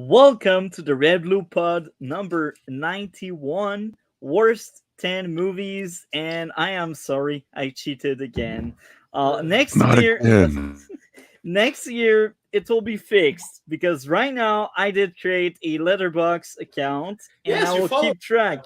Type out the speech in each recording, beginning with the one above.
Welcome to the RedBlue Pod number 91 Worst 10 Movies. And I am sorry, I cheated again. Next Not year, again. next year it will be fixed because right now I did create a letterbox account and I Yes, you will follow. keep track.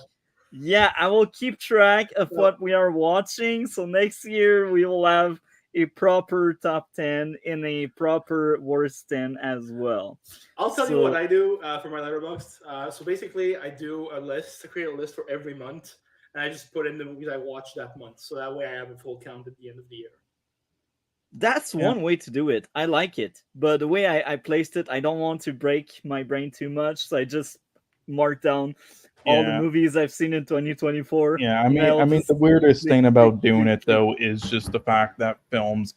Yeah, I will keep track of what we are watching. So next year we will have a proper top 10 and a proper worst 10 as well. I'll tell you what So I do for my letterbox. So basically, I do a list. I create a list for every month, and I just put in the movies I watched that month. So that way, I have a full count at the end of the year. that's Yeah. one way to do it. I like it. But the way I placed it, I don't want to break my brain too much. So I just mark down all the Yeah. movies I've seen in 2024. Yeah, I And mean, I'll I mean, the just weirdest click, thing click, about doing click, it click. though is just the fact that films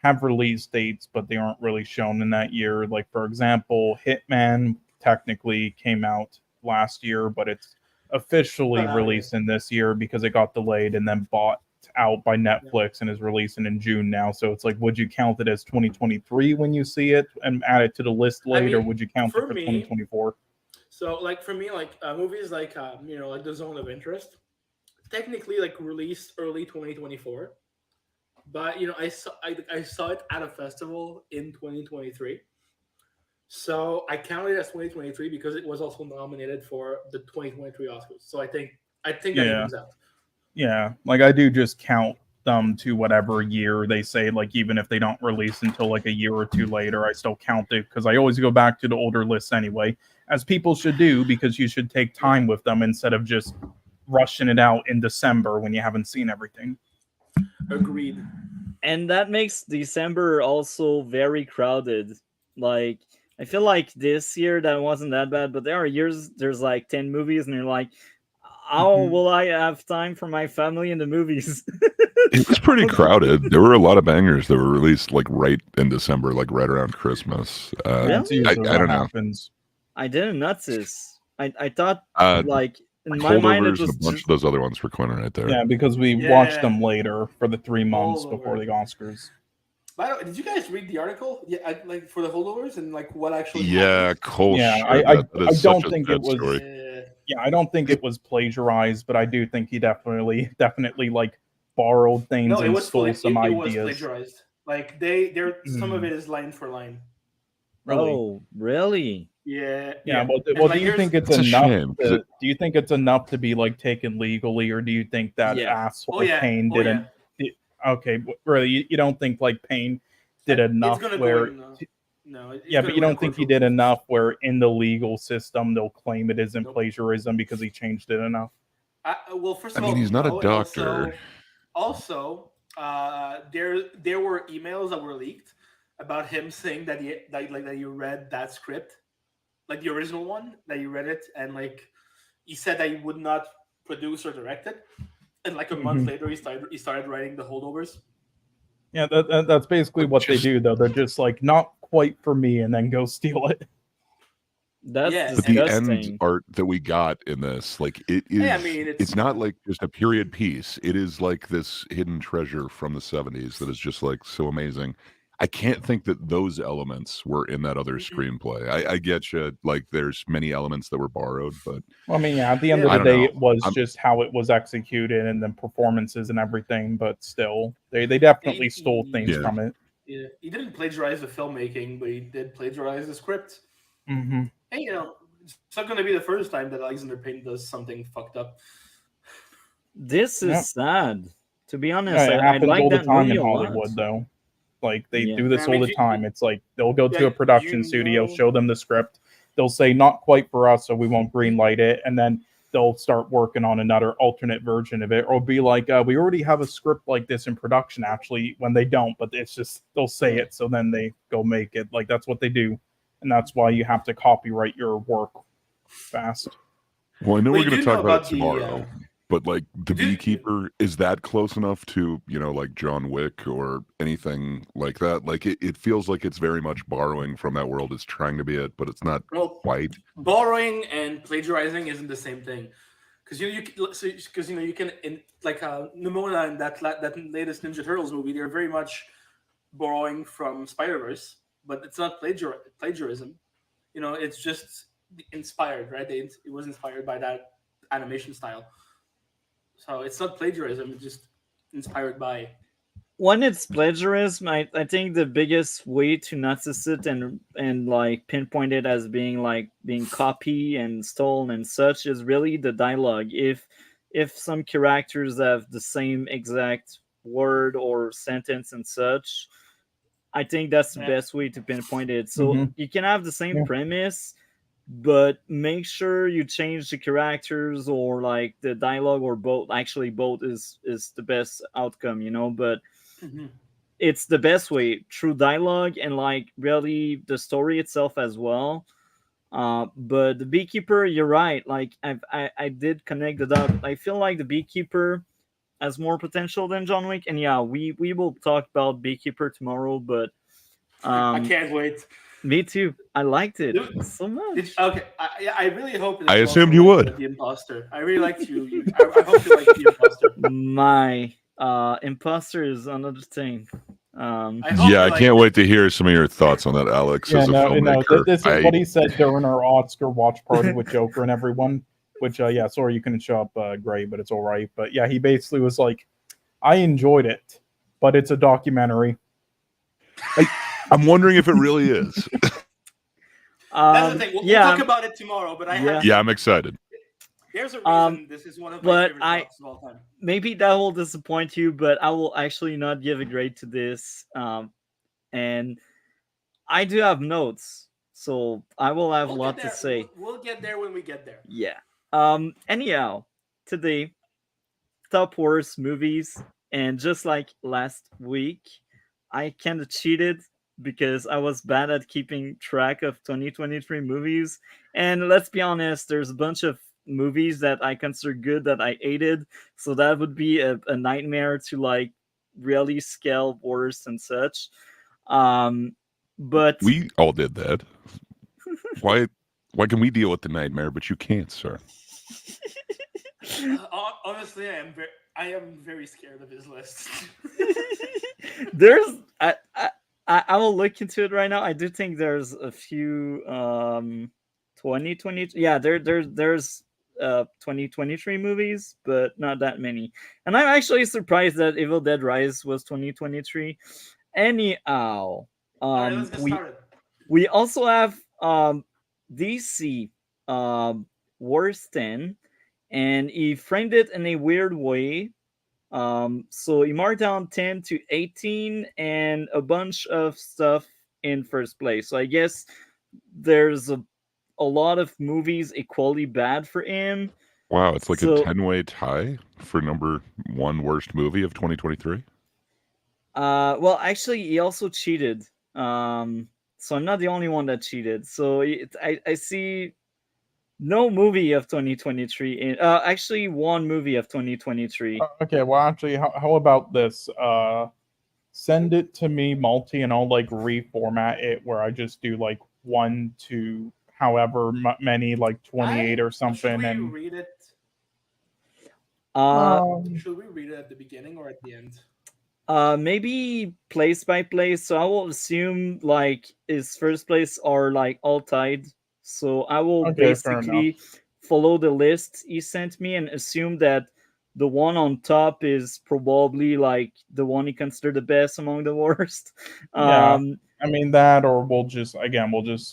have release dates, but they aren't really shown in that year. Like for example, Hitman technically came out last year, but it's officially Not out yet. releasing this year because it got delayed and then bought out by Netflix and is releasing in June now. So it's like, would you count it as 2023 when you see it and add it to the list late, or mean, would you count it for for me- 2024? So, like for me, like movies like like The Zone of Interest, technically like released early 2024, but I saw it at a festival in 2023. So I counted it as 2023 because it was also nominated for the 2023 Oscars. So I think that Yeah. evens out. Yeah, like I do just count them to whatever year they say, like even if they don't release until like a year or two later, I still count it because I always go back to the older lists anyway, as people should do, because you should take time with them instead of just rushing it out in December when you haven't seen everything. Agreed. And that makes December also very crowded. Like I feel like this year that wasn't that bad, but there are years there's like 10 movies and you're like, how Mhm. will I have time for my family in the movies? It was pretty crowded. There were a lot of bangers that were released like right in December, like right around Christmas. Really? That's usually I what don't know. happens. I didn't notice. I thought Uh, like in my mind it Holdovers and was a bunch just of those other ones were going right there. Yeah, because we watched Yeah. them later for the 3 months All before over. the Oscars. By the way, did you guys read the article? Yeah, like for the holdovers and like what actually Yeah, happened? Cole. Yeah, shared I that. That is I such don't a think sad it was. story. Yeah. Yeah, I don't think it was plagiarized, but I do think he definitely like borrowed things No, it and was stole some it was ideas. plagiarized. Like there some of Mm. it is line for line. Really? Oh, really? Yeah. Yeah, but And, well, like, do you think here's- it's It's a enough? shame, 'cause Do you think it's enough to be like taken legally, or do you think that Yeah. asshole Oh, yeah. Payne Oh, didn't? Okay, really, you don't think like Payne did enough It's gonna where? go in. No. It's Yeah, gonna but you go in don't think court he for did proof. enough where in the legal system they'll claim it isn't Nope. plagiarism because he changed it enough? Well, first I of mean, all, he's not a no, and doctor. Also, there were emails that were leaked about him saying that that you read that script, like the original one, that you read it, and like he said that he would not produce or direct it, and like a month Mhm. later he started writing the holdovers. Yeah, that's basically But what they just- do, though. They're just like, not quite for me, and then go steal it. That's Yeah, But the end disgusting. art that we got in this, like it is, Yeah, I mean, it's not like just a period piece. It is like this hidden treasure from the 70s that is just like so amazing. I can't think that those elements were in that other screenplay. I get you, like there's many elements that were borrowed, but Well, I mean, yeah, at the end Yeah. of I the don't day, know. it was I'm- just how it was executed and then performances and everything. But still, they definitely stole things Yeah. from it. Yeah, he didn't plagiarize the filmmaking, but he did plagiarize the script. Hmm. Hey, it's not going to be the first time that Alexander Payne does something fucked up. This is Yeah. sad. To be honest, Yeah, it I happens like all the that time movie in a lot. Hollywood, though. Like they Yeah. do this I all mean, the you- time. It's like they'll go to Yeah, a production you studio, know- show them the script. They'll say not quite for us, so we won't greenlight it, and then they'll start working on another alternate version of it, or be like, we already have a script like this in production. Actually, when they don't, but it's just they'll say Yeah. it, so then they go make it. Like that's what they do, and that's why you have to copyright your work fast. well, I know Wait, we're going do to you talk know about it about the, tomorrow. But like the do you- Beekeeper, is that close enough to, like John Wick or anything like that? Like it feels like it's very much borrowing from that world. It's trying to be it, but it's not Well, quite. borrowing and plagiarizing isn't the same thing, because you can in like Nimona and that latest Ninja Turtles movie, they're very much borrowing from Spider-Verse, but it's not plagiarism. it's just inspired, right? It was inspired by that animation style. So it's not plagiarism; it's just inspired by. When it's plagiarism, I think the biggest way to notice it and like pinpoint it as being copy and stolen and such is really the dialogue. If some characters have the same exact word or sentence and such, I think that's the Yeah. best way to pinpoint it. So Mhm. you can have the same Yeah. premise, but make sure you change the characters or like the dialogue or both. Actually, both is the best outcome, But Mhm. it's the best way through dialogue and like really the story itself as well. But the beekeeper, you're right. Like I did connect the dot. I feel like the beekeeper has more potential than John Wick, and yeah, we will talk about beekeeper tomorrow. But I can't wait. me too. I liked it Dude, so much. Okay, I really hope that I you assumed also you liked would. The Imposter. I really liked you. I hope you liked The Imposter. My imposter is another thing. I hope Yeah, you I liked can't it. wait to hear some of your thoughts on that, Alex, Yeah, as a no, filmmaker. this is what he said during our Oscar watch party with Joker and everyone. Which, yeah, sorry you couldn't show up, Gray, but it's all right. But yeah, he basically was like, I enjoyed it, but it's a documentary. I'm wondering if it really is. That's the thing. We'll yeah, talk about it tomorrow. But I have. Yeah, I'm excited. There's a reason this is one of my but favorite talks of all time. maybe that will disappoint you, but I will actually not give a grade to this. And I do have notes, so I will have a lot to say. We'll get there when we get there. Yeah. Anyhow, today, top worst movies, and just like last week, I kind of cheated because I was bad at keeping track of 2023 movies. And let's be honest, there's a bunch of movies that I consider good that I hated, so that would be a nightmare to like really scale worst and such. But We all did that. Why can we deal with the nightmare, but you can't, sir? Honestly, I am very scared of his list. there's I will look into it right now. I do think there's a few 2020 yeah there's 2023 movies, but not that many. And I'm actually surprised that Evil Dead Rise was 2023. Anyhow, All right, let's get started. we also have DC worst 10, and he framed it in a weird way. So he marked down 10 to 18 and a bunch of stuff in first place. So I guess there's a lot of movies equally bad for him. Wow, it's like So- a 10-way tie for number one worst movie of 2023. Well, actually, he also cheated. So I'm not the only one that cheated. So I see no movie of 2023 in actually one movie of 2023. Okay, well, actually, how about this? Send it to me, multi, and I'll like reformat it where I just do like 1 to however many, like 28 or something. Should we And read it? Should we read it at the beginning or at the end? Maybe place by place. So I will assume like his first place are like all tied. So I will Okay, fair basically follow the list he sent me and assume that the one on top is probably like the one he considered the best among the worst. Yeah. I mean that, or we'll just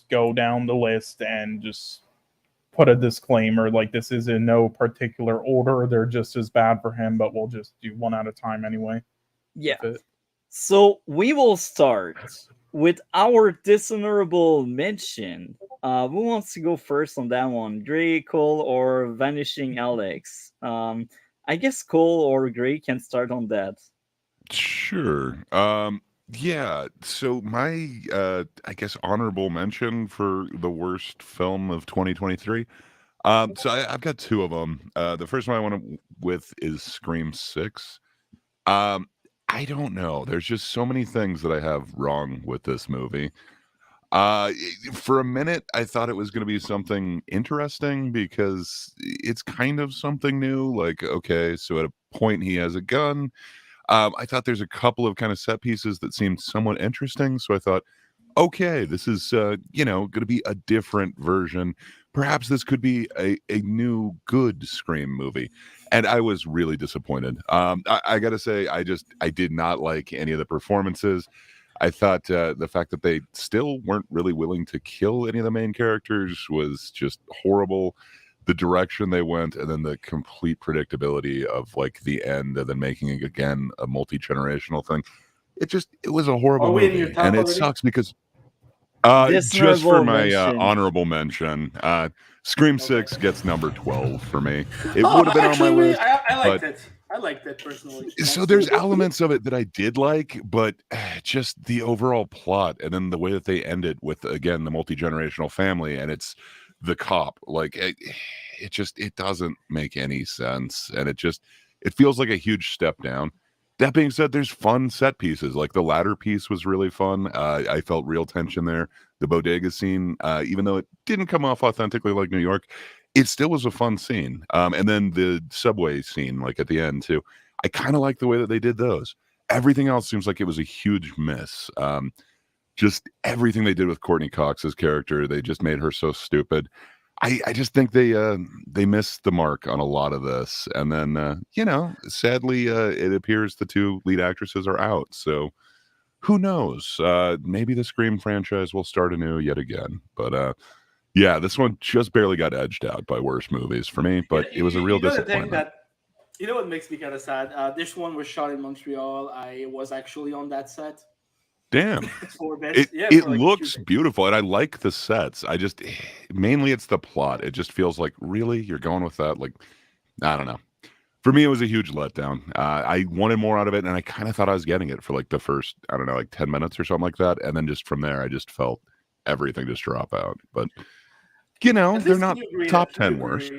go down the list and just put a disclaimer like this is in no particular order. They're just as bad for him, but we'll just do one at a time anyway. Yeah. with it. So we will start with our dishonorable mention. Who wants to go first on that one? Gray, Cole, or Vanishing Alex? I guess Cole or Gray can start on that. Sure. Yeah. So my, I guess, honorable mention for the worst film of 2023. So I've got two of them. The first one I want to with is Scream 6. I don't know. There's just so many things that I have wrong with this movie. For a minute, I thought it was going to be something interesting because it's kind of something new. Like, okay, so at a point he has a gun. I thought there's a couple of kind of set pieces that seemed somewhat interesting. So I thought, okay, this is going to be a different version. Perhaps this could be a new good Scream movie. And I was really disappointed. I got to say, I did not like any of the performances. I thought the fact that they still weren't really willing to kill any of the main characters was just horrible. The direction they went, and then the complete predictability of like the end, and then making it again a multi-generational thing. It was a horrible Are we in your movie, top and it already? sucks because just for Dishonorable my mention. honorable mention, Scream 6 gets number 12 for me. It Oh, would have been on my actually, list. I liked but- it. I liked it personally. So there's elements of it that I did like, but just the overall plot, and then the way that they end it with, again, the multi-generational family, and it's the cop. Like it doesn't make any sense, and it feels like a huge step down. That being said, there's fun set pieces. Like the ladder piece was really fun. I felt real tension there. The bodega scene, even though it didn't come off authentically like New York, it still was a fun scene. And then the subway scene, like at the end too, I kind of like the way that they did those. Everything else seems like it was a huge miss. Just everything they did with Courtney Cox's character, they just made her so stupid. I just think they missed the mark on a lot of this. And then, sadly, it appears the two lead actresses are out. So who knows? Maybe the Scream franchise will start anew yet again. But yeah, this one just barely got edged out by worse movies for me. But it was a real disappointment. You know what makes me kind of sad? This one was shot in Montreal. I was actually on that set. Damn. It Looks beautiful, and I like the sets. Mainly it's the plot. It just feels like, really, you're going with that? Like, I don't know. For me, it was a huge letdown. I wanted more out of it, and I kind of thought I was getting it for like the first, I don't know, like 10 minutes or something like that. And then just from there, I just felt everything just drop out. But, they're not top 10 worst.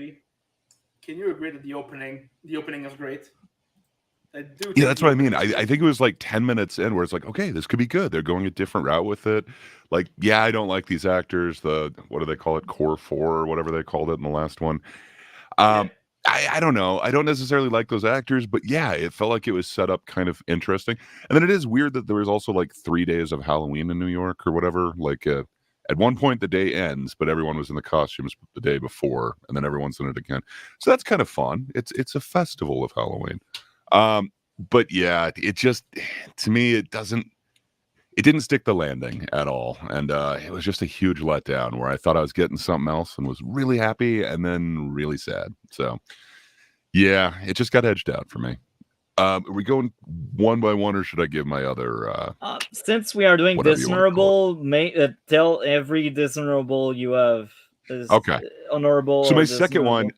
Can you agree that the opening is great? Yeah, that's what I mean. I think it was like 10 minutes in where it's like, okay, this could be good. They're going a different route with it. Like, yeah, I don't like these actors. What do they call it? Core 4 or whatever they called it in the last one. I don't know. I don't necessarily like those actors, but yeah, it felt like it was set up kind of interesting. And then it is weird that there was also like 3 days of Halloween in New York or whatever. Like at one point the day ends, but everyone was in the costumes the day before, and then everyone's in it again. So that's kind of fun. It's a festival of Halloween. But yeah, it just, to me, it didn't stick the landing at all. And it was just a huge letdown where I thought I was getting something else and was really happy and then really sad. So yeah, it just got edged out for me. Are we going one by one, or should I give my other since we are doing dishonorable, tell every dishonorable you have is okay. Honorable. So my second one,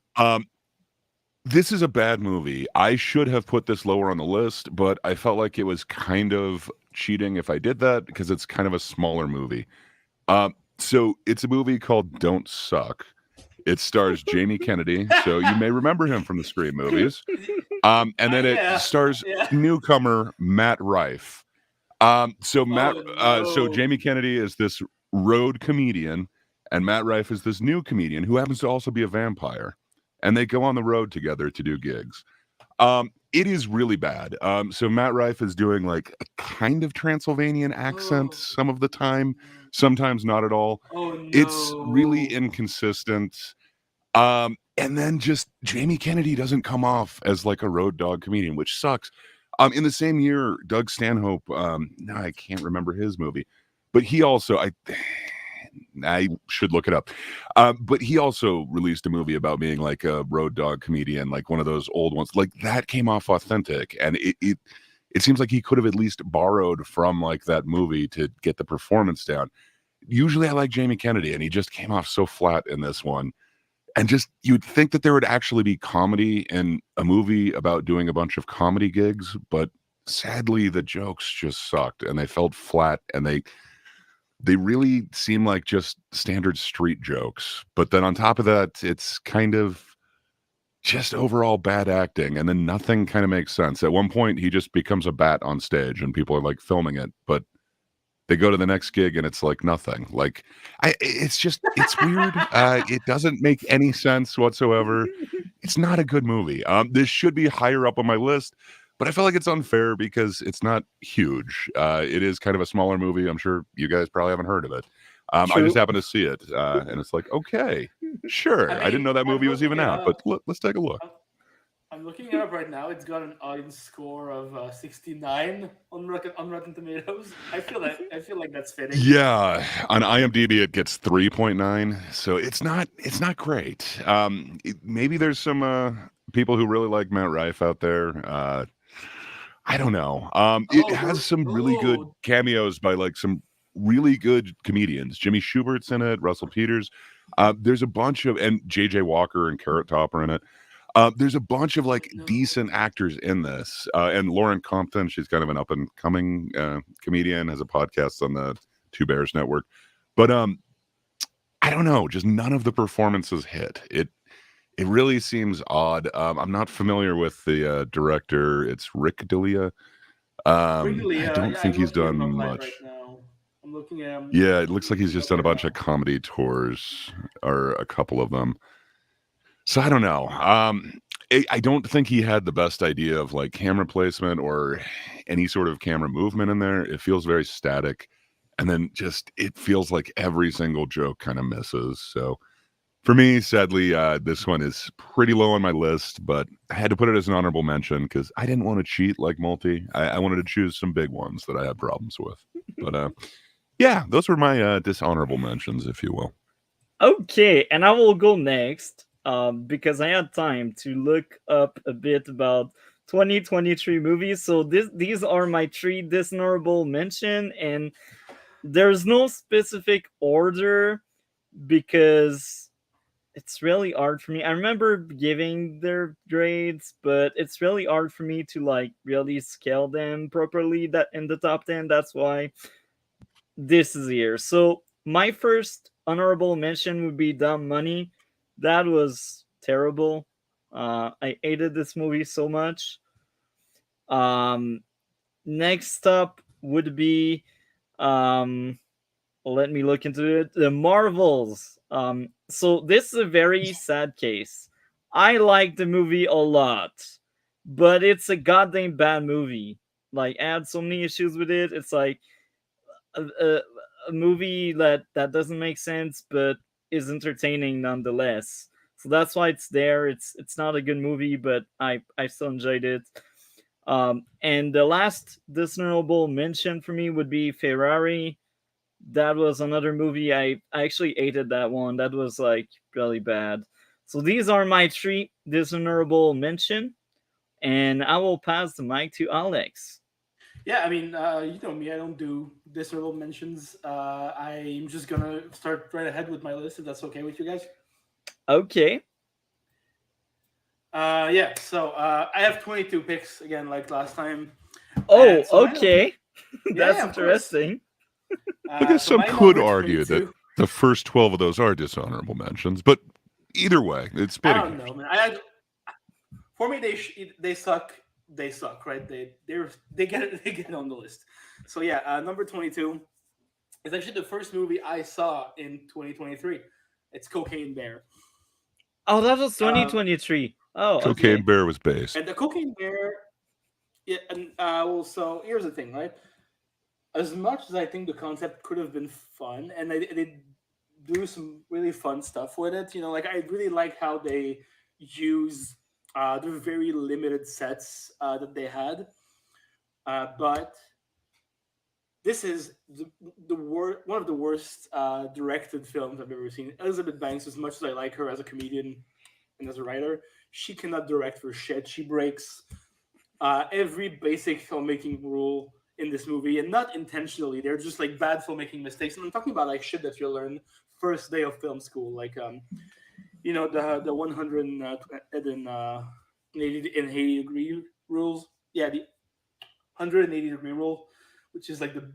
this is a bad movie. I should have put this lower on the list, but I felt like it was kind of cheating if I did that because it's kind of a smaller movie. So it's a movie called Don't Suck. It stars Jamie Kennedy, so you may remember him from the Scream movies. And then it stars newcomer Matt Rife. So Jamie Kennedy is this road comedian, and Matt Rife is this new comedian who happens to also be a vampire. And they go on the road together to do gigs. It is really bad. So Matt Rife is doing like a kind of Transylvanian accent some of the time, sometimes not at all. Oh, no. It's really inconsistent. And then just Jamie Kennedy doesn't come off as like a road dog comedian, which sucks. In the same year, Doug Stanhope, no, I can't remember his movie, but he also, I should look it up. But he also released a movie about being like a road dog comedian, like one of those old ones. Like that came off authentic, and it seems like he could have at least borrowed from like that movie to get the performance down. Usually I like Jamie Kennedy, and he just came off so flat in this one. And just, you'd think that there would actually be comedy in a movie about doing a bunch of comedy gigs, but sadly the jokes just sucked and they felt flat, and they really seem like just standard street jokes. But then on top of that, it's kind of just overall bad acting. And then nothing kind of makes sense. At one point, he just becomes a bat on stage and people are like filming it. But they go to the next gig and it's like nothing. Like, it's weird. It doesn't make any sense whatsoever. It's not a good movie. This should be higher up on my list. but I feel like it's unfair because it's not huge. It is kind of a smaller movie. I'm sure you guys probably haven't heard of it. I True. just happened to see it, and it's like, okay, sure. I didn't know that movie was even out, but let's take a look. I'm looking it up right now. It's got an audience score of 69 on Rotten Tomatoes. I feel like that's fitting. Yeah, on IMDb it gets 3.9, so it's not great. Maybe there's some people who really like Matt Rife out there. I don't know. It has some really good cameos by like some really good comedians. Jimmy Schubert's in it, Russell Peters. There's a bunch of, and JJ Walker and Carrot Top are in it. There's a bunch of like decent actors in this, and Lauren Compton, she's kind of an up and coming comedian, has a podcast on the Two Bears Network. But I don't know, just none of the performances hit. It really seems odd. I'm not familiar with the director. It's Rick Delia. I don't think he's done much. Right now. I'm looking at him. Yeah, it looks like he's just done a bunch of comedy tours, or a couple of them. So I don't know. I don't think he had the best idea of like camera placement or any sort of camera movement in there. It feels very static. And then just, it feels like every single joke kind of misses. So for me, sadly, this one is pretty low on my list, but I had to put it as an honorable mention because I didn't want to cheat like Multi. I wanted to choose some big ones that I had problems with. But yeah, those were my dishonorable mentions, if you will. Okay, and I will go next. Because I had time to look up a bit about 2023 movies. So these are my 3 dishonorable mention, and there's no specific order because it's really hard for me. I remember giving their grades, but it's really hard for me to like really scale them properly that in the top 10. That's why this is here. So my first honorable mention would be Dumb Money. That was terrible. I hated this movie so much. Next up would be, let me look into it. The Marvels. So this is a very sad case. I like the movie a lot, but it's a goddamn bad movie. Like, I had so many issues with it. It's like a movie that doesn't make sense, but is entertaining nonetheless. So that's why it's there. It's not a good movie, but I still enjoyed it. And the last dishonorable mention for me would be Ferrari. That was another movie I actually hated that one. That was like really bad. So these are my 3 dishonorable mention, and I will pass the mic to Alex. Yeah, I mean, you know me, I don't do dishonorable mentions. I'm just gonna start right ahead with my list if that's okay with you guys. Okay. Yeah, so I have 22 picks again, like last time. Oh, so okay. That's yeah, interesting. I guess some could argue that the first 12 of those are dishonorable mentions, but either way, it's I split. don't know, man. For me, they suck. They suck, right? They get it on the list. So yeah, number 22 is actually the first movie I saw in 2023. It's Cocaine Bear. Oh, that was 2023. Oh, Cocaine okay. Bear was based. And the Cocaine Bear, yeah, and well, so here's the thing, right? As much as I think the concept could have been fun, and they do some really fun stuff with it, you know, like I really like how they use the very limited sets that they had, but this is one of the worst directed films I've ever seen. Elizabeth Banks, as much as I like her as a comedian and as a writer, she cannot direct for shit. She breaks every basic filmmaking rule in this movie, and not intentionally. They're just like bad filmmaking mistakes. And I'm talking about like shit that you'll learn first day of film school, like you know, the 180 degree rules. Yeah, the 180 degree rule, which is like the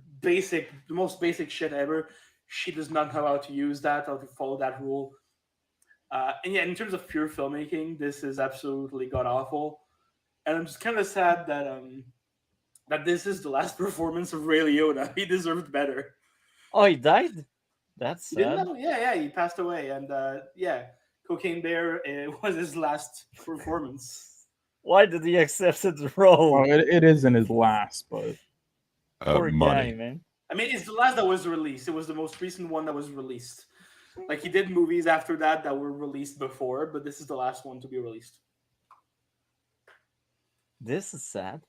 most basic shit ever. She does not know how to use that, how to follow that rule. And yeah, in terms of pure filmmaking, this is absolutely god awful. And I'm just kind of sad that this is the last performance of Ray Liotta. He deserved better. Oh, he died? That's sad. You didn't know? Yeah, he passed away. And yeah, Cocaine Bear was his last performance. Why did he accept the role? Well, it isn't his last, but Poor money. guy, man. I mean, it's the last that was released. It was the most recent one that was released. Like he did movies after that were released before, but this is the last one to be released. This is sad.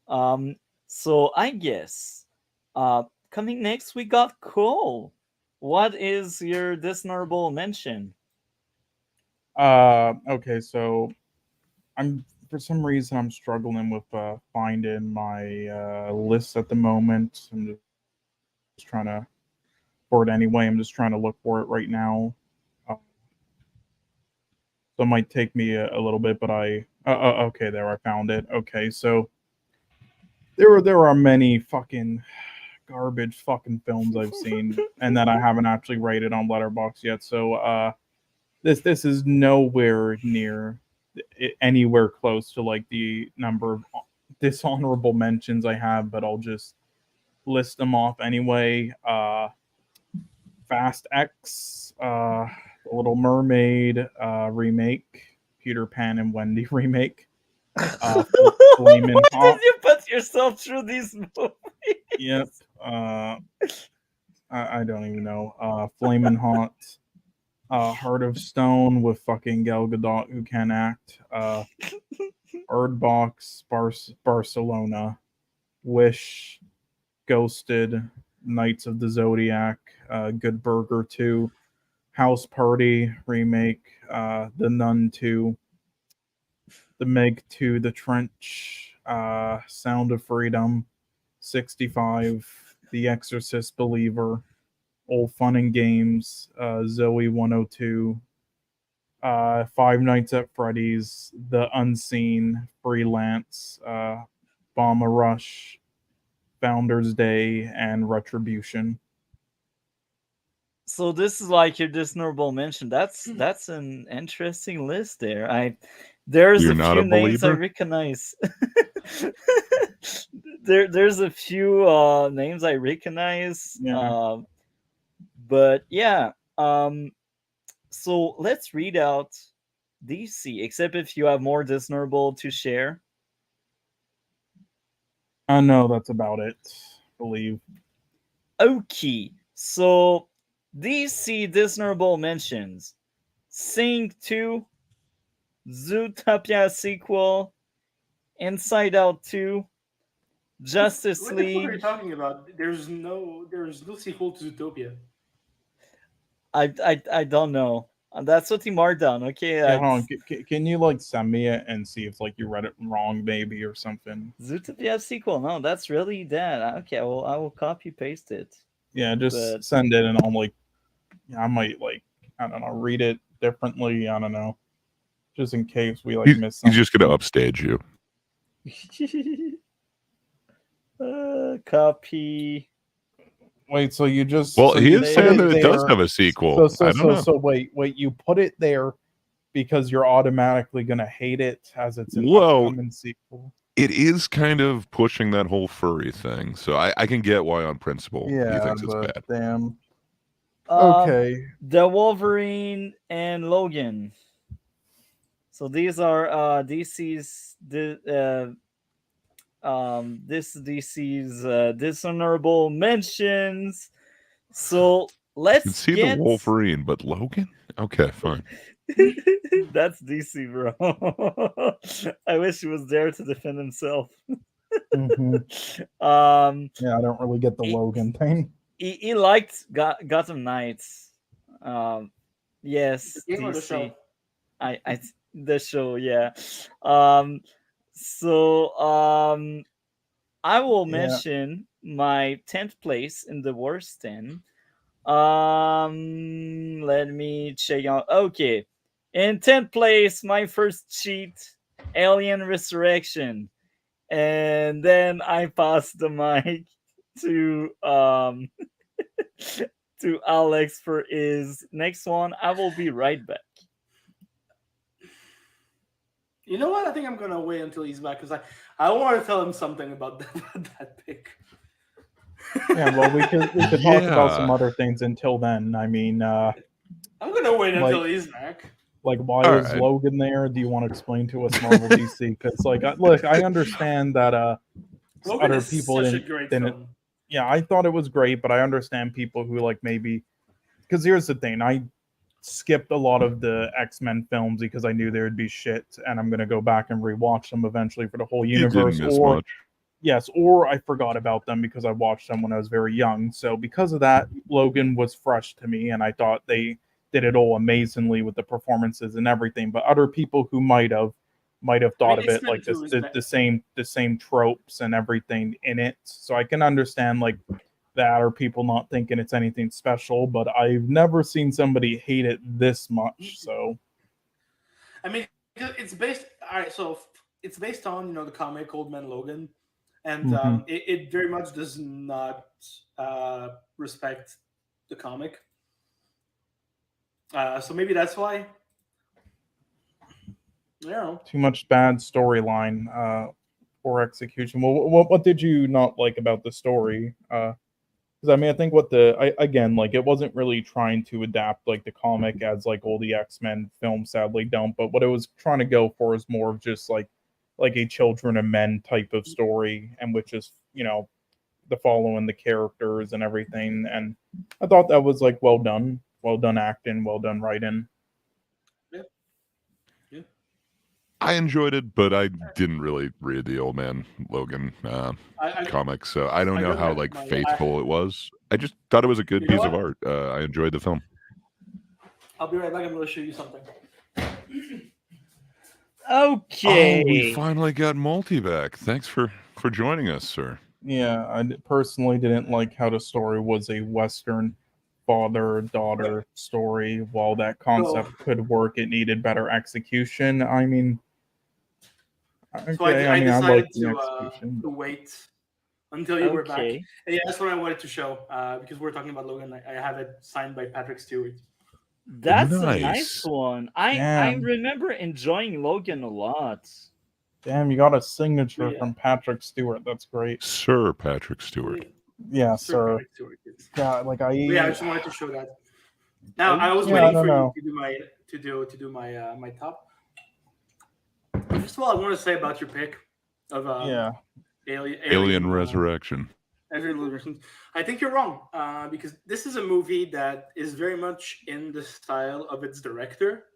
So I guess coming next we got Cole. What is your dishonorable mention? okay, so I'm for some reason I'm struggling with finding my list at the moment. I'm just trying to for it anyway. I'm just trying to look for it right now. So it might take me a little bit, but okay, there I found it. Okay, so there are many fucking garbage fucking films I've seen and that I haven't actually rated on Letterboxd yet. So this is nowhere near anywhere close to like the number of dishonorable mentions I have, but I'll just list them off anyway. Fast X, The Little Mermaid remake, Peter Pan and Wendy remake, Flamin' Why Hot. did you put yourself through these movies? Yep. I don't even know. Flamin' Hot, Heart of Stone with fucking Gal Gadot who can act. Bird Box, Barcelona, Wish, Ghosted, Knights of the Zodiac, Good Burger 2, House Party remake, The Nun 2, The Meg 2, The Trench, Sound of Freedom, 65, The Exorcist Believer, Old Fun and Games, Zoe 102, Five Nights at Freddy's, The Unseen, Freelance, Bomber Rush, Founders Day, and Retribution. So this is like your dishonorable mention. That's an interesting list there. There's You're a not few a names I believer? recognize. There's a few names I recognize. Yeah. But yeah. So let's read out DC. Except if you have more dishonorable to share. No, that's about it. I believe. Okay, so DC dishonorable mentions: Sing 2, Zootopia sequel, Inside Out 2, Justice What the fuck are you League. talking about? There's no sequel to Zootopia. I don't know. That's what he marked down. Okay, Yeah, hold on. Can you like send me it and see if like you read it wrong, maybe, or something? Zootopia sequel. No, that's really that. Okay, I will copy paste it. Yeah, just But- send it, and I'll like, I might like, I don't know, read it differently. I don't know, just in case we like miss He's something. just gonna upstage you. Copy. Wait, so you just Well, so he you is put saying that it does there- have a sequel. I don't know. So wait, you put it there because you're automatically gonna hate it as it's an Whoa. upcoming sequel. It is kind of pushing that whole furry thing, so I can get why on principle he Yeah, thinks it's but bad. damn. Um, Okay. The Wolverine and Logan. So these are DC's this DC's dishonorable mentions. So You let's can see get the Wolverine, but Logan? Okay, fine. That's DC, bro. I wish he was there to defend himself. Mhm. Yeah, I don't really get the It- Logan thing. He liked Gotham Knights. Yes, The game or the DC. show? I the show, yeah. So I will Yeah. mention my 10th place in the worst 10. Let me check out. Okay, in 10th place, my first cheat, Alien Resurrection, and then I pass the mic to to Alex for his next one. I will be right back. You know what? I think I'm gonna wait until he's back because I want to tell him something about that pick. Yeah, well, we could talk about some Yeah. other things until then. I mean, I'm gonna wait until like- he's back. Like, why All is right. Logan there? Do you want to explain to us Marvel DC? Because, like, look, I understand that Logan other is people such a great didn't. film. Yeah, I thought it was great, but I understand people who like maybe because here's the thing, I skipped a lot of the X-Men films because I knew there would be shit, and I'm gonna go back and rewatch them eventually for the whole You didn't universe. miss Or much. yes, or I forgot about them because I watched them when I was very young. So because of that, Logan was fresh to me, and I thought they did it all amazingly with the performances and everything. But other people who might have I thought mean, of it X-Men like 2 is the same tropes and everything in it. So I can understand like that, or people not thinking it's anything special. But I've never seen somebody hate it this much. So I mean, it's based. All right, so it's based on the comic Old Man Logan, and mhm. it very much does not respect the comic. So maybe that's why. You know, Too much bad storyline or execution. Well, what did you not like about the story? Because I mean, I think again, like it wasn't really trying to adapt like the comic as like all the X-Men films sadly don't. But what it was trying to go for is more of just like a Children of Men type of story, and which is the following the characters and everything. And I thought that was like well done acting, well done writing. yeah, yeah. I enjoyed it, but I didn't really read the Old Man Logan I comic, so I don't I know got how like my faithful it was. I just thought it was a good you know piece of what? art. I enjoyed the film. I'll be right back. I'm going to show you something. Oh, we Okay. finally got Multi back. Thanks for joining us, sir. Yeah, personally didn't like how the story was a Western father-daughter story. While that So, concept could work, it needed better execution. I mean, so okay, I I mean, I decided like the execution. to wait until you were back. Okay. And yeah, that's what I wanted to show because we're talking about Logan. I have it signed by Patrick Stewart. That's a nice Nice. one. I Damn, remember enjoying Logan a lot. damn, you got a But signature yeah, from Patrick Stewart. That's great. Sir Patrick Stewart. yeah, Yeah, Sir sir. Patrick Stewart. Yes. Yeah, like But yeah, I just wanted to show that. Now I was yeah, I waiting Okay. don't for you know. to do my my top. First of all, I want to say about your pick of Yeah, Alien Resurrection. Alien. I think you're wrong because this is a movie that is very much in the style of its director.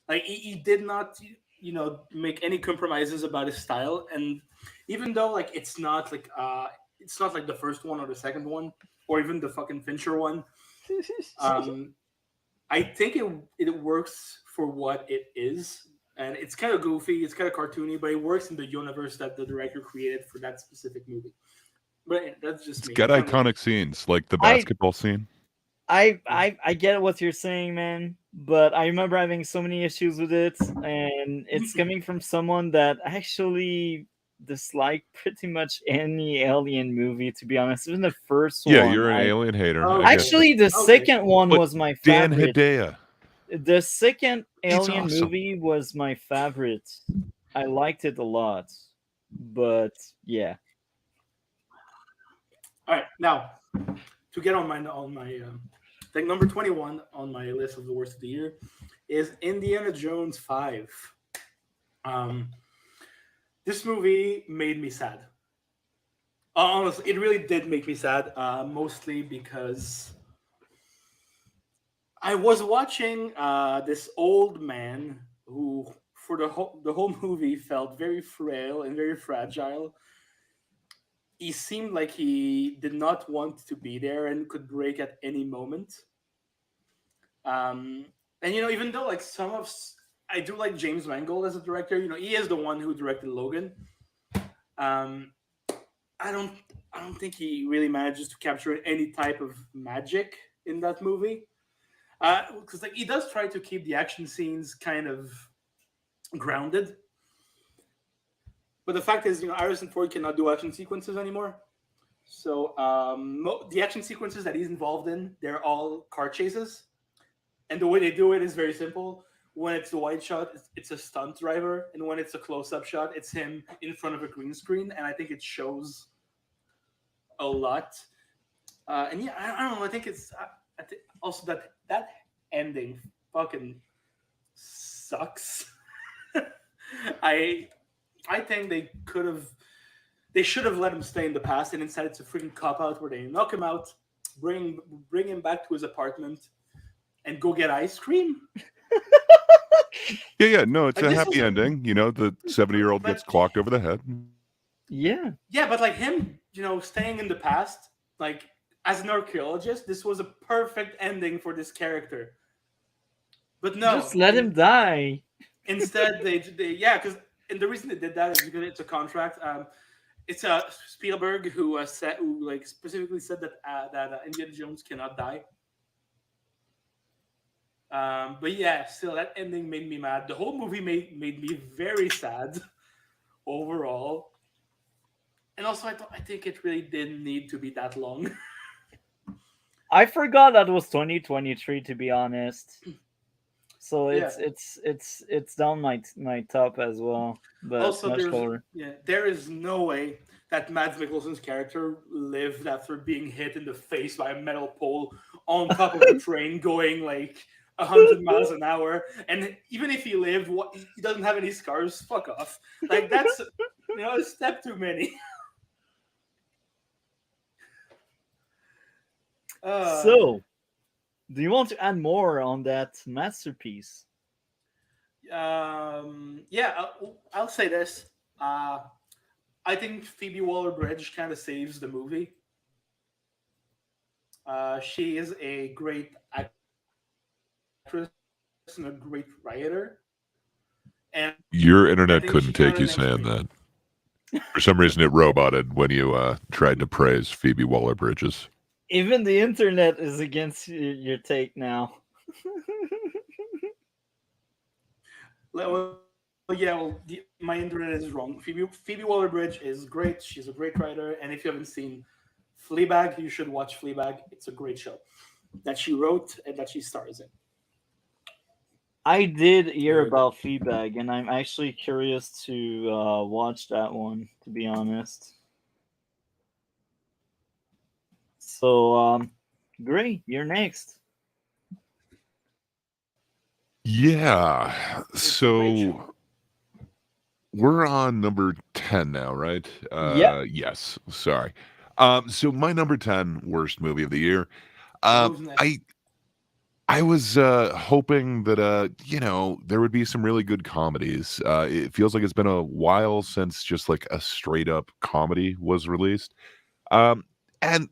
Like he did not, make any compromises about his style, and even though like it's not like the first one or the second one or even the fucking Fincher one. Um, I think it works for what it is, and it's kind of goofy, it's kind of cartoony, but it works in the universe that the director created for that specific movie. But that's just It's me. got It's not like iconic scenes like the I basketball scene. I get what you're saying, man, but I remember having so many issues with it, and it's coming from someone that actually disliked pretty much any Alien movie, to be honest. Even the first Yeah, one, you're an I alien hater. I okay, get you. actually the okay. second one But was my Dan favorite. Hedaya, The second it's Alien awesome. movie was my favorite. I liked it a lot, but yeah. All right, now to get on my I think number 21 on my list of the worst of the year is Indiana Jones 5. Um, this movie made me sad. Honestly, it really did make me sad. Mostly because I was watching this old man who, for the whole movie, felt very frail and very fragile. He seemed like he did not want to be there and could break at any moment. Um, and even though like I do like James Mangold as a director. He is the one who directed Logan. Um, I don't I don't think he really manages to capture any type of magic in that movie. Because like he does try to keep the action scenes kind of grounded, but the fact is, Harrison Ford cannot do action sequences anymore. So the action sequences that he's involved in, they're all car chases, and the way they do it is very simple. When it's the wide shot, it's a stunt driver, and when it's a close-up shot, it's him in front of a green screen, and I think it shows a lot. And yeah, I don't know. I think it's also that ending fucking sucks. I think they should have let him stay in the past, and instead it's a freaking cop out where they knock him out, bring him back to his apartment, and go get ice cream. Yeah, no, it's Like, a this happy is- ending. You know, the 70-year-old gets clocked over the head. Yeah. Yeah, but like him, staying in the past, like as an archaeologist, this was a perfect ending for this character. But no, Just let him die. Instead, they because and the reason they did that is because it's a contract. It's Spielberg who specifically said that Indiana Jones cannot die. But yeah, still that ending made me mad. The whole movie made me very sad overall. And also, I think it really didn't need to be that long. I forgot that was 2023, to be honest. So Yeah. it's down my top as well. But Also, much lower. there is no way that Mads Mikkelsen's character lived after being hit in the face by a metal pole on top of the train going like 100 miles an hour. And even if he lived, he doesn't have any scars. Fuck off. Like, that's a step too many. So, do you want to add more on that masterpiece? Yeah, I'll say this. I think Phoebe Waller-Bridge kind of saves the movie. She is a great actress and a great writer. And Your internet think couldn't she take kinda you next saying week. that. For some reason, it roboted when you tried to praise Phoebe Waller-Bridges. Even the internet is against your take now. My internet is wrong. Phoebe Waller-Bridge is great. She's a great writer. And if you haven't seen Fleabag, you should watch Fleabag. It's a great show that she wrote and that she stars in. I did hear Very about Feedback, and I'm actually curious to watch that one, to be honest. So, Gray, you're next. Yeah. It's a great So show. we're on number 10 now, right? Yep. Yes. Sorry. So my number 10 worst movie of the year. Who's next? I was hoping that there would be some really good comedies. It feels like it's been a while since just like a straight up comedy was released. And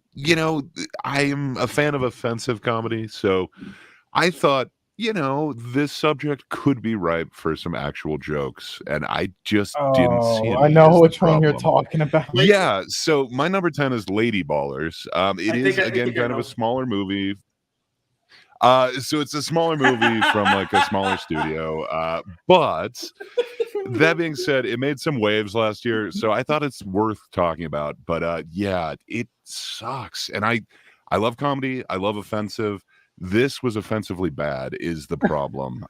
I'm a fan of offensive comedy, so I thought, this subject could be ripe for some actual jokes, and I just didn't see any. I know is the which one you're problem. talking about. Yeah, so my number 10 is Lady Ballers. It I is think again I kind of know. a smaller movie. So it's a smaller movie from like a smaller studio. But that being said, it made some waves last year, so I thought it's worth talking about. But yeah, it sucks. And I love comedy. I love offensive. This was offensively bad is the problem.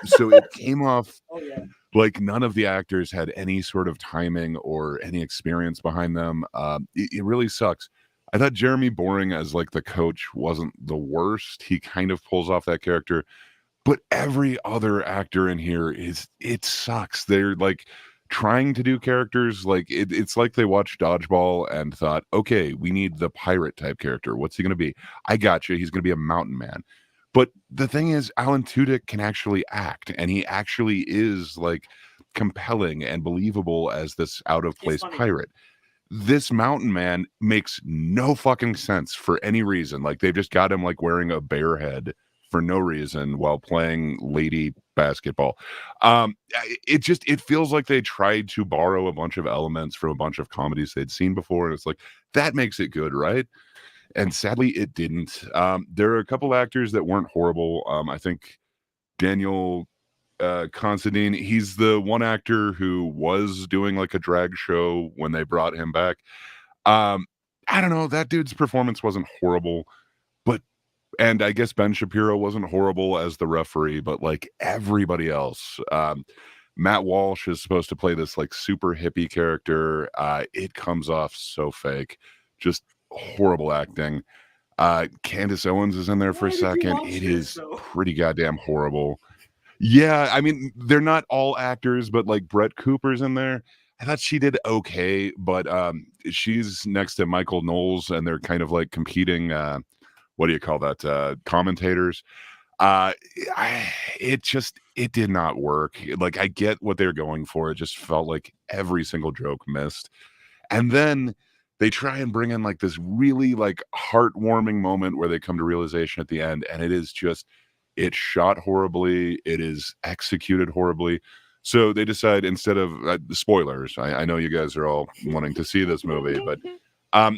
So it came off Oh yeah. like none of the actors had any sort of timing or any experience behind them. It really sucks. I thought Jeremy Boring as like the coach wasn't the worst. He kind of pulls off that character, but every other actor in here it sucks. They're like trying to do characters like it's like they watched Dodgeball and thought, okay, we need the pirate type character. What's he going to be? I got you. He's going to be a mountain man. But the thing is, Alan Tudyk can actually act, and he actually is like compelling and believable as this out of place funny. pirate. This mountain man makes no fucking sense for any reason. Like they've just got him like wearing a bear head for no reason while playing lady basketball. It feels like they tried to borrow a bunch of elements from a bunch of comedies they'd seen before, and it's like that makes it good, right? And sadly, it didn't. There are a couple actors that weren't horrible. I think Daniel Considine, he's the one actor who was doing like a drag show when they brought him back. I don't know, that dude's performance wasn't horrible, and I guess Ben Shapiro wasn't horrible as the referee, but like everybody else, Matt Walsh is supposed to play this like super hippie character. It comes off so fake, just horrible acting. Candace Owens is in there for Why a did you second. watch It this, is though? pretty goddamn horrible. Yeah, I mean, they're not all actors, but like Brett Cooper's in there. I thought she did okay, but she's next to Michael Knowles, and they're kind of like competing. What do you call that? Commentators. Uh, it did not work. Like, I get what they're going for. It just felt like every single joke missed. And then they try and bring in like this really like heartwarming moment where they come to realization at the end, and it is just it's shot horribly, it is executed horribly. So they decide, instead of spoilers, I know you guys are all wanting to see this movie, but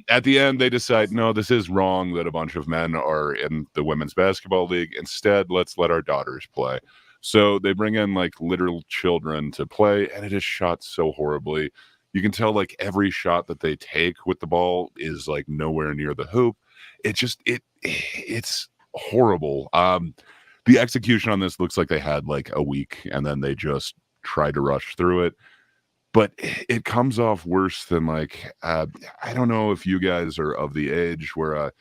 at the end they decide, no, this is wrong that a bunch of men are in the women's basketball league. Instead, let's let our daughters play. So they bring in like literal children to play, and it is shot so horribly. You can tell like every shot that they take with the ball is like nowhere near the hoop. It's horrible. The execution on this looks like they had like a week, and then they just tried to rush through it. But it comes off worse than like I don't know if you guys are of the age where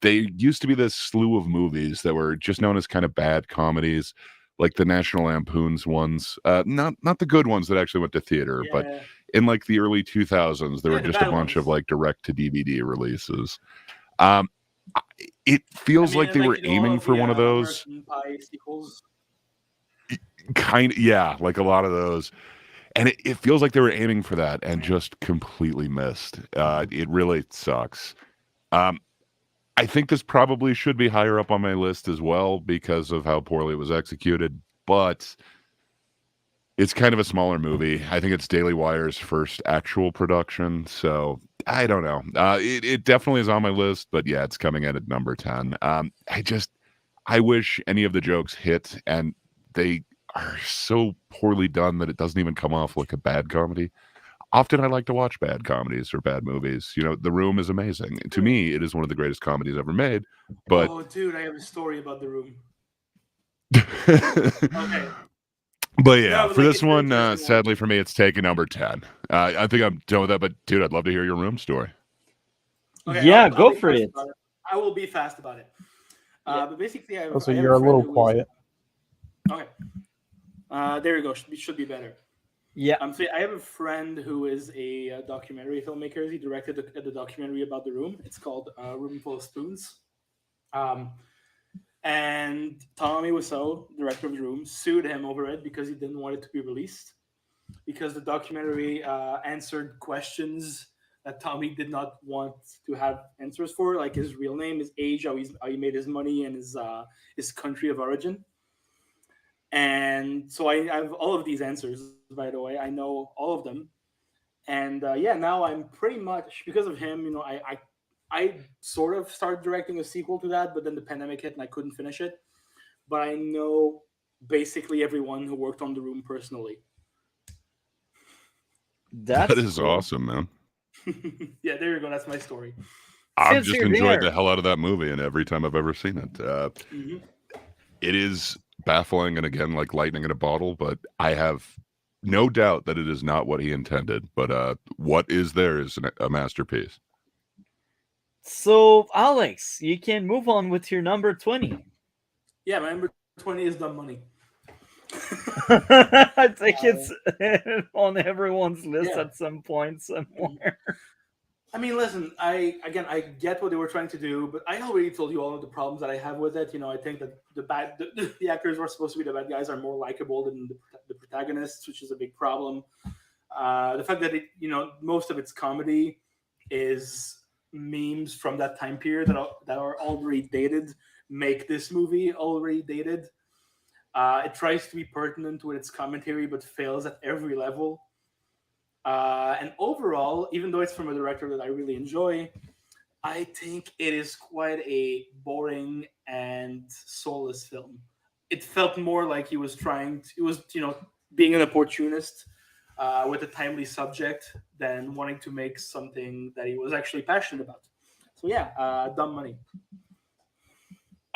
they used to be this slew of movies that were just known as kind of bad comedies, like the National Lampoon's ones, not the good ones that actually went to theater, but Yeah. in like the early 2000s, there Yeah, were the just a bad bunch of ones. like direct to DVD releases. It feels like they were all aiming of for the one of those. American Pie sequels. Kind of, yeah, like a lot of those. And it feels like they were aiming for that and just completely missed. It really sucks. I think this probably should be higher up on my list as well because of how poorly it was executed, but it's kind of a smaller movie. I think it's Daily Wire's first actual production, so I don't know. It definitely is on my list, but yeah, it's coming in at number 10. I wish any of the jokes hit, and they are so poorly done that it doesn't even come off like a bad comedy. Often I like to watch bad comedies or bad movies. You know, The Room is amazing. To me, it is one of the greatest comedies ever made, but Oh, dude, I have a story about The Room. Okay. But yeah, No, but for like this it's an one, interesting one. sadly for me, it's taking number 10. I think I'm done with that, but dude, I'd love to hear your Room story. Okay, Yeah, I'll go be for fast it. about it. I will be fast about it. Yeah. But basically, I Also, have you're a friend little who is- quiet. Okay. There you go. Should be better. Yeah. So I have a friend who is a documentary filmmaker. He directed the documentary about The Room. It's called Room Full of Spoons. And Tommy Wiseau, director of The Room, sued him over it because he didn't want it to be released, because the documentary answered questions that Tommy did not want to have answers for, like his real name, his age, how he made his money, and his country of origin. And so I have all of these answers, by the way. I know all of them. And yeah, now I'm pretty much, because of him, I sort of started directing a sequel to that, but then the pandemic hit and I couldn't finish it. But I know basically everyone who worked on The Room personally. That's That is cool. awesome, man. Yeah, there you go. That's my story. I've Since just you're enjoyed there. the hell out of that movie, and every time I've ever seen it, Mhm. it is baffling and again like lightning in a bottle. But I have no doubt that it is not what he intended. But what is there is a masterpiece. So, Alex, you can move on with your number 20. Yeah, my number 20 is Dumb Money. I think it's on everyone's list Yeah. at some point somewhere. I mean, listen, I get what they were trying to do, but I already told you all of the problems that I have with it. I think that the actors who are supposed to be the bad guys are more likable than the protagonists, which is a big problem. The fact that most of its comedy is memes from that time period that are already dated make this movie already dated. It tries to be pertinent with its commentary, but fails at every level. And overall, even though it's from a director that I really enjoy, I think it is quite a boring and soulless film. It felt more like he was being an opportunist with a timely subject than wanting to make something that he was actually passionate about. So yeah, Dumb Money.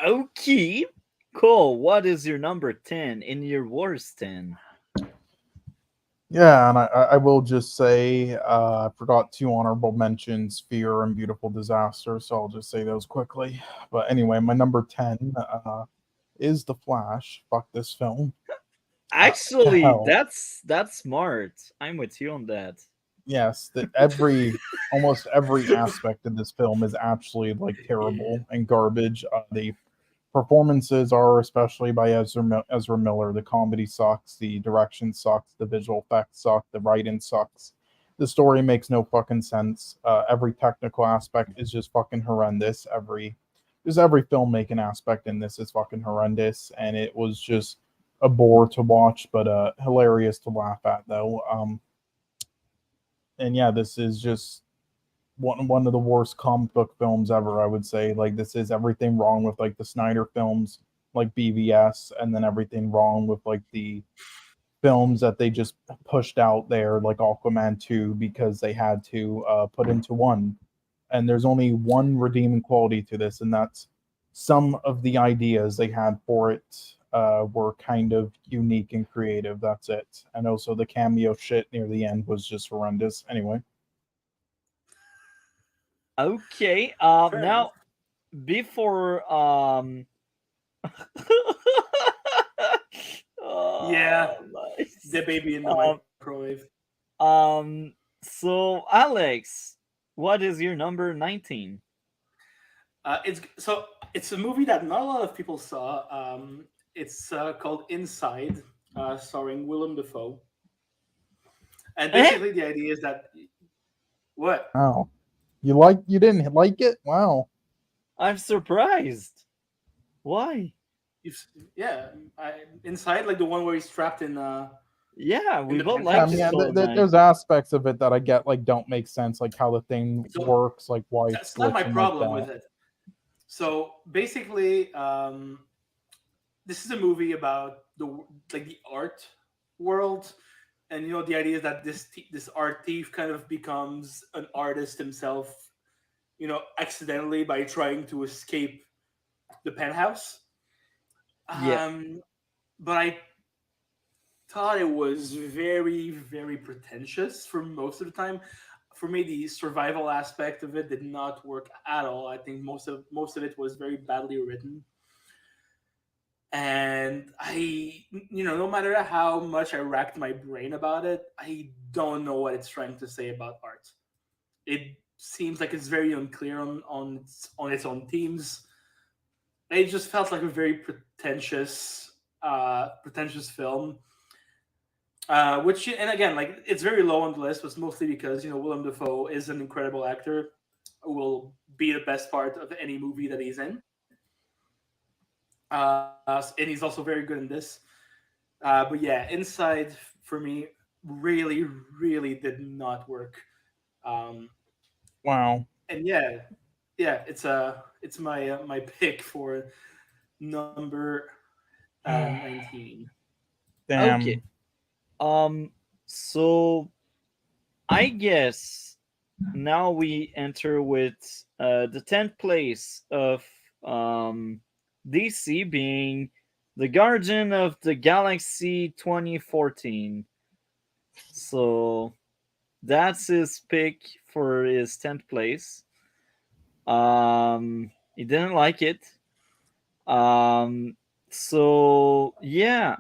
Okay. Cool. What is your number 10 in your worst 10? Yeah, and I will just say I forgot two honorable mentions, Fear and Beautiful Disaster, so I'll just say those quickly. But anyway, my number 10 is The Flash. Fuck this film. Actually, hell. that's smart. I'm with you on that. Yes, that almost every aspect of this film is actually like terrible and garbage. The performances are, especially by Ezra Miller. The comedy sucks. The direction sucks. The visual effects suck. The writing sucks. The story makes no fucking sense. Every technical aspect is just fucking horrendous. Every filmmaking aspect in this is fucking horrendous, and it was just a bore to watch, but hilarious to laugh at though. And yeah, this is just one of the worst comic book films ever. I would say, like, this is everything wrong with like the Snyder films, like BVS, and then everything wrong with like the films that they just pushed out there, like Aquaman 2, because they had to put into one. And there's only one redeeming quality to this, and that's some of the ideas they had for it were kind of unique and creative. That's it. And also the cameo shit near the end was just horrendous. Anyway. Okay. Fair Now enough. before Yeah. nice. The baby in the Um, microwave. So Alex, what is your number 19? It's a movie that not a lot of people saw. It's called Inside, starring Willem Dafoe. And basically, the idea is that what Wow. You didn't like it? Wow. I'm surprised. Why? Inside, like the one where he's trapped in. Yeah, we the both penthouse. like I this mean, film, man. there's aspects of it that I get like don't make sense, like how the thing So, works, like why it's That's not my glitching problem like with it. So basically, this is a movie about the art world, and the idea is that this art thief kind of becomes an artist himself, accidentally by trying to escape the penthouse. Yeah. But I thought it was very, very pretentious for most of the time. For me, the survival aspect of it did not work at all. I think most of it was very badly written. And no matter how much I racked my brain about it, I don't know what it's trying to say about art. It seems like it's very unclear on its own themes. It just felt like a very pretentious film. Which, and again, like, it's very low on the list, but mostly because Willem Dafoe is an incredible actor who will be the best part of any movie that he's in. And he's also very good in this. But yeah, Inside for me really, really did not work. Wow. And yeah, it's my pick for number 19. Damn. Okay. So I guess now we enter with the 10th place of DC being the Guardian of the Galaxy 2014. So that's his pick for his 10th place. He didn't like it. So yeah.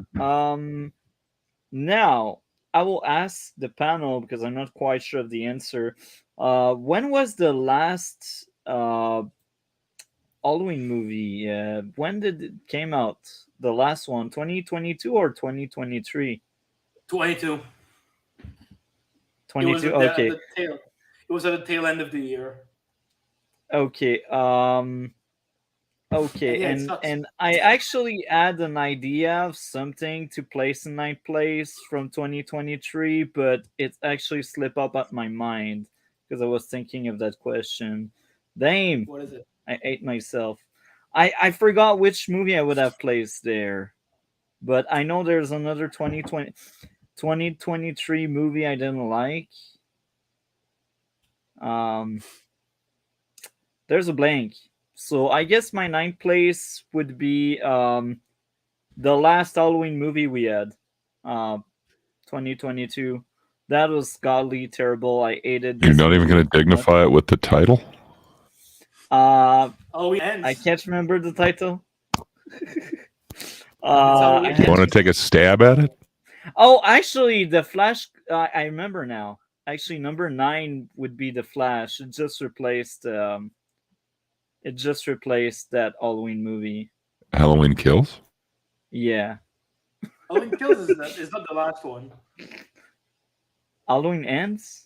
Now I will ask the panel because I'm not quite sure of the answer. When was the last Halloween movie? When did it came out? The last one, 2022 or 2023? 22. 22. It Okay. was at the tail end of the year. Okay. Okay, Yeah, it and sucks. and I actually had an idea of something to place in ninth place from 2023, but it actually slipped up at my mind because I was thinking of that question. Damn, What is it? I ate myself. I forgot which movie I would have placed there, but I know there's another 2023 movie I didn't like. There's a blank. So I guess my ninth place would be the last Halloween movie we had, 2022. That was godly terrible. I hated this. You're not even going to dignify it with the title? Uh, Halloween ends. I can't remember the title. I You had want to take a stab at it? Oh, actually, the Flash. I remember now. Actually, number 9 would be the Flash. It just replaced. It just replaced that Halloween movie. Halloween Kills? Yeah, Halloween Kills is not the last one. Halloween Ends.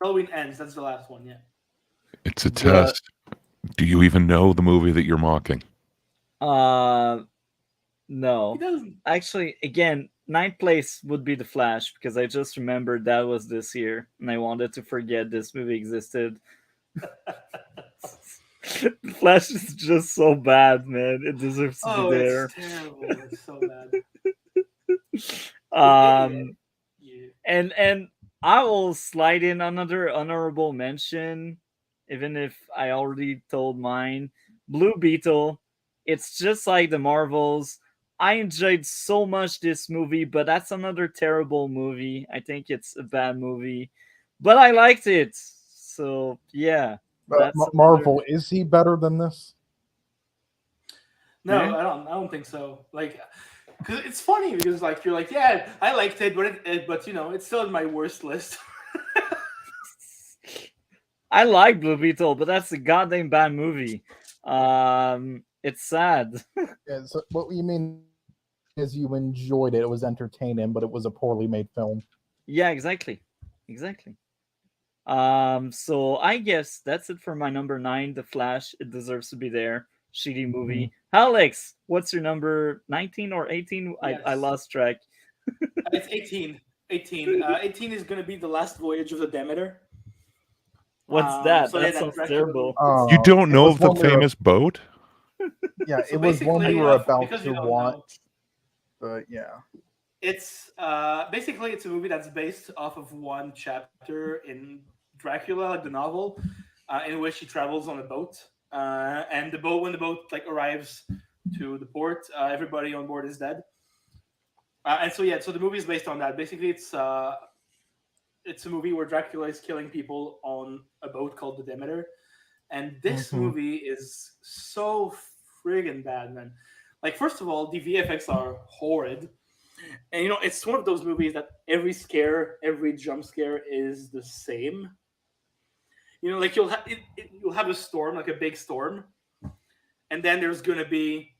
Halloween Ends. That's the last one. Yeah. It's a The test. Do you even know the movie that you're mocking? uh He no. doesn't. Actually, again, 9th place would be the Flash because I just remembered that was this year and I wanted to forget this movie existed. The Flash is just so bad, man. It deserves to be Oh, there. it's terrible. It's so bad. Um, Yeah. and I will slide in another honorable mention, even if I already told mine. Blue Beetle. It's just like the Marvels. I enjoyed so much this movie, but that's another terrible movie. I think it's a bad movie, but I liked it. So yeah, that's another. Marvel, is he better than this? No, Eh? I don't think so. Like, because it's funny because like you're like, yeah, I liked it, but you know, it's still in my worst list. I like Blue Beetle, but that's a goddamn bad movie. It's sad. Yeah, so what you mean is you enjoyed it. It was entertaining, but it was a poorly made film. Yeah, exactly. So I guess that's it for my number 9, The Flash. It deserves to be there. Shitty movie. Alex, what's your number 19 or 18? I Yes. lost track. It's 18. 18. 18 is gonna be The Last Voyage of the Demeter. What's that? So yeah, That that sounds Dracula terrible. You don't it know was of the one we were- famous boat? Yeah, So it was one we basically, were about because to you don't watch. know, But yeah. it's basically it's a movie that's based off of one chapter in Dracula, like the novel, in which he travels on a boat, and when the boat like arrives to the port, everybody on board is dead, and so yeah, so the movie is based on that. Basically, it's a movie where Dracula is killing people on a boat called the Demeter, and this Mhm. movie is so friggin' bad, man. Like, first of all, the VFX are horrid. And you know, it's one of those movies that every scare, every jump scare is the same. You know, like you'll have a storm, like a big storm, and then there's gonna be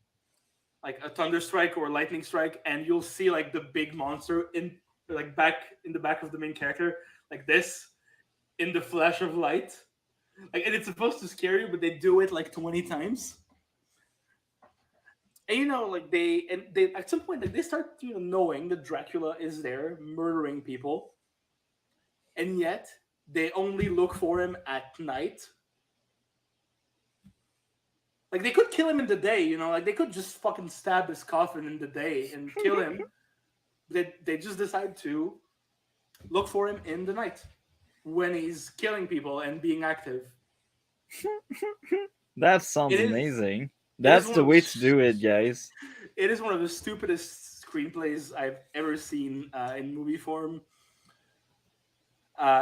like a thunder strike or a lightning strike, and you'll see like the big monster in like back in the back of the main character, like this, in the flash of light. Like, and it's supposed to scare you, but they do it like 20 times. And you know, like they at some point like they start knowing that Dracula is there murdering people, and yet they only look for him at night. Like, they could kill him in the day, you know, like they could just fucking stab his coffin in the day and kill him. They just decide to look for him in the night when he's killing people and being active. That sounds It is- amazing. is That's one the of way the- to do it, guys. It is one of the stupidest screenplays I've ever seen in movie form.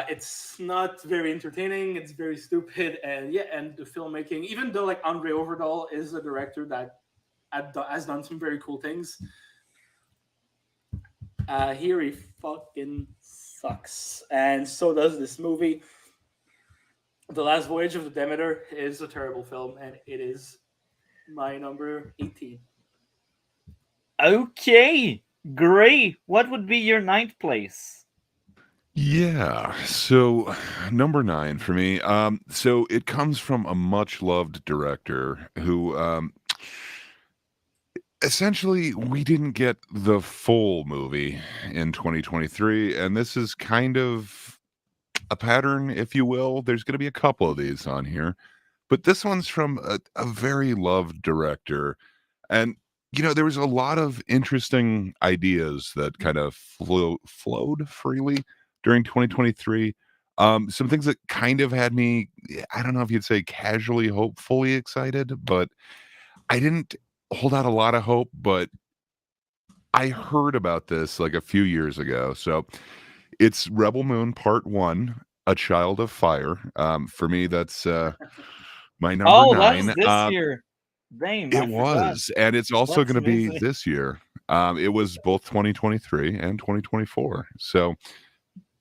It's not very entertaining. It's very stupid, and yeah, and the filmmaking. Even though like Andre Overdahl is a director that has done some very cool things, here he fucking sucks, and so does this movie. The Last Voyage of the Demeter is a terrible film, and it is my number 18. Okay, great. What would be your 9th place? Yeah. So number 9 for me. So it comes from a much loved director who essentially we didn't get the full movie in 2023, and this is kind of a pattern, if you will. There's going to be a couple of these on here, but this one's from a very loved director. And you know, there was a lot of interesting ideas that kind of flowed freely during 2023. Some things that kind of had me, I don't know if you'd say casually hopefully excited, but I didn't hold out a lot of hope. But I heard about this like a few years ago. So it's Rebel Moon Part 1, A Child of Fire. For me, that's my number Oh, 9. that's this year. Damn, I It forgot. was, and it's also That's going to be amazing. this year. It was both 2023 and 2024. So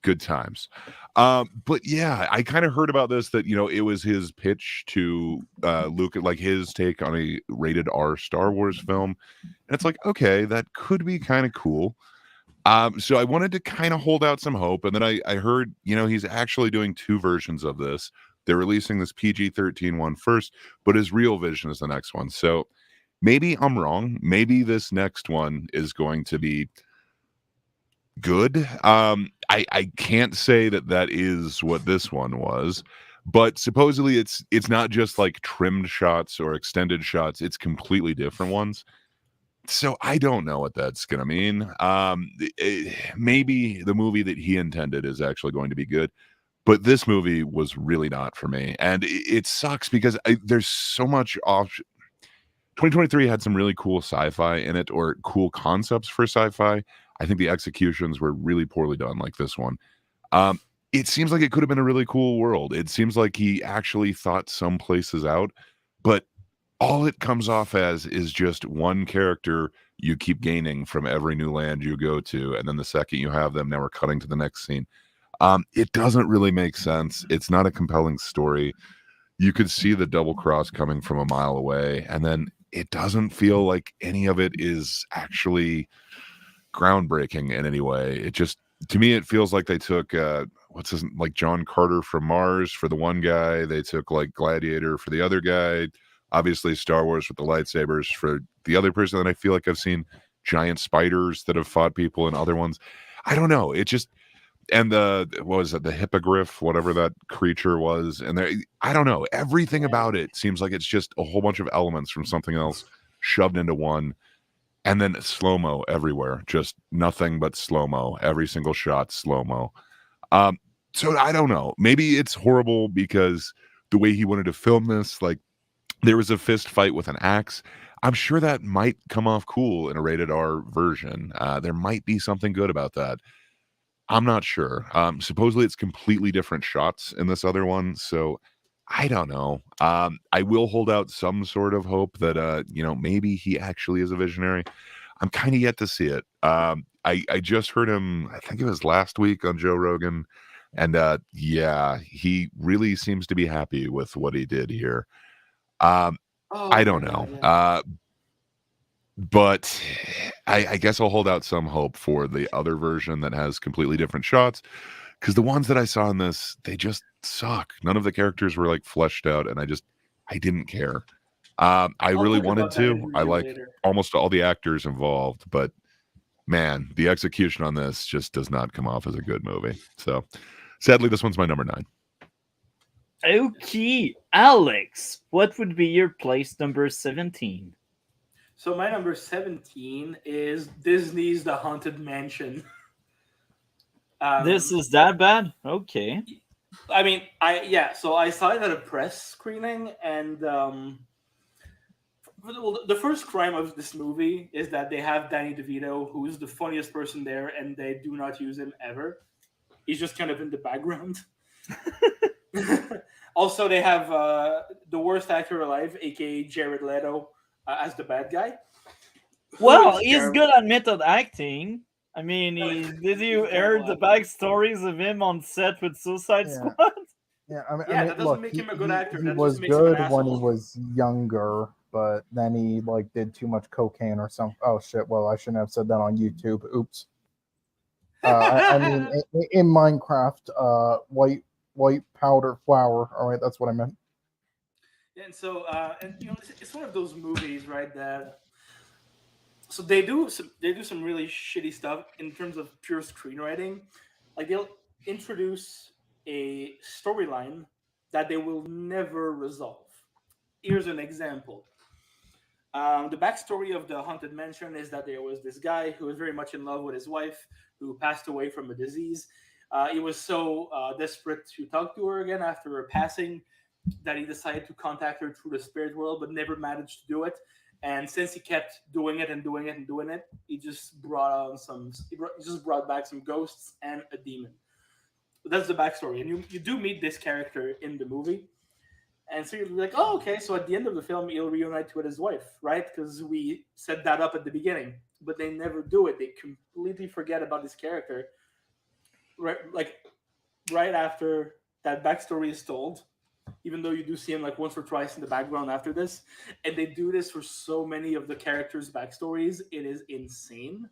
good times. But yeah, I kind of heard about this that it was his pitch to Luke, like his take on a rated R Star Wars film, and it's like, okay, that could be kind of cool. So I wanted to kind of hold out some hope, and then I heard he's actually doing two versions of this. They're releasing this PG-13 one first, but his real vision is the next one. So maybe I'm wrong. Maybe this next one is going to be good. I can't say that is what this one was, but supposedly it's not just like trimmed shots or extended shots. It's completely different ones. So I don't know what that's gonna mean. Maybe the movie that he intended is actually going to be good, but this movie was really not for me, and it sucks because there's so much off. 2023 had some really cool sci-fi in it, or cool concepts for sci-fi. I think the executions were really poorly done, like this one. It seems like it could have been a really cool world. It seems like he actually thought some places out, but all it comes off as is just one character you keep gaining from every new land you go to, and then the second you have them, now we're cutting to the next scene. It doesn't really make sense. It's not a compelling story. You could see the double cross coming from a mile away, and then it doesn't feel like any of it is actually groundbreaking in any way. It just, to me, it feels like they took like John Carter from Mars for the one guy. They took like Gladiator for the other guy. Obviously, Star Wars with the lightsabers for the other person. And I feel like I've seen giant spiders that have fought people in other ones. I don't know. It just, and what was it, the hippogriff, whatever that creature was, and I don't know. Everything about it seems like it's just a whole bunch of elements from something else shoved into one, and then slow-mo everywhere. Just nothing but slow-mo. Every single shot, slow-mo. So I don't know. Maybe it's horrible because the way he wanted to film this, like, there was a fist fight with an axe. I'm sure that might come off cool in a rated R version. There might be something good about that. I'm not sure. Supposedly it's completely different shots in this other one, so I don't know. I will hold out some sort of hope that maybe he actually is a visionary. I'm kind of yet to see it. I just heard him, I think it was last week on Joe Rogan, and yeah, he really seems to be happy with what he did here. I don't know. But I guess I'll hold out some hope for the other version that has completely different shots, because the ones that I saw in this, they just suck. None of the characters were like fleshed out, and I didn't care. I I'll really talk wanted about that in to. I review like later. almost all the actors involved, but man, the execution on this just does not come off as a good movie. So sadly, this one's my number 9. Okay, Alex, what would be your place number 17? So my number 17 is Disney's The Haunted Mansion. This is that bad? Okay. I mean, So I saw it at a press screening, and the first crime of this movie is that they have Danny DeVito, who is the funniest person there, and they do not use him ever. He's just kind of in the background. Also, they have the worst actor alive, aka Jared Leto, as the bad guy. Well, is he's terrible. good at method acting. I mean, did you he's hear terrible the at it. backstories of him on set with Suicide Yeah. Squad? Yeah, I mean, That doesn't look, make him a good actor. He That was just makes him an good when he asshole. was younger, but then he like did too much cocaine or something. Oh shit! Well, I shouldn't have said that on YouTube. Oops. I mean, in Minecraft, white powder flour. All right, that's what I meant. And so, it's one of those movies, right? That so they do some really shitty stuff in terms of pure screenwriting. Like they'll introduce a storyline that they will never resolve. Here's an example. The backstory of the Haunted Mansion is that there was this guy who was very much in love with his wife, who passed away from a disease. He was so desperate to talk to her again after her passing that he decided to contact her through the spirit world, but never managed to do it. And since he kept doing it and doing it and doing it, he just brought back some ghosts and a demon. That's the backstory, and you do meet this character in the movie. And so you're like, oh, okay. So at the end of the film, he'll reunite with his wife, right? Because we set that up at the beginning, but they never do it. They completely forget about this character, right? Like right after that backstory is told. Even though you do see him like once or twice in the background after this, and they do this for so many of the characters' backstories, it is insane.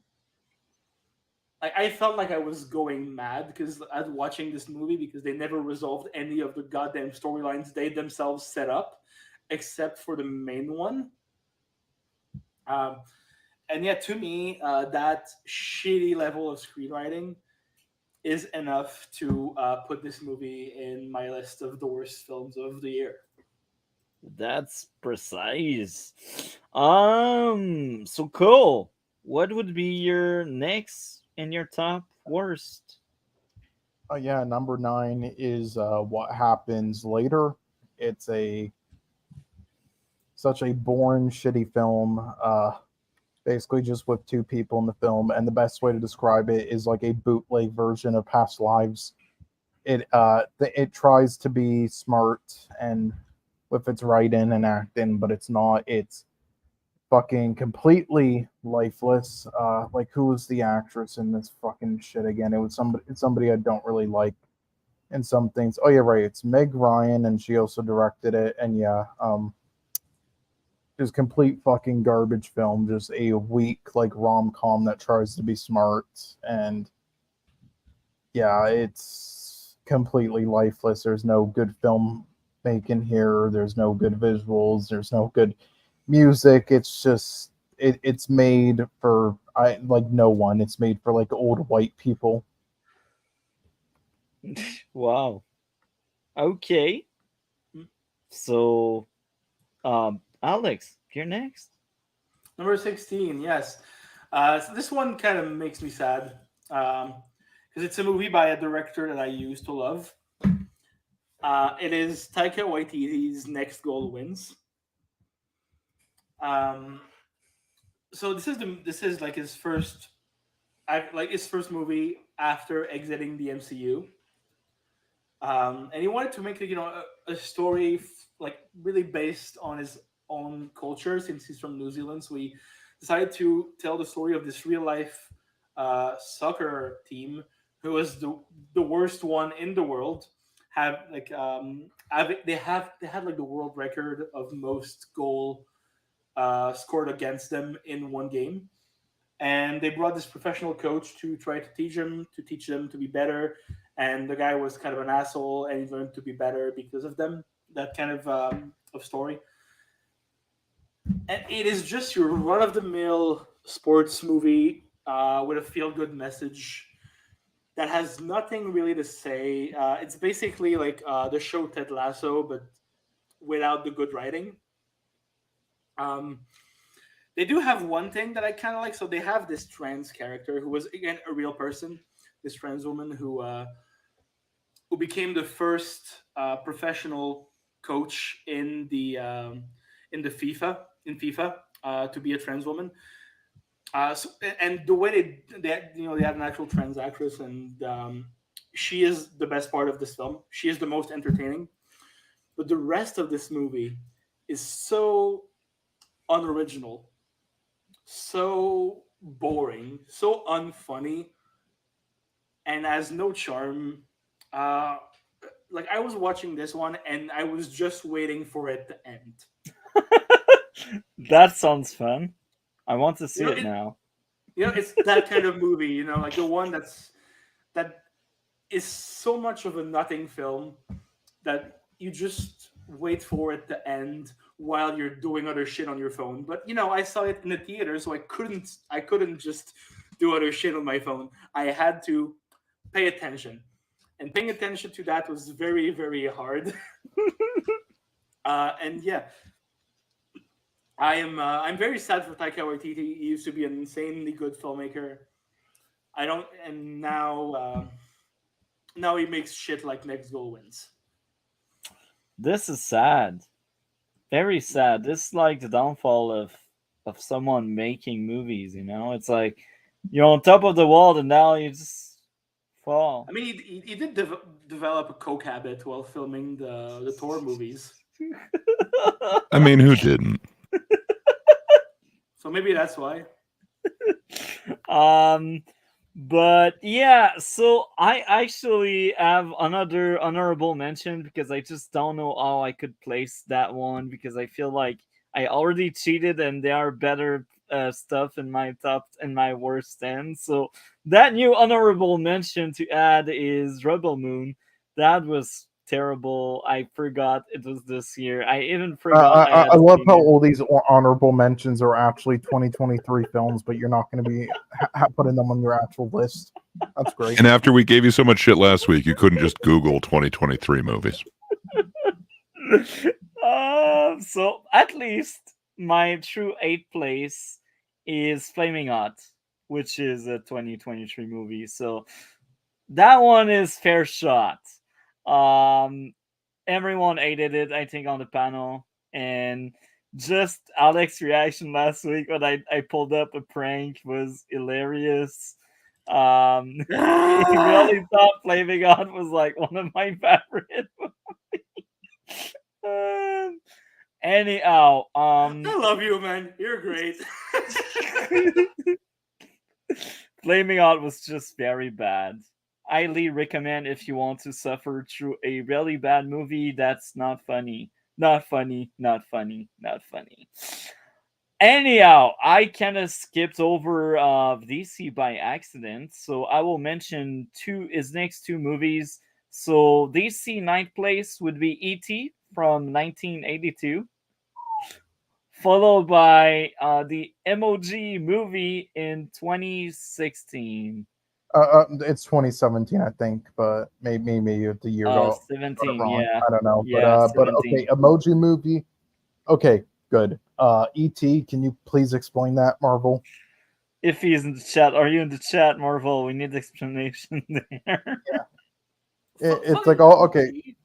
I felt like I was going mad because at watching this movie because they never resolved any of the goddamn storylines they themselves set up, except for the main one. Um, and yeah, to me, that shitty level of screenwriting is enough to put this movie in my list of the worst films of the year. That's precise. So cool. What would be your next and your top worst? Yeah, number 9 is What Happens Later. It's a such a boring, shitty film. Basically, just with two people in the film, and the best way to describe it is like a bootleg version of Past Lives. It tries to be smart and with its writing and acting, but it's not. It's fucking completely lifeless. Like who was the actress in this fucking shit again? It was somebody I don't really like in some things. Oh yeah, right. It's Meg Ryan, and she also directed it. And yeah, just complete fucking garbage film. Just a weak like rom com that tries to be smart, and yeah, it's completely lifeless. There's no good film making here. There's no good visuals. There's no good music. It's just it's made for I like no one. It's made for like old white people. Wow. Okay. So, Alex, you're next. Number 16, yes. So this one kind of makes me sad because it's a movie by a director that I used to love. It is Taika Waititi's Next Goal Wins. Um, so this is like his first movie after exiting the MCU. And he wanted to make a story like really based on his own culture since he's from New Zealand. So he decided to tell the story of this real life soccer team who was the worst one in the world. They had like the world record of most goal scored against them in one game. And they brought this professional coach to try to teach them to be better. And the guy was kind of an asshole, and he learned to be better because of them. That kind of story. And it is just your run of the mill sports movie with a feel good message that has nothing really to say. It's basically like the show Ted Lasso, but without the good writing. Um, they do have one thing that I kind of like. So they have this trans character who was again a real person, this trans woman who became the first professional coach in the FIFA to be a trans woman. And the way they had an actual trans actress, and she is the best part of this film. She is the most entertaining, but the rest of this movie is so unoriginal, so boring, so unfunny, and has no charm. Uh, like I was watching this one, and I was just waiting for it to end. That sounds fun. I want to see You know, it now. it's that kind of movie. Like the one that is so much of a nothing film that you just wait for it to end while you're doing other shit on your phone. But I saw it in the theater, so I couldn't just do other shit on my phone. I had to pay attention, and paying attention to that was very, very hard. And yeah, I'm very sad for Taika Waititi. He used to be an insanely good filmmaker. I don't, and now he makes shit like Next Goal Wins. This is sad. Very sad. This is like the downfall of someone making movies, It's like you're on top of the world and now you just fall. I mean, he did develop a coke habit while filming the Thor movies. I mean, who didn't? So maybe that's why. But yeah, so I actually have another honorable mention because I just don't know how I could place that one because I feel like I already cheated and there are better stuff in my top and my worst 10. So that new honorable mention to add is Rebel Moon. That was terrible. I forgot it was this year. I even forgot I I had love seen how it. all these honorable mentions are actually 2023 films, but you're not going to be putting them on your actual list. That's great. And after we gave you so much shit last week, you couldn't just Google 2023 movies. So at least my true eighth place is Flaming Hot, which is a 2023 movie. So that one is fair shot. Um, Everyone hated it, I think, on the panel, and just Alex's reaction last week when I pulled up a prank was hilarious. He really thought Flaming Hot was like one of my favorite. Um, Anyhow, I love you, man. You're great. Flaming Hot was just very bad. Highly recommend if you want to suffer through a really bad movie that's not funny. Not funny, not funny, not funny. Anyhow, I kind of skipped over DC by accident, so I will mention his next two movies. So DC ninth place would be E.T. from 1982, followed by the MOG movie in 2016. It's 2017, I think, but maybe the year got it 17, wrong. yeah. I don't know, Yeah, but 17. okay, emoji movie. Okay, good. E.T. Can you please explain that, Marvel? If he's in the chat, are you in the chat, Marvel? We need explanation there. It's like, oh, okay,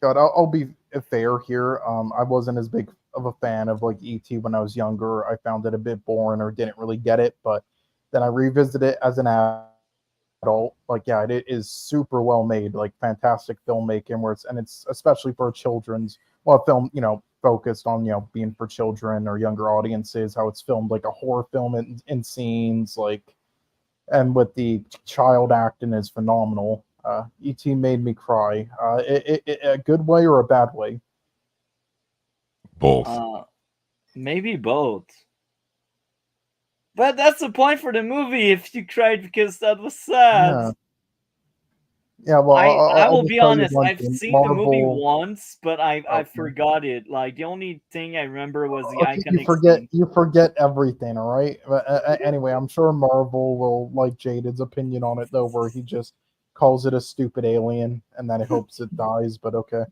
God, I'll be fair here. I wasn't as big of a fan of like ET when I was younger. I found it a bit boring or didn't really get it. But then I revisited it as an adult. Like, yeah, it is super well made, like fantastic filmmaking. It's especially for children's film, focused on being for children or younger audiences. How it's filmed like a horror film in scenes, like, and with the child acting is phenomenal. E.T. made me cry. A good way or a bad way? Both. Maybe both. But that's the point for the movie if you cried because that was sad. Yeah. Yeah, well, I will just be tell you honest, one I've thing, seen the movie Marvel. once, but I Okay. forgot it. Like the only thing I remember was the Okay, iconic scene. you forget everything, all right? But, anyway, I'm sure Marvel will like Jaded's opinion on it though, where he just calls it a stupid alien and then he hopes it dies. But okay,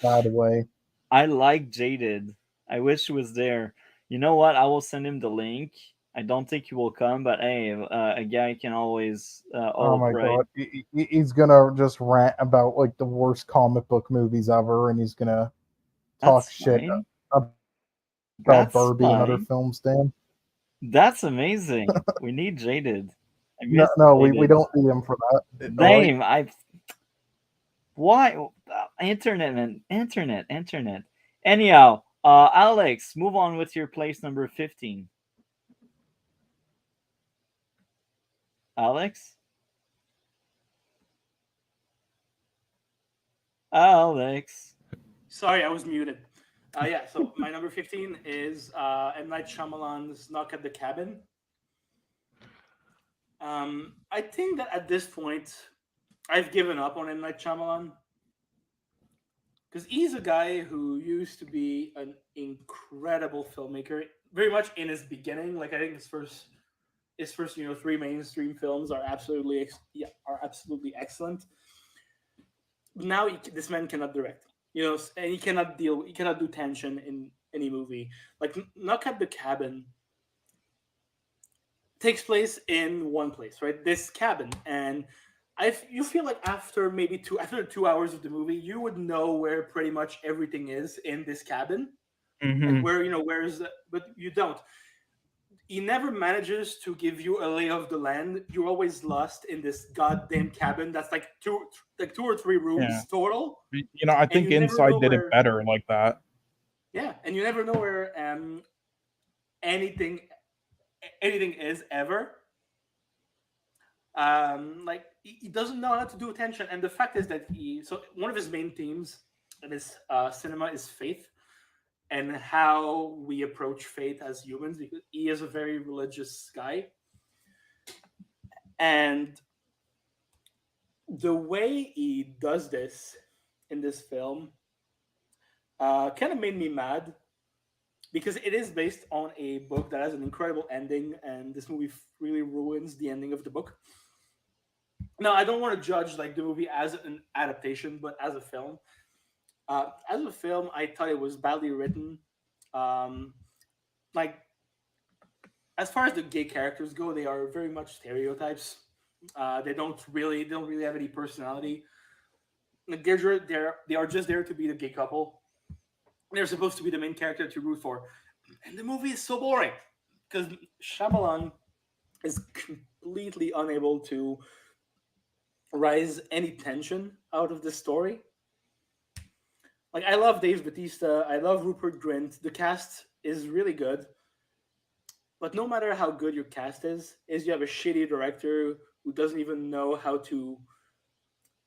bad way. I like Jaded. I wish he was there. You know what? I will send him the link. I don't think he will come, but hey, a guy can always Oh hope, my right? god, he's gonna just rant about like the worst comic book movies ever, and he's gonna talk That's shit fine. about That's Barbie and other fine. films. Dan, That's amazing. We need Jaded. I no, miss we Jaded. don't need him for that. All right. Damn, why internet man, internet. Anyhow, Alex, move on with your place number 15. Alex? Alex. Sorry, I was muted. Yeah, so my number 15 is M. Night Shyamalan's Knock at the Cabin. I think that at this point, I've given up on M. Night Shyamalan. Because he's a guy who used to be an incredible filmmaker, very much in his beginning. Like I think his first three mainstream films are absolutely excellent. But now this man cannot direct, and he cannot do tension in any movie. Like Knock at the Cabin takes place in one place, right? This cabin, and you feel like after the 2 hours of the movie, you would know where pretty much everything is in this cabin, Mhm. like where where is but you don't. he never manages to give you a lay of the land. You're always lost in this goddamn cabin that's like two or three rooms Yeah. total, I and think you never Inside know did it where. better like that. Yeah, and you never know where anything is ever. Like he doesn't know how to do attention, and the fact is that one of his main themes in his cinema is faith and how we approach faith as humans, because he is a very religious guy, and the way he does this in this film kind of made me mad, because it is based on a book that has an incredible ending, and this movie really ruins the ending of the book. Now, I don't want to judge like the movie as an adaptation, but as a film, I thought it was badly written. Um, like as far as the gay characters go, they are very much stereotypes. They don't really have any personality. Like they are just there to be the gay couple. They're supposed to be the main character to root for, and the movie is so boring because Shyamalan is completely unable to rise any tension out of this story. Like I love Dave Bautista, I love Rupert Grint. The cast is really good, but no matter how good your cast is you have a shitty director who doesn't even know how to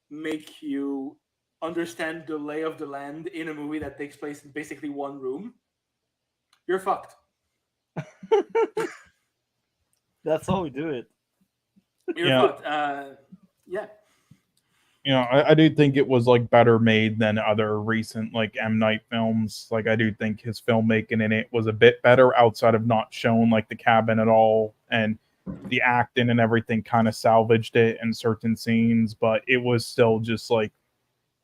make you understand the lay of the land in a movie that takes place in basically one room. You're fucked. That's how we do it. You're Yeah. fucked. Yeah. I do think it was like better made than other recent like M. Night films. Like I do think his filmmaking in it was a bit better outside of not showing like the cabin at all, and the acting and everything kind of salvaged it in certain scenes, but it was still just like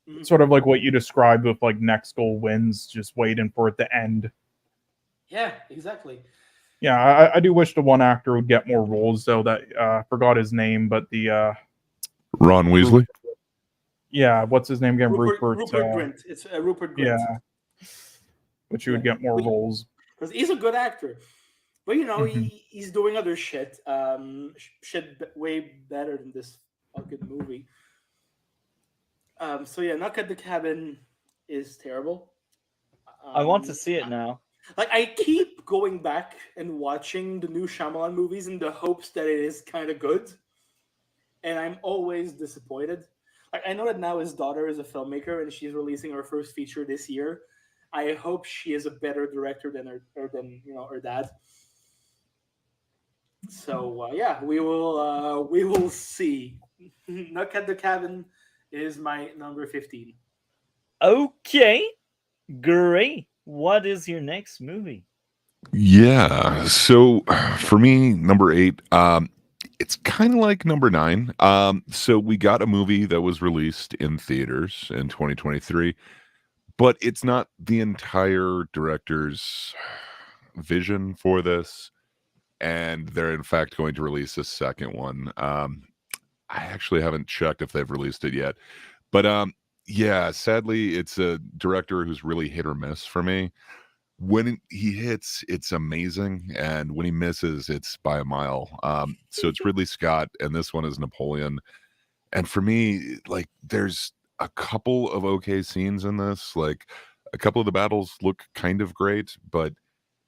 Mhm. sort of like what you described with like Next Goal Wins, just waiting for it to end. Yeah, exactly. Yeah, I do wish the one actor would get more roles though. That forgot his name, but the Ron Weasley. yeah, what's his name again? Rupert Rupert. Grint. It's Rupert Grint. Yeah, but you would get more roles. Because he's a good actor, but Mhm. he's doing other shit. Way better than this fucking movie. So yeah, Knock at the Cabin is terrible. I want to Um, see it now. like I keep going back and watching the new Shyamalan movies in the hopes that it is kind of good, and I'm always disappointed. Like I know that now his daughter is a filmmaker and she's releasing her first feature this year. I hope she is a better director than her dad. So yeah, we will see. Knock at the Cabin is my number 15. Okay, great. What is your next movie? Yeah. So for me, number 8, it's kind of like number 9. So we got a movie that was released in theaters in 2023, but it's not the entire director's vision for this. And they're in fact going to release a second one. I actually haven't checked if they've released it yet, but yeah, sadly, it's a director who's really hit or miss for me. When he hits, it's amazing, and when he misses, it's by a mile. So it's Ridley Scott, and this one is Napoleon. And for me, like, there's a couple of okay scenes in this. Like, a couple of the battles look kind of great, but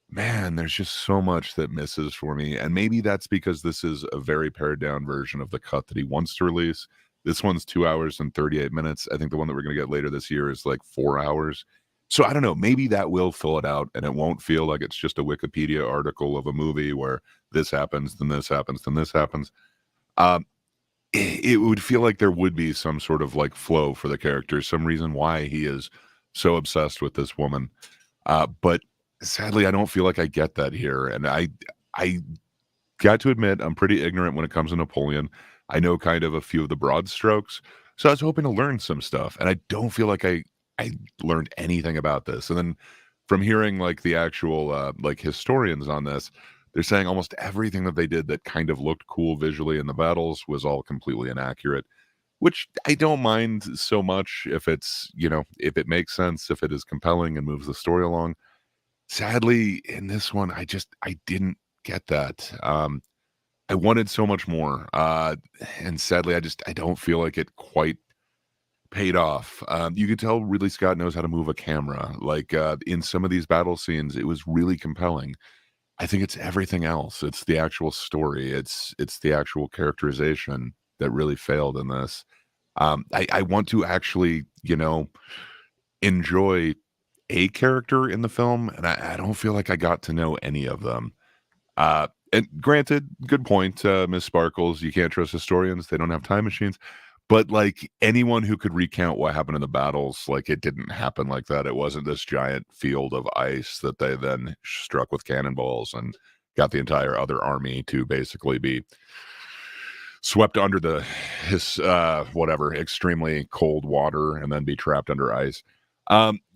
man, there's just so much that misses for me. And maybe that's because this is a very pared down version of the cut that he wants to release. This one's 2 hours and 38 minutes. I think the one that we're going to get later this year is like 4 hours. So I don't know. Maybe that will fill it out and it won't feel like it's just a Wikipedia article of a movie where this happens, then this happens, then this happens. It would feel like there would be some sort of like flow for the character, some reason why he is so obsessed with this woman. But sadly, I don't feel like I get that here. And I got to admit, I'm pretty ignorant when it comes to Napoleon. I know kind of a few of the broad strokes. So I was hoping to learn some stuff. And I don't feel like I learned anything about this. And then from hearing like the actual like historians on this, they're saying almost everything that they did that kind of looked cool visually in the battles was all completely inaccurate, which I don't mind so much if it's, if it makes sense, if it is compelling and moves the story along. Sadly, in this one, I didn't get that. I wanted so much more, and sadly, I don't feel like it quite paid off. You could tell Ridley Scott knows how to move a camera. Like in some of these battle scenes, it was really compelling. I think it's everything else. It's the actual story. It's the actual characterization that really failed in this. I want to actually, enjoy a character in the film, and I don't feel like I got to know any of them. And granted, good point, Miss Sparkles. You can't trust historians; they don't have time machines. But like anyone who could recount what happened in the battles, like it didn't happen like that. It wasn't this giant field of ice that they then struck with cannonballs and got the entire other army to basically be swept under his whatever extremely cold water and then be trapped under ice.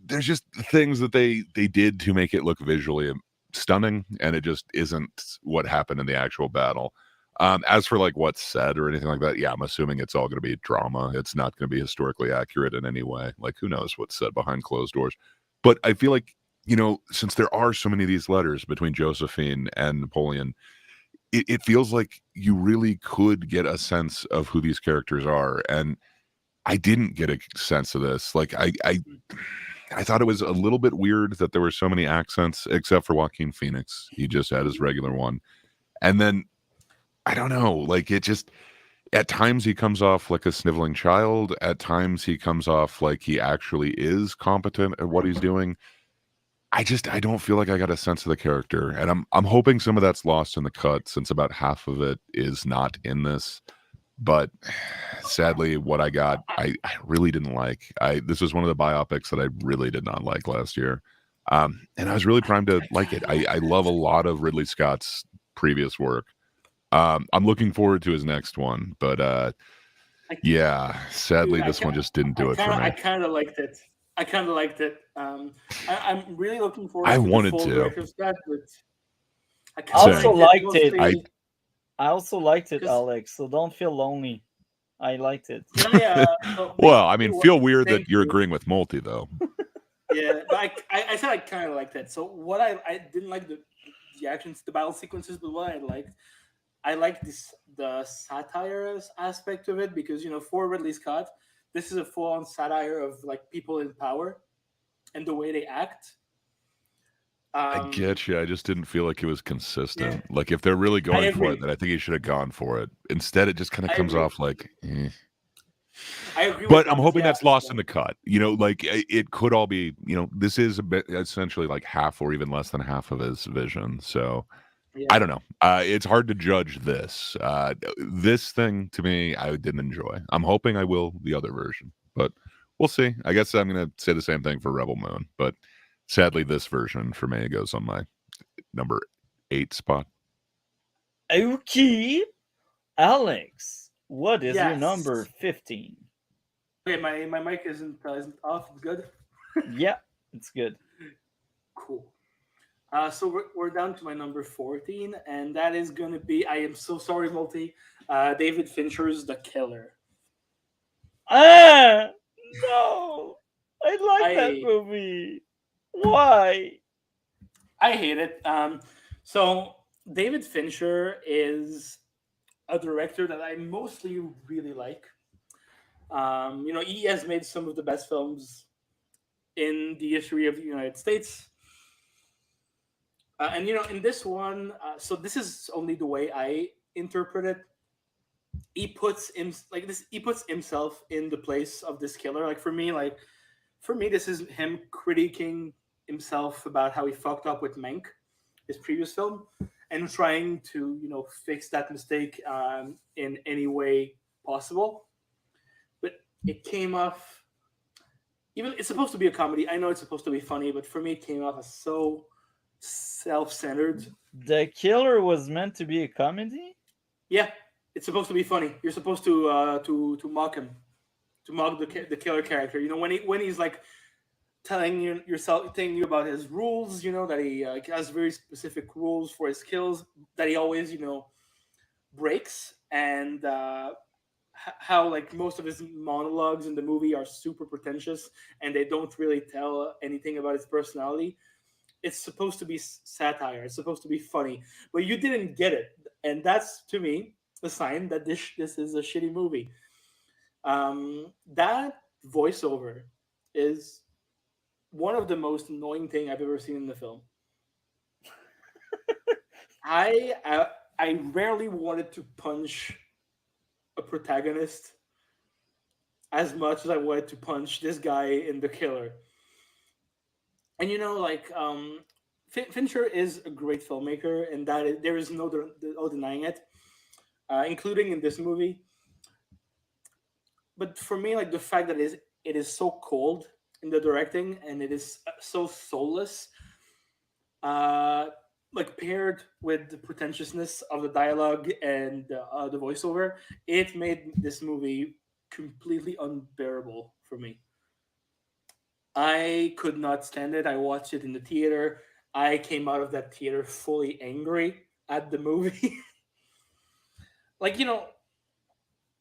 There's just things that they did to make it look visually stunning, and it just isn't what happened in the actual battle. As for like what's said or anything like that, yeah, I'm assuming it's all going to be drama. It's not going to be historically accurate in any way. Like who knows what's said behind closed doors. But I feel like, since there are so many of these letters between Josephine and Napoleon, it feels like you really could get a sense of who these characters are. And I didn't get a sense of this. Like I thought it was a little bit weird that there were so many accents, except for Joaquin Phoenix. He just had his regular one. And then I don't know, like it just at times he comes off like a sniveling child. At times he comes off like he actually is competent at what he's doing. I don't feel like I got a sense of the character, and I'm hoping some of that's lost in the cut since about half of it is not in this. But sadly, what I got, I really didn't like. This was one of the biopics that I really did not like last year, and I was really primed to like it. I love a lot of Ridley Scott's previous work. I'm looking forward to his next one, but yeah, sadly, this one just didn't do it for me. I kind of liked it. I'm really looking forward I to wanted the full to. director's cut, but I I kinda also liked liked it. mostly- I also liked it, 'Cause- Alex. So don't feel lonely. I liked it. Can I, Well, I mean, feel weird thank that you're you. agreeing with Multi, though. Yeah, but I said I kind of liked that. So what I didn't like the actions, the battle sequences, but what I liked the satire aspect of it because for Ridley Scott, this is a full on satire of like people in power and the way they act. I get you. I just didn't feel like it was consistent. Yeah. Like if they're really going for agree. it, then I think he should have gone for it. Instead, it just kind of I comes agree. off like. I agree. But with I'm that, hoping yeah, that's lost so- in the cut. Like it could all be. This is a bit essentially like half or even less than half of his vision. So Yeah. I don't know. It's hard to judge this. This thing to me, I didn't enjoy. I'm hoping I will the other version, but we'll see. I guess I'm gonna say the same thing for Rebel Moon, but sadly, this version for me goes on my number 8 spot. Okay, Alex, what is your Yes. number 15? Okay, my mic isn't off. It's good. Yeah, it's good. Cool. So we're down to my number 14, and that is going to be, I am so sorry, Multi, David Fincher's The Killer. Ah, no, I like that I- movie. Why? I hate it. So David Fincher is a director that I mostly really like. He has made some of the best films in the history of the United States. And in this one, so this is only the way I interpret it. He puts himself in the place of this killer. Like for me, this is him critiquing himself about how he fucked up with Mank, his previous film, and trying to fix that mistake in any way possible. But it came off. Even it's supposed to be a comedy. I know it's supposed to be funny, but for me, it came off as so self-centered. The Killer was meant to be a comedy? Yeah, it's supposed to be funny. You're supposed to mock him, to mock the killer character. When he's like telling you about his rules. That he has very specific rules for his kills that he always breaks, and how like most of his monologues in the movie are super pretentious and they don't really tell anything about his personality. it's supposed to be satire. It's supposed to be funny, but you didn't get it, and that's to me a sign that this is a shitty movie. That voiceover is one of the most annoying thing I've ever seen in the film. I uh, I rarely wanted to punch a protagonist as much as I wanted to punch this guy in The Killer. And like Fincher is a great filmmaker, and there is no denying it, including in this movie. But for me, like the fact that it is so cold in the directing and it is so soulless, uh, like paired with the pretentiousness of the dialogue and the voiceover, it made this movie completely unbearable for me. I could not stand it. I watched it in the theater. I came out of that theater fully angry at the movie. like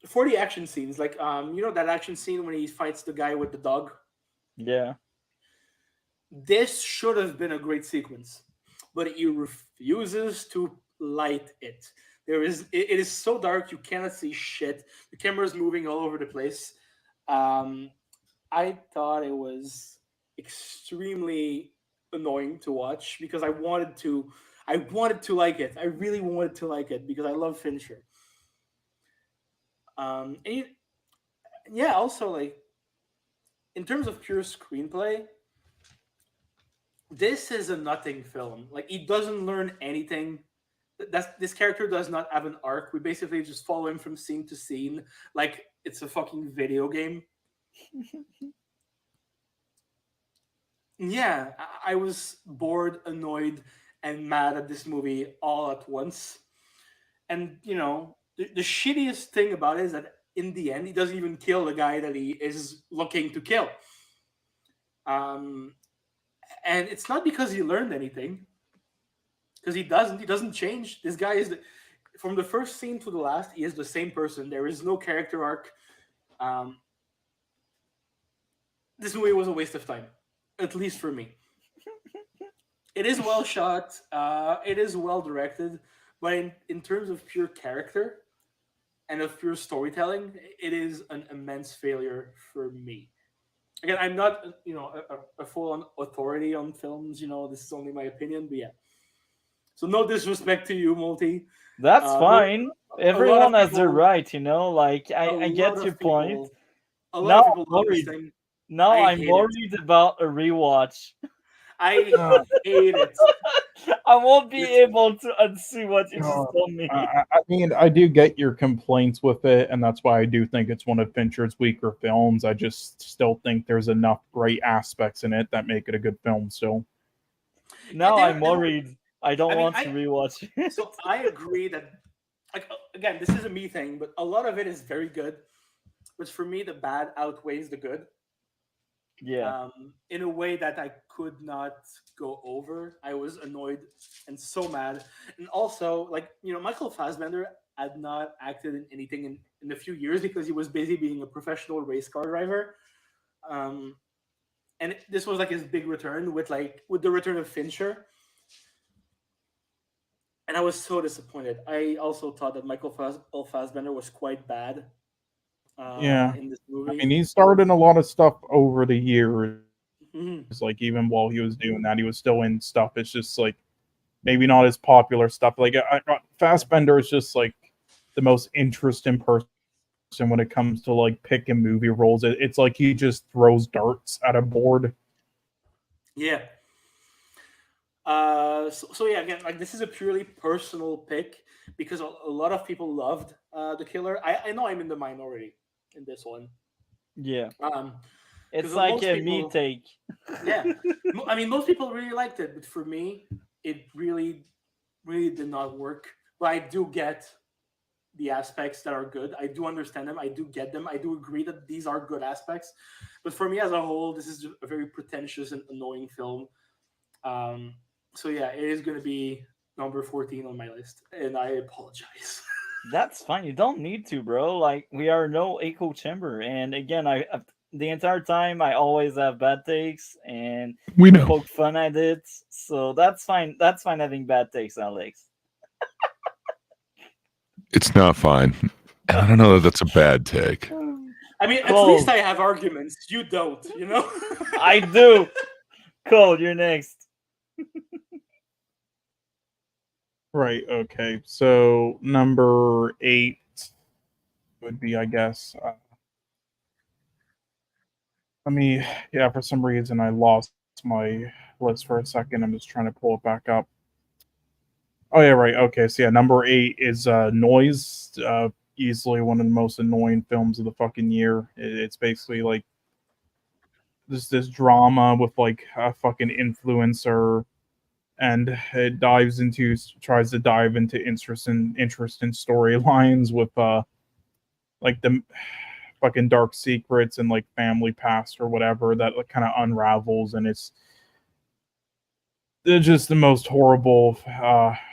for the action scenes, like that action scene when he fights the guy with the dog. Yeah. This should have been a great sequence, but he refuses to light it. It is so dark you cannot see shit. The camera is moving all over the place. Um, I thought it was extremely annoying to watch because I wanted to like it. I really wanted to like it because I love Fincher. And yeah, also like in terms of pure screenplay, this is a nothing film. Like he doesn't learn anything. This character does not have an arc. We basically just follow him from scene to scene, like it's a fucking video game. Yeah, I was bored, annoyed, and mad at this movie all at once. And the shittiest thing about it is that in the end, he doesn't even kill the guy that he is looking to kill. Um, and it's not because he learned anything, because he doesn't. He doesn't change. This guy from the first scene to the last, he is the same person. There is no character arc. Um, this movie was a waste of time, at least for me. It is well shot. It is well directed, but in terms of pure character and of pure storytelling, it is an immense failure for me. Again, I'm not a full on authority on films. This is only my opinion, but yeah. So no disrespect to you, Multi. That's fine. A lot Everyone of has their people, right, Like a I get lot your of point. people, a lot Now of I'm people love this worried. thing. Now I I'm hate it. worried about a rewatch. I Uh, hate it. I won't be It's- able to unsee what you just uh, told me. I mean, I do get your complaints with it, and that's why I do think it's one of Fincher's weaker films. I just still think there's enough great aspects in it that make it a good film still. Now there- I'm worried. I don't I mean, want to rewatch it. So I agree that, like, again, this is a me thing, but a lot of it is very good. But for me, the bad outweighs the good. Yeah. In a way that I could not go over. I was annoyed and so mad. And also, like, Michael Fassbender had not acted in anything in a few years because he was busy being a professional race car driver. Um, and this was like his big return with the return of Fincher. And I was so disappointed. I also thought that Michael Fassbender was quite bad Yeah. in this I movie. mean, he starred in a lot of stuff over the years. Mhm. Like, even while he was doing that, he was still in stuff. It's just like maybe not as popular stuff. Like, Fassbender is just like the most interesting person when it comes to like picking movie roles. It's like he just throws darts at a board. Yeah. So yeah, again, like this is a purely personal pick because a lot of people loved The Killer. I know I'm in the minority in this one. Yeah. Um, It's 'cause like most a people- me take. yeah, I mean, most people really liked it, but for me, it really, really did not work. But I do get the aspects that are good. I do understand them. I do get them. I do agree that these are good aspects. But for me as a whole, this is just a very pretentious and annoying film. So yeah, it is going to be number 14 on my list, and I apologize. That's fine. You don't need to, bro. Like we are no echo chamber, and again, the entire time I always have bad takes and We know. poke fun at it. So that's fine. That's fine having bad takes, Alex. It's not fine. And I don't know that that's a bad take. I mean, at Cole. least I have arguments. You don't, you know? I do. Cole, you're next. Right. Okay. So number 8 would be, I guess. Let me. Yeah. For some reason, I lost my list for a second. I'm just trying to pull it back up. Oh yeah. Right. Okay. So yeah, number 8 is Noise. Easily one of the most annoying films of the fucking year. It's basically like this drama with like a fucking influencer, and it tries to dive into interesting storylines with like the fucking dark secrets and like family past or whatever that like, kind of unravels, and it's just the most horrible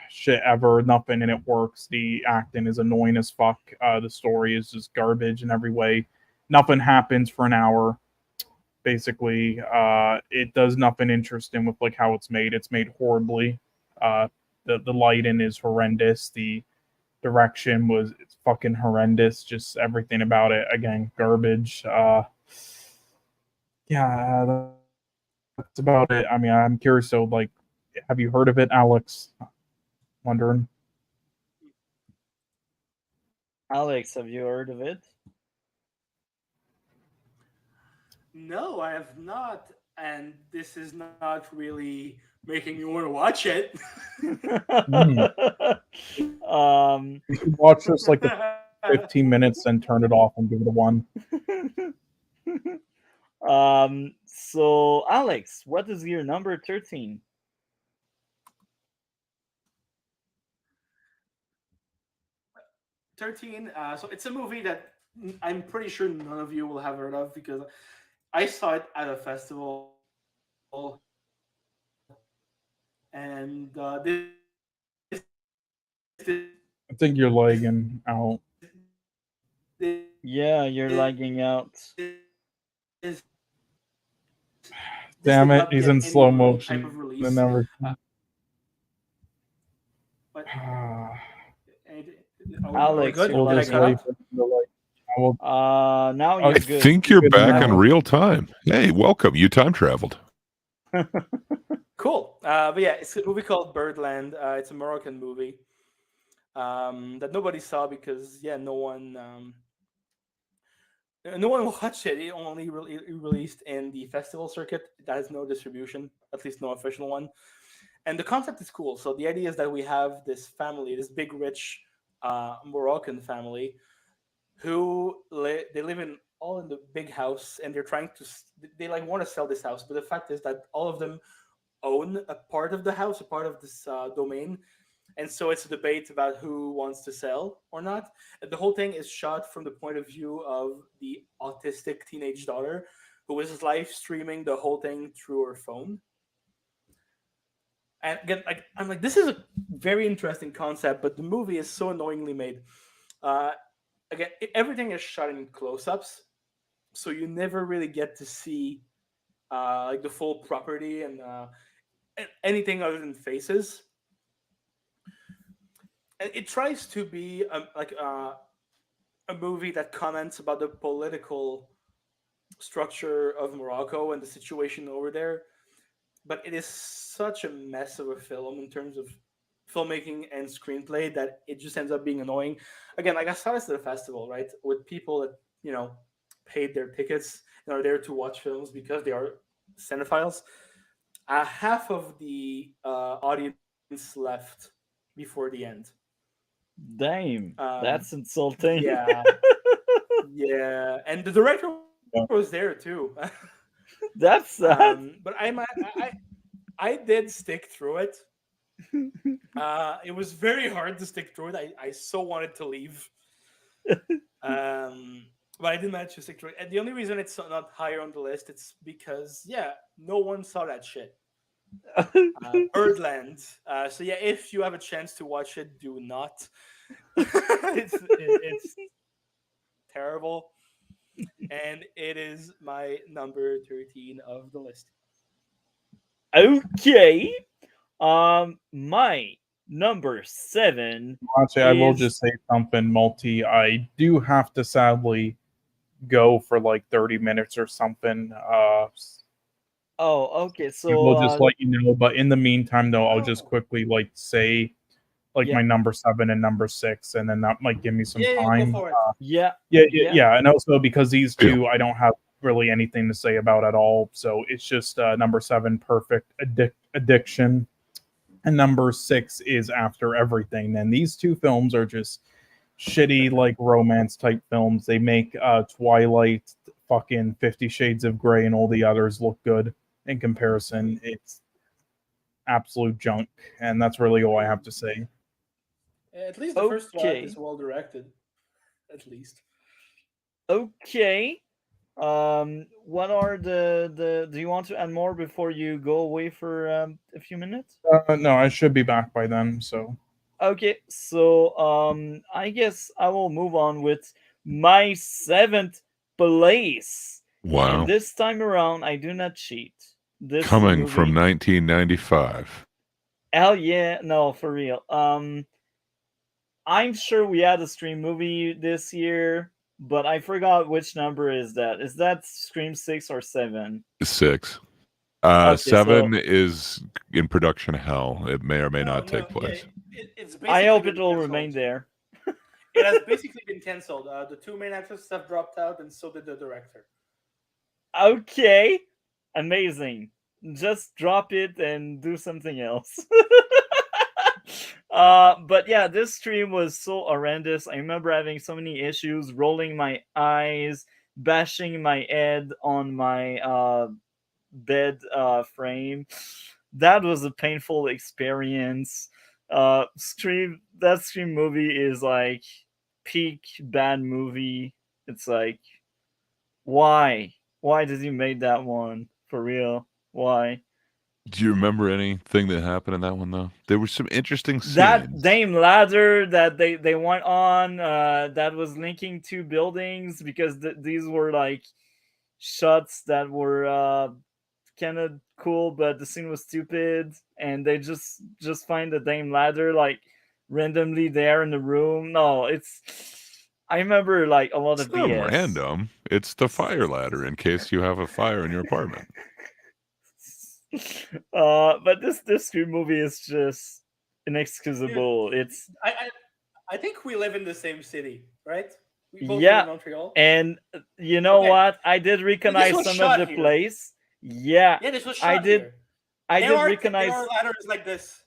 shit ever. Nothing in it works. The acting is annoying as fuck. The story is just garbage in every way. Nothing happens for an hour. Basically, it does nothing interesting with like how it's made. It's made horribly. The lighting is horrendous. The direction it's fucking horrendous. Just everything about it, again, garbage. Yeah, that's about it. I mean, I'm curious. So, like, have you heard of it, Alex? Wondering. Alex, have you heard of it? No, I have not. And this is not really making me want to watch it. You should watch this like the 15 minutes and turn it off and give it a 1. So Alex, what is your number 13? So it's a movie that I'm pretty sure none of you will have heard of because I saw it at a festival, and I think you're lagging out. Yeah, you're lagging out. this Damn did it, not he's get in any slow type motion. of release. And never. But Alex, good? you're We'll Did I just cut wait off? for him to, like, I will- Now I you're I good. think you're Good back now. in real time. Hey, welcome. You time traveled. Cool. But yeah, it's a movie called Birdland. It's a Moroccan movie that nobody saw because no one watched it. It only released in the festival circuit. That has no distribution, at least no official one. And the concept is cool. So the idea is that we have this family, this big rich Moroccan family, who they live in all in the big house, and they're trying to they like want to sell this house, but the fact is that all of them own a part of the house, a part of this domain, and so it's a debate about who wants to sell or not. And the whole thing is shot from the point of view of the autistic teenage daughter, who is live streaming the whole thing through her phone. And again, I'm like, this is a very interesting concept, but the movie is so annoyingly made. Uh, Again, everything is shot in close-ups, so you never really get to see like the full property and anything other than faces. And it tries to be a movie that comments about the political structure of Morocco and the situation over there, but it is such a mess of a film in terms of filmmaking and screenplay that it just ends up being annoying. Again, like I saw this at a festival, right, with people that paid their tickets and are there to watch films because they are cinephiles. Half of the audience left before the end. Damn, that's insulting. Yeah, yeah, and the director was there too. That's sad. But I did stick through it. It was very hard to stick through it. I so wanted to leave. But I didn't manage to stick through it. And the only reason it's not higher on the list, it's because no one saw that shit. Birdland. So yeah, if you have a chance to watch it, do not. It's terrible. and it is my number 13 of the list. Okay. My number 7 Honestly, I will is just say something, Multi. I do have to sadly go for like 30 minutes or something. okay. I So will just let you know. But in the meantime, though, I'll just Oh. quickly like say like yeah, my number 7 and number 6, and then that might give me some Yeah, go time. for it. yeah, Yeah, and also because these Yeah. two I don't have really anything to say about at all. So it's just number 7, Perfect Addiction, and number 6 is After Everything. And these two films are just shitty like romance type films. They make Twilight, fucking 50 Shades of Grey, and all the others look good in comparison. It's absolute junk, and that's really all I have to say. At least the first Twilight Okay. is well directed. At least. Okay. What are the? Do you want to add more before you go away for a few minutes? No, I should be back by then. So Okay, so I guess I will move on with my 7th place, and Wow. this time around I do not cheat. This Coming from movie, 1995. hell yeah, no, for real. I'm sure we had a Scream movie this year, but I forgot which number is that. Is that Scream 6 or 7? 6. Okay, so 7 is in production hell. It may or may No, not no, take place. it's basically I hope been it will canceled. remain there. It has basically been canceled. The two main actresses have dropped out, and so did the director. Okay, amazing. Just drop it and do something else. But yeah, this stream was so horrendous. I remember having so many issues, rolling my eyes, bashing my head on my bed frame. That was a painful experience. Scream that Scream movie is like peak bad movie. It's like, why? Why did you make that one? For real? Why? Do you remember anything that happened in that one, though? There were some interesting That scenes. damn ladder that they went on, that was linking two buildings, because these were like shots that were kind of cool, but the scene was stupid, and they just find the damn ladder like randomly there in the room. No, it's, I remember like a lot It's of not BS. random. It's the fire ladder in case you have a fire in your apartment. But this Scream movie is just inexcusable. It's I think we live in the same city, right? We both live yeah, in Montreal. and you know Okay. what? I did This recognize was some shot of the here. place. Yeah, Yeah, this was I shot did. here. I There did are recognize. ladders like this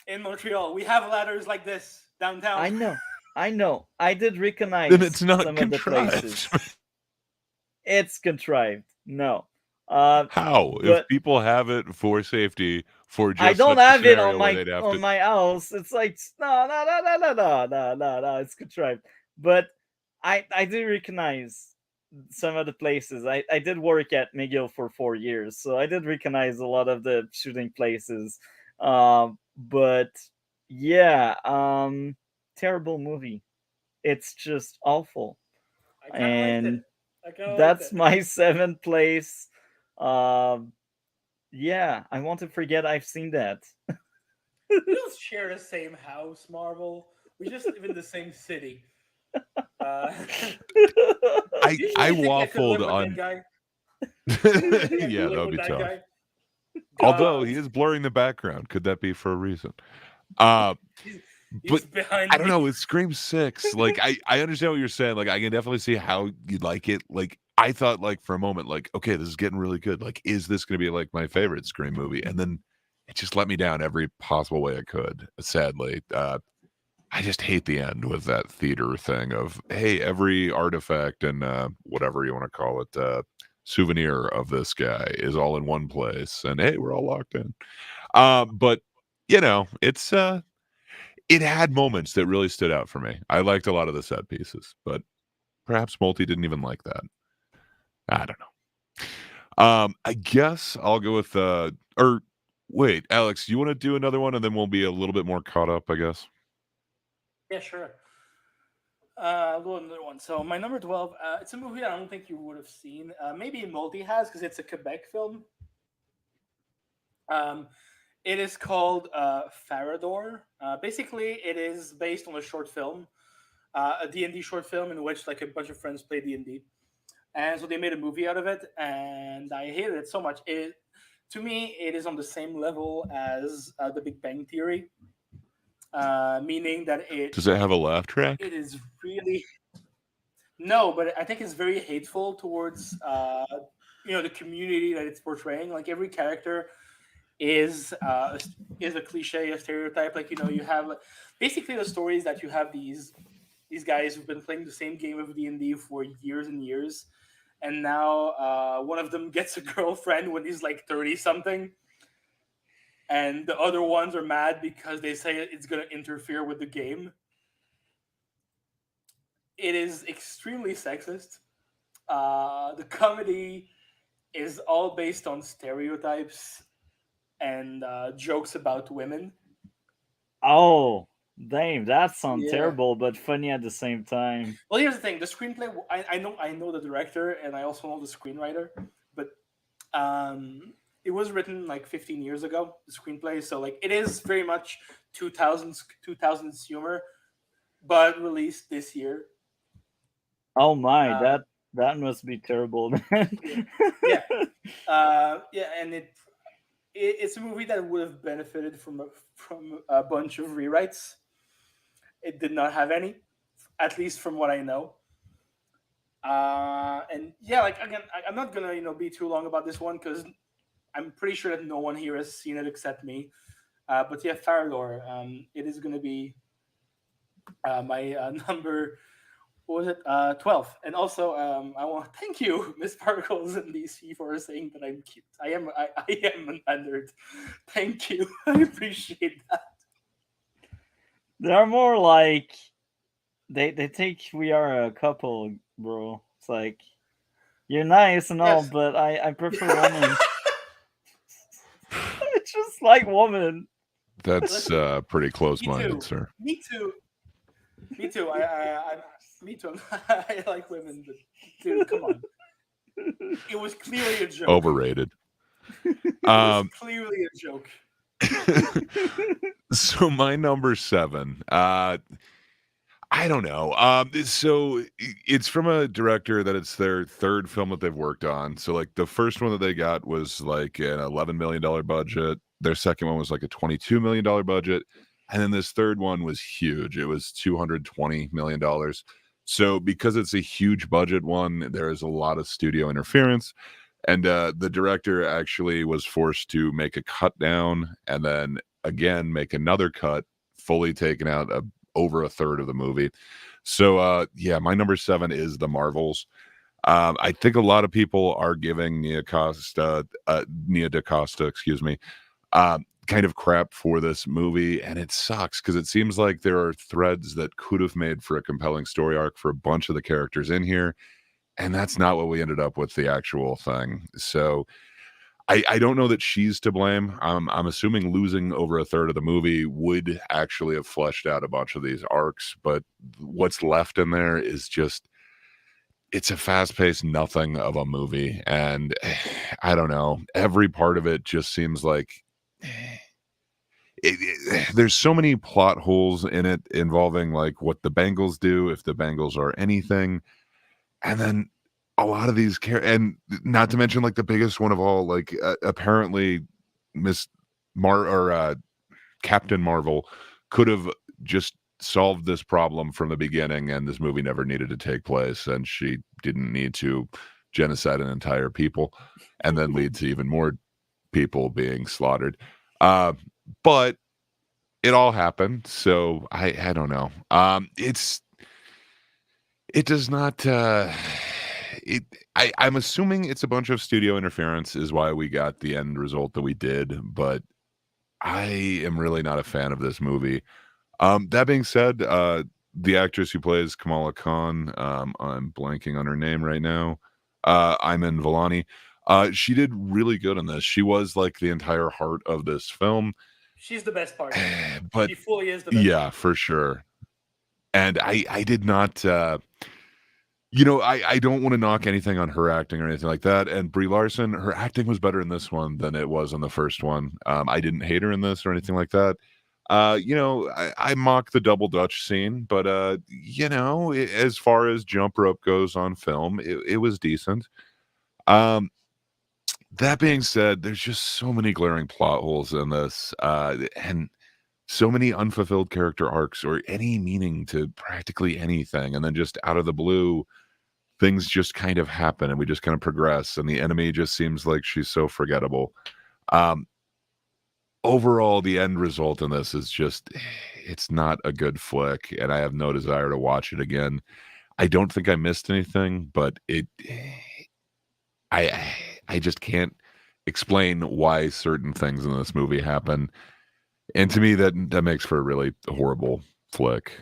in Montreal. We have ladders like this downtown. I know. I did recognize Then it's not some of the places. contrived. It's contrived. No. How? If But people have it for safety, for just I don't such a have it scenario on where my they'd have to. house. It's like, no. It's contrived. But I do recognize some of the places. I did work at McGill for 4 years, so I did recognize a lot of the shooting places. But yeah, terrible movie. It's just awful. I kind of liked And it. I kind of liked that's it. my 7th place. Yeah, I want to forget I've seen that. We don't share the same house, Marvel. We just live in the same city. I Usually I think I could live waffled with on. that guy. Yeah, that would be tough. Guy. Although God. he is blurring the background, could that be for a reason? Uh, He's but behind I don't me. know. With Scream 6, like I understand what you're saying. Like I can definitely see how you'd like it. Like I thought, like for a moment, like okay, this is getting really good. Like, is this going to be like my favorite Scream movie? And then it just let me down every possible way it could. Sadly, I just hate the end with that theater thing of hey, every artifact and whatever you want to call it, souvenir of this guy is all in one place, and hey, we're all locked in. But you know, it's it had moments that really stood out for me. I liked a lot of the set pieces, but perhaps Multi didn't even like that. I don't know. I guess I'll go with or wait, Alex, you want to do another one and then we'll be a little bit more caught up, I guess. Yeah, sure. I'll go with another one. So my number 12, it's a movie I don't think you would have seen. Maybe Multi has because it's a Quebec film. Um, it is called Farador. Basically, it is based on a short film, a D&D short film in which like a bunch of friends play D&D. And so they made a movie out of it, and I hated it so much. To me, it is on the same level as The Big Bang Theory, meaning that Does it have a laugh track? it is really no, but I think it's very hateful towards the community that it's portraying. Like every character is a cliche, a stereotype. Like you have basically the stories that you have these guys who've been playing the same game of D&D for years and years, and now one of them gets a girlfriend when he's like 30 something, and the other ones are mad because they say it's going to interfere with the game. It is extremely sexist. The comedy is all based on stereotypes and jokes about women. Oh, damn, that sounds Yeah. terrible, but funny at the same time. Well, here's the thing: the screenplay. I know the director, and I also know the screenwriter, but it was written like 15 years ago. The screenplay, so like it is very much 2000s humor, but released this year. Oh my, Uh, that must be terrible, man. yeah, yeah, and it's a movie that would have benefited from a bunch of rewrites. It did not have any, at least from what I know. And yeah, like again, I'm not gonna be too long about this one because I'm pretty sure that no one here has seen it except me. But yeah, Farador. It is gonna be my number. What was it? 12. And also, I want to thank you, Miss Sparkles and DC, for saying that I'm cute. I am a nerd. Thank you. I appreciate that. They're more like they think we are a couple, bro. It's like you're nice and all, Yes. but I prefer women. I just like women. That's pretty Me close-minded, too. sir. Me too. Me too. Me too. I like women, but dude, come on. It was clearly a joke. Overrated. It was clearly a joke. So my number 7. I don't know. So it's from a director that it's their third film that they've worked on. So like the first one that they got was like an $11 million budget. Their second one was like a $22 million budget. And then this third one was huge. It was $220 million. So because it's a huge budget one, there is a lot of studio interference. And the director actually was forced to make a cut down and then again make another cut, fully taken out over a third of the movie. So yeah, my number 7 is The Marvels. I think a lot of people are giving Nia DaCosta, excuse me, kind of crap for this movie, and it sucks because it seems like there are threads that could have made for a compelling story arc for a bunch of the characters in here, and that's not what we ended up with the actual thing. So I don't know that she's to blame. I'm assuming losing over a third of the movie would actually have fleshed out a bunch of these arcs, but what's left in there is just it's a fast-paced nothing of a movie, and I don't know. Every part of it just seems like there's so many plot holes in it involving like what the Bengals do, if the Bengals are anything, and then a lot of these and not to mention like the biggest one of all, like apparently Miss Captain Marvel could have just solved this problem from the beginning, and this movie never needed to take place, and she didn't need to genocide an entire people and then lead to even more people being slaughtered. But it all happened, so I don't know. It does not. I'm assuming it's a bunch of studio interference is why we got the end result that we did, but I am really not a fan of this movie. That being said, the actress who plays Kamala Khan, I'm blanking on her name right now. Iman Vellani. She did really good in this. She was like the entire heart of this film. She's the best part. But She fully is the best yeah, part. for sure. And I did not. I don't want to knock anything on her acting or anything like that. And Brie Larson, her acting was better in this one than it was in the first one. I didn't hate her in this or anything like that. I mock the double Dutch scene, but as far as jump rope goes on film, it was decent. That being said, there's just so many glaring plot holes in this, and so many unfulfilled character arcs or any meaning to practically anything. And then just out of the blue, things just kind of happen and we just kind of progress. And the enemy just seems like she's so forgettable. Um, Overall, the end result in this is just, it's not a good flick. And I have no desire to watch it again. I don't think I missed anything, but I I just can't explain why certain things in this movie happen. And to me, that makes for a really horrible flick.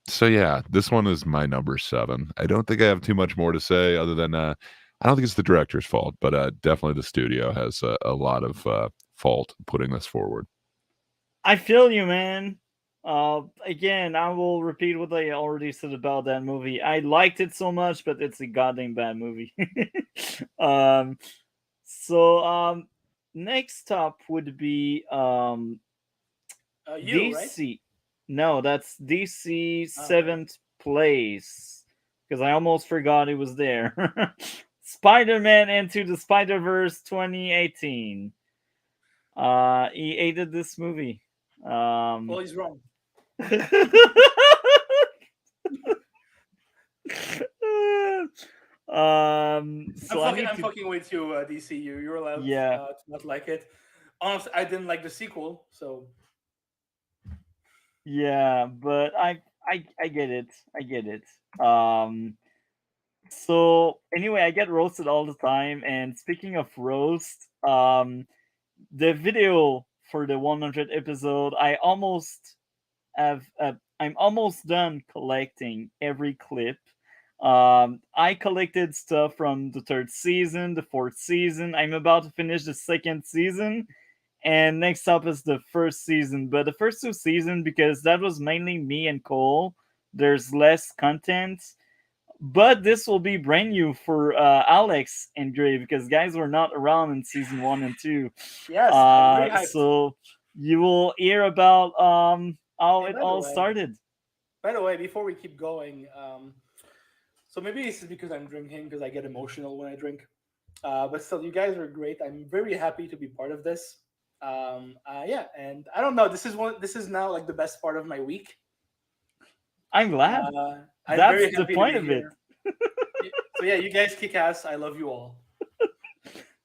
So yeah, this one is my number 7. I don't think I have too much more to say other than I don't think it's the director's fault, but definitely the studio has a lot of fault putting this forward. I feel you, man. Again, I will repeat what I already said about that movie. I liked it so much, but it's a goddamn bad movie. um, so next up would be You, right? DC. No, that's DC seventh place because I almost forgot it was there. Spider-Man Into the Spider-Verse 2018. He hated this movie. Well, he's wrong. So I'm fucking with you, DCU. You're allowed to not like it. Honestly, I didn't like the sequel, so yeah, but I get it. I get it. So anyway, I get roasted all the time. And speaking of roast, the video for the 100 episode, I'm almost done collecting every clip. I collected stuff from the 3rd season, the 4th season. I'm about to finish the 2nd season, and next up is the 1st season. But the first 2 seasons, because that was mainly me and Cole, there's less content. But this will be brand new for Alex and Gray because guys were not around in season 1 and 2. yes, I'm very hyped. So you will hear about how Hey, it by the all way- started. By the way, before we keep going, so maybe this is because I'm drinking because I get emotional when I drink. But still, you guys are great. I'm very happy to be part of this. Yeah, and I don't know. This is now like the best part of my week. I'm glad. I'm That's very the happy to point be of it. here. So yeah, you guys kick ass. I love you all.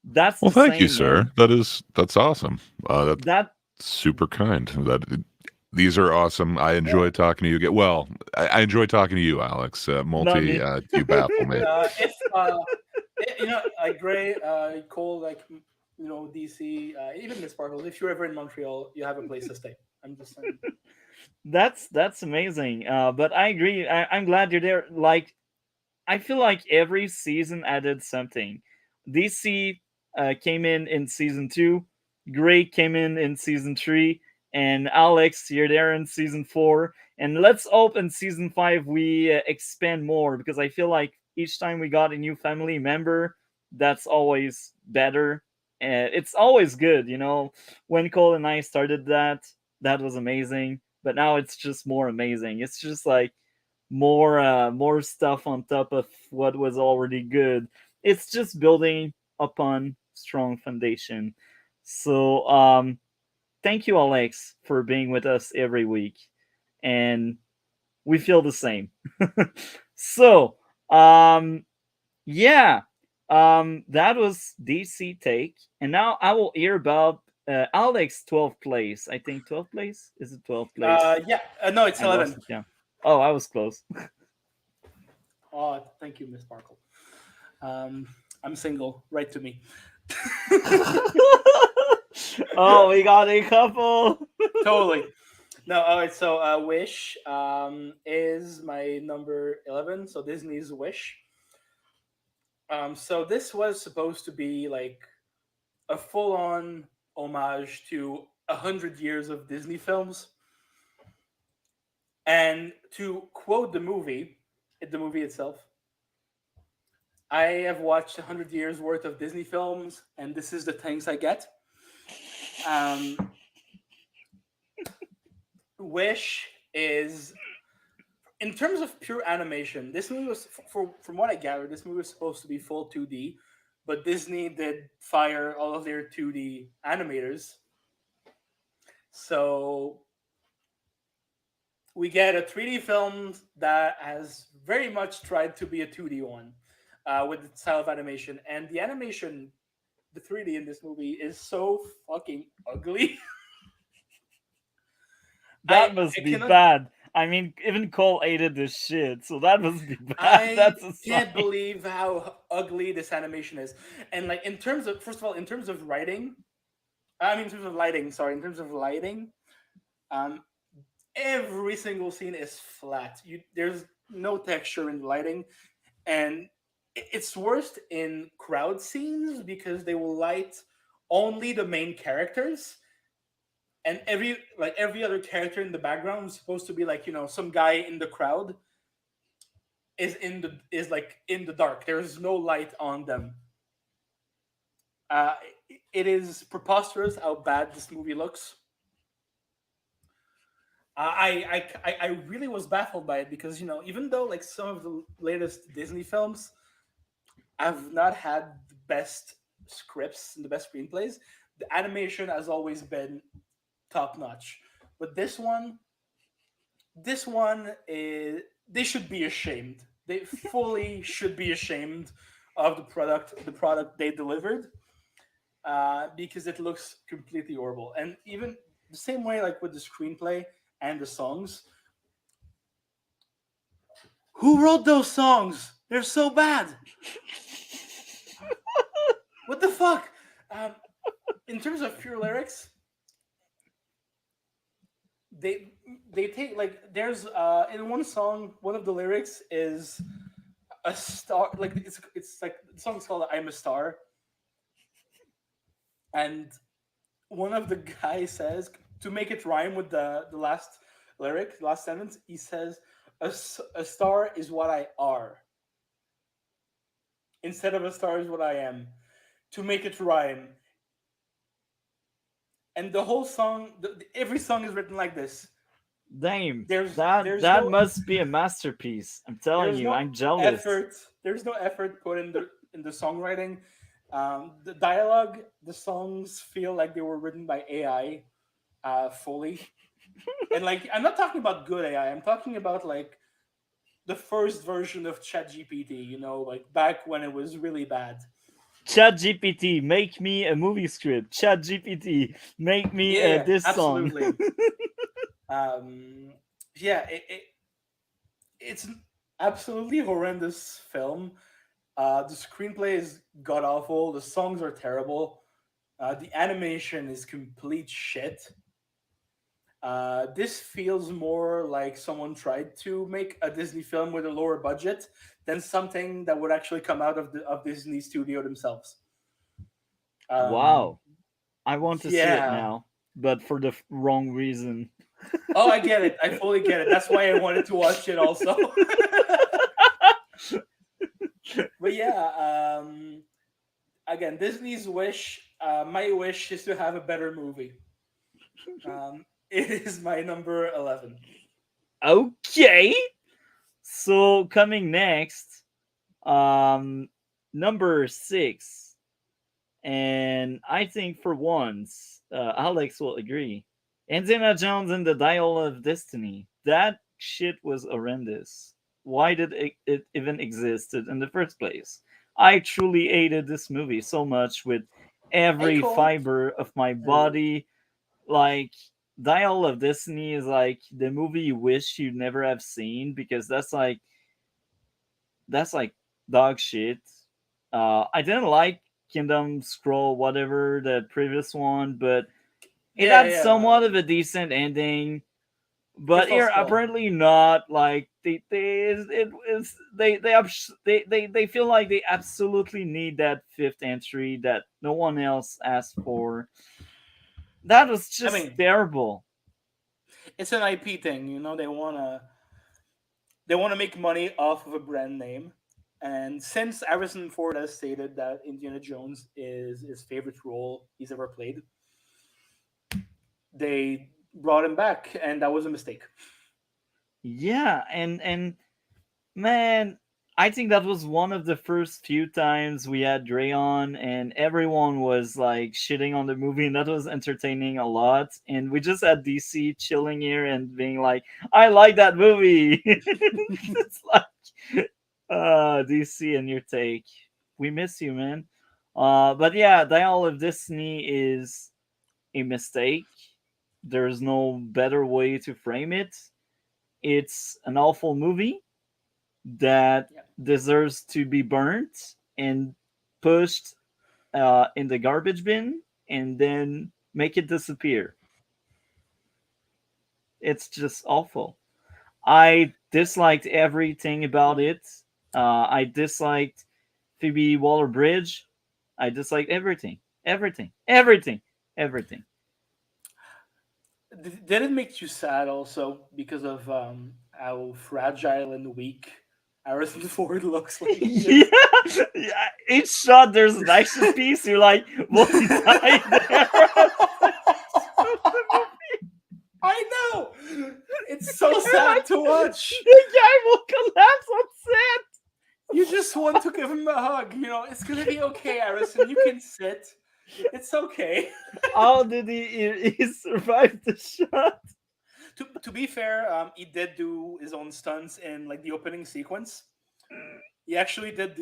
That's Well, the thank you, same, sir. man. That's awesome. That's That super kind. These are awesome. I enjoy talking to you. Well, I enjoy talking to you, Alex. Not Multi, me. you baffle me. If like Gray, Cole, like DC, even Miss Sparkles. If you're ever in Montreal, you have a place to stay. I'm just saying. that's amazing. But I agree. I'm glad you're there. Like, I feel like every season added something. DC came in season 2. Gray came in season 3, and Alex, you're there in season 4. And let's hope in season 5 we expand more because I feel like each time we got a new family member, that's always better. It's always good, When Cole and I started that was amazing. But now it's just more amazing. It's just like more stuff on top of what was already good. It's just building upon strong foundation. So thank you, Alex, for being with us every week, and we feel the same. So yeah, that was DC take, and now I will hear about Alex 12th place. I think 12th place, is it 12th place? Yeah, no, it's I lost 11. it, yeah. Oh, I was close. Oh, thank you, Miss Sparkle. I'm single. Write to me. Oh, we got a couple. Totally. No, all right. So, Wish is my number 11. So Disney's Wish. So this was supposed to be like a full-on homage to 100 years of Disney films. And to quote the movie itself, I have watched 100 years worth of Disney films, and this is the things I get. Um, Wish is, in terms of pure animation, this movie was, from what I gathered, this movie was supposed to be full 2D, but Disney did fire all of their 2D animators. So we get a 3D film that has very much tried to be a 2D one with the style of animation. And the animation, the 3D in this movie is so fucking ugly. That must be cannot, bad. I mean, even Cole hated this shit, so that must be bad. I That's a can't sign. believe how ugly this animation is. And like in terms of, first of all, in terms of writing, I mean in terms of lighting, sorry, in terms of lighting, um, every single scene is flat. There's no texture in the lighting, and it's worst in crowd scenes because they will light only the main characters, and every other character in the background is supposed to be like, some guy in the crowd is like in the dark. There's no light on them. uh it is preposterous how bad this movie looks. I really was baffled by it because, even though like some of the latest Disney films have not had the best scripts and the best screenplays, the animation has always been top notch. But this one is, they should be ashamed. They fully should be ashamed of the product they delivered, because it looks completely horrible. And even the same way, like with the screenplay and the songs, who wrote those songs? They're so bad. What the fuck? Um, in terms of pure lyrics, they they take like there's in one song, one of the lyrics is a star. Like it's like the song's called "I'm a Star," and one of the guys says, to make it rhyme with the last lyric, last sentence, he says, a star is what I are, instead of a star is what I am, to make it rhyme. And the whole song, every song is written like this. Damn, There's that there's that no must be a masterpiece. I'm telling there's you, no I'm jealous. effort. There's no effort put in the songwriting. The dialogue, the songs feel like they were written by AI, fully. And like, I'm not talking about good AI. I'm talking about like the first version of ChatGPT. Like back when it was really bad. Chat GPT, make me a movie script. Chat GPT, make me Yeah, this song. absolutely. um, yeah, it's an absolutely horrendous film. The screenplay is god awful. The songs are terrible. The animation is complete shit. This feels more like someone tried to make a Disney film with a lower budget than something that would actually come out of Disney Studio themselves. Um, Wow, I want to see it yeah. now, but for the wrong reason. Oh, I get it. I fully get it. That's why I wanted to watch it also. But yeah, again, Disney's wish. My wish is to have a better movie. It is my number 11. Okay, so coming next, um, number 6, and I think for once, Alex will agree. Indiana Jones and the Dial of Destiny. That shit was horrendous. Why did it even existed in the first place? I truly hated this movie so much with Hey, every Cole. fiber of my body. Like, Dial of Destiny is like the movie you wish you'd never have seen, because that's like dog shit. I didn't like Kingdom Scroll, whatever the previous one, but it Yeah, had yeah. somewhat of a decent ending. But Crystal here, Skull. apparently not. Like they feel like they absolutely need that fifth entry that no one else asked for. That was I just mean, terrible. it's an IP thing. They wanna make money off of a brand name. And since Harrison Ford has stated that Indiana Jones is his favorite role he's ever played, they brought him back, and that was a mistake. Yeah, and man, I think that was one of the first few times we had Dre on, and everyone was like shitting on the movie, and that was entertaining a lot. And we just had DC chilling here and being like, "I like that movie." It's like, DC and your take. We miss you, man. But yeah, Dial of Destiny is a mistake. There's no better way to frame it. It's an awful movie that Yeah. deserves to be burnt and pushed in the garbage bin and then make it disappear. It's just awful. I disliked everything about it. I disliked Phoebe Waller Bridge. I disliked everything. Everything. Everything. Everything. Did it make you sad also because of how fragile and weak Harrison Ford looks like he Yeah, is? yeah. Each shot there's an action piece. You're like, will he die there? I know. It's so sad to watch. The guy will collapse on set. You just want to give him a hug. It's gonna be okay, Harrison. You can sit. It's okay. How did he survive the shot? To be fair, he did do his own stunts in like the opening sequence. He actually did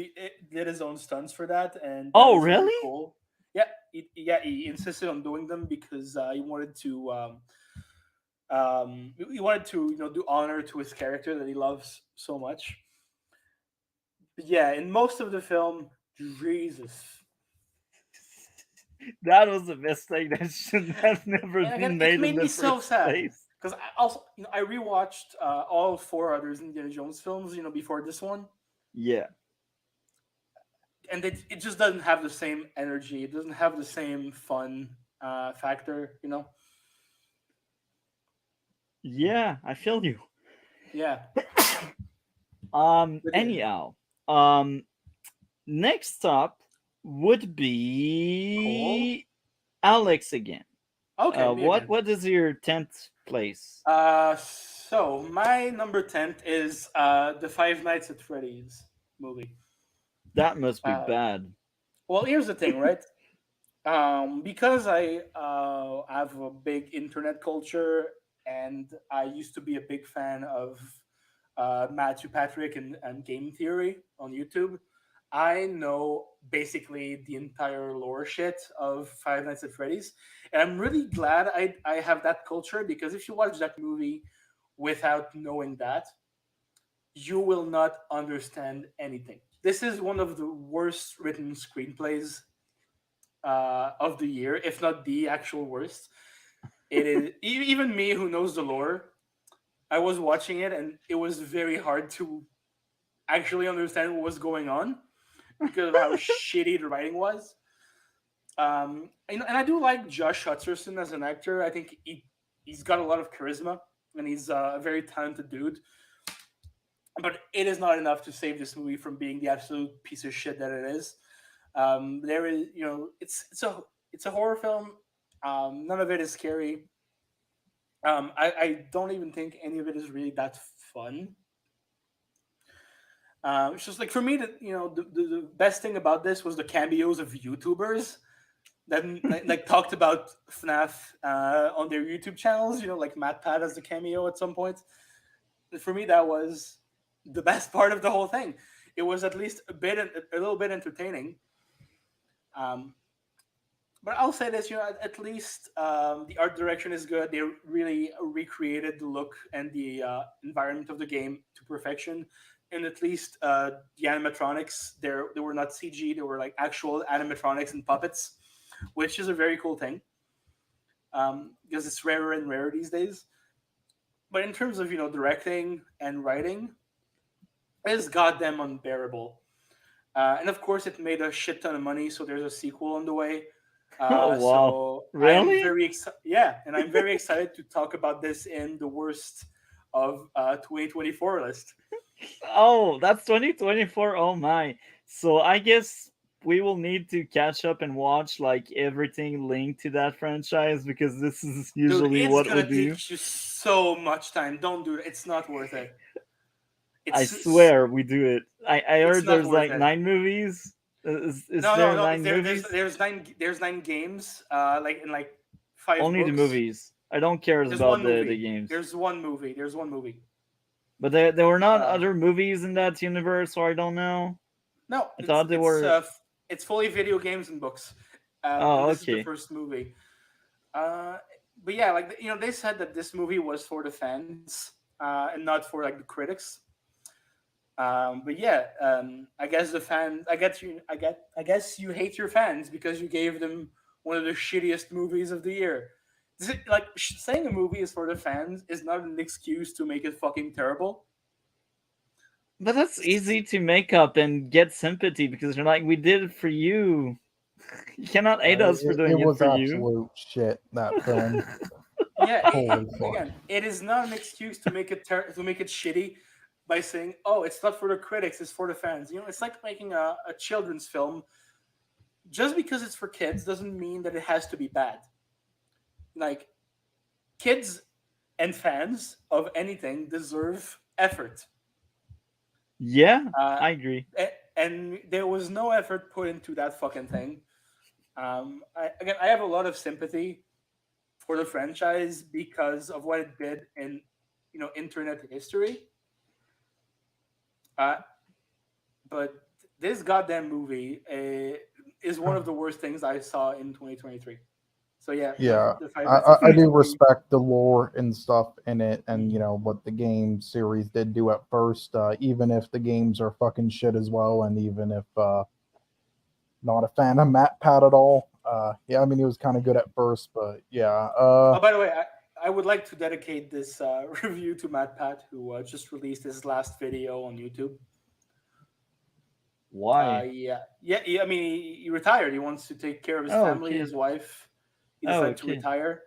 his own stunts for that, and that Oh, is very really? cool. Yeah, he insisted on doing them because he wanted to do honor to his character that he loves so much. But yeah, in most of the film, Jesus, That was a mistake that should have never and again, been it made in made the me so first sad place. because I rewatched all four others Indiana Jones films, before this one, Yeah. and it just doesn't have the same energy. It doesn't have the same fun factor. Yeah, I feel you. Yeah, but yeah, Anyhow, um, next up would Cole. be Alex again. Okay, me What again. what is your 10th place? So my number 10 is the Five Nights at Freddy's movie. That must be Uh, bad. well, here's the thing, right? Because I have a big internet culture, and I used to be a big fan of Matthew Patrick and Game Theory on YouTube. I know basically the entire lore shit of Five Nights at Freddy's, and I'm really glad I have that culture because if you watch that movie without knowing that, you will not understand anything. This is one of the worst written screenplays of the year, if not the actual worst. It is even me who knows the lore. I was watching it, and it was very hard to actually understand what was going on because of how shitty the writing was. And I do like Josh Hutcherson as an actor. I think he's got a lot of charisma, and he's a very talented dude. But it is not enough to save this movie from being the absolute piece of shit that it is. There is, it's a horror film. None of it is scary. I don't even think any of it is really that fun. It's just like for me that the best thing about this was the cameos of YouTubers that like talked about FNAF on their YouTube channels. Like Matt Pat as the cameo at some point. For me, that was the best part of the whole thing. It was at least a little bit entertaining. Um, but I'll say this, at least the art direction is good. They really recreated the look and the environment of the game to perfection. And at least the animatronics, they were not CG. They were like actual animatronics and puppets, which is a very cool thing because it's rarer and rarer these days. But in terms of directing and writing, it's goddamn unbearable. And of course, it made a shit ton of money, so there's a sequel on the way. Oh, wow. So Really? I'm very excited. Yeah, and I'm very excited to talk about this in the worst of 2024 list. Oh, that's 2024. Oh my. So I guess we will need to catch up and watch like everything linked to that franchise because this is Dude, usually it's what we gonna do. take you so much time. Don't do it. It's not worth it. I It's swear we do it. I it's heard not there's worth like it. 9 movies. Is No, no, there no. 9 movies? There's 9 games. Like in like 5 Only the books. movies. I don't care There's about one the movie. games. There's one movie. There's one movie. But there were not Uh, other movies in that universe, or I don't know. no, I thought they were. it's fully video games and books. And Oh, this is the okay. first movie. Uh, but yeah, like they said that this movie was for the fans and not for like the critics. But yeah, I guess the fans. I guess you hate your fans because you gave them one of the shittiest movies of the year. Like saying a movie is for the fans is not an excuse to make it fucking terrible. But that's easy to make up and get sympathy because you're like, we did it for you. You cannot hate us for It doing it was for you. absolute shit, that film. Yeah, Holy fuck. again, it is not an excuse to make it to make it shitty by saying, "Oh, it's not for the critics; it's for the fans." You know, it's like making a children's film. Just because it's for kids doesn't mean that it has to be bad. Like kids and fans of anything deserve effort. Yeah, Uh, I agree. and there was no effort put into that fucking thing. I have a lot of sympathy for the franchise because of what it did in internet history. Uh, but this goddamn movie is one of the worst things I saw in 2023. So yeah, Yeah, the 5 minutes I of fame do will be respect the lore and stuff in it, and what the game series did do at first. Even if the games are fucking shit as well, and even if not a fan of Matt Pat at all. Yeah, I mean he was kind of good at first, but yeah. Oh, by the way, I would like to dedicate this review to Matt Pat, who just released his last video on YouTube. Why? Yeah. I mean, he retired. He wants to take care of his Oh, family, okay. his wife. He Oh, decided to okay. retire.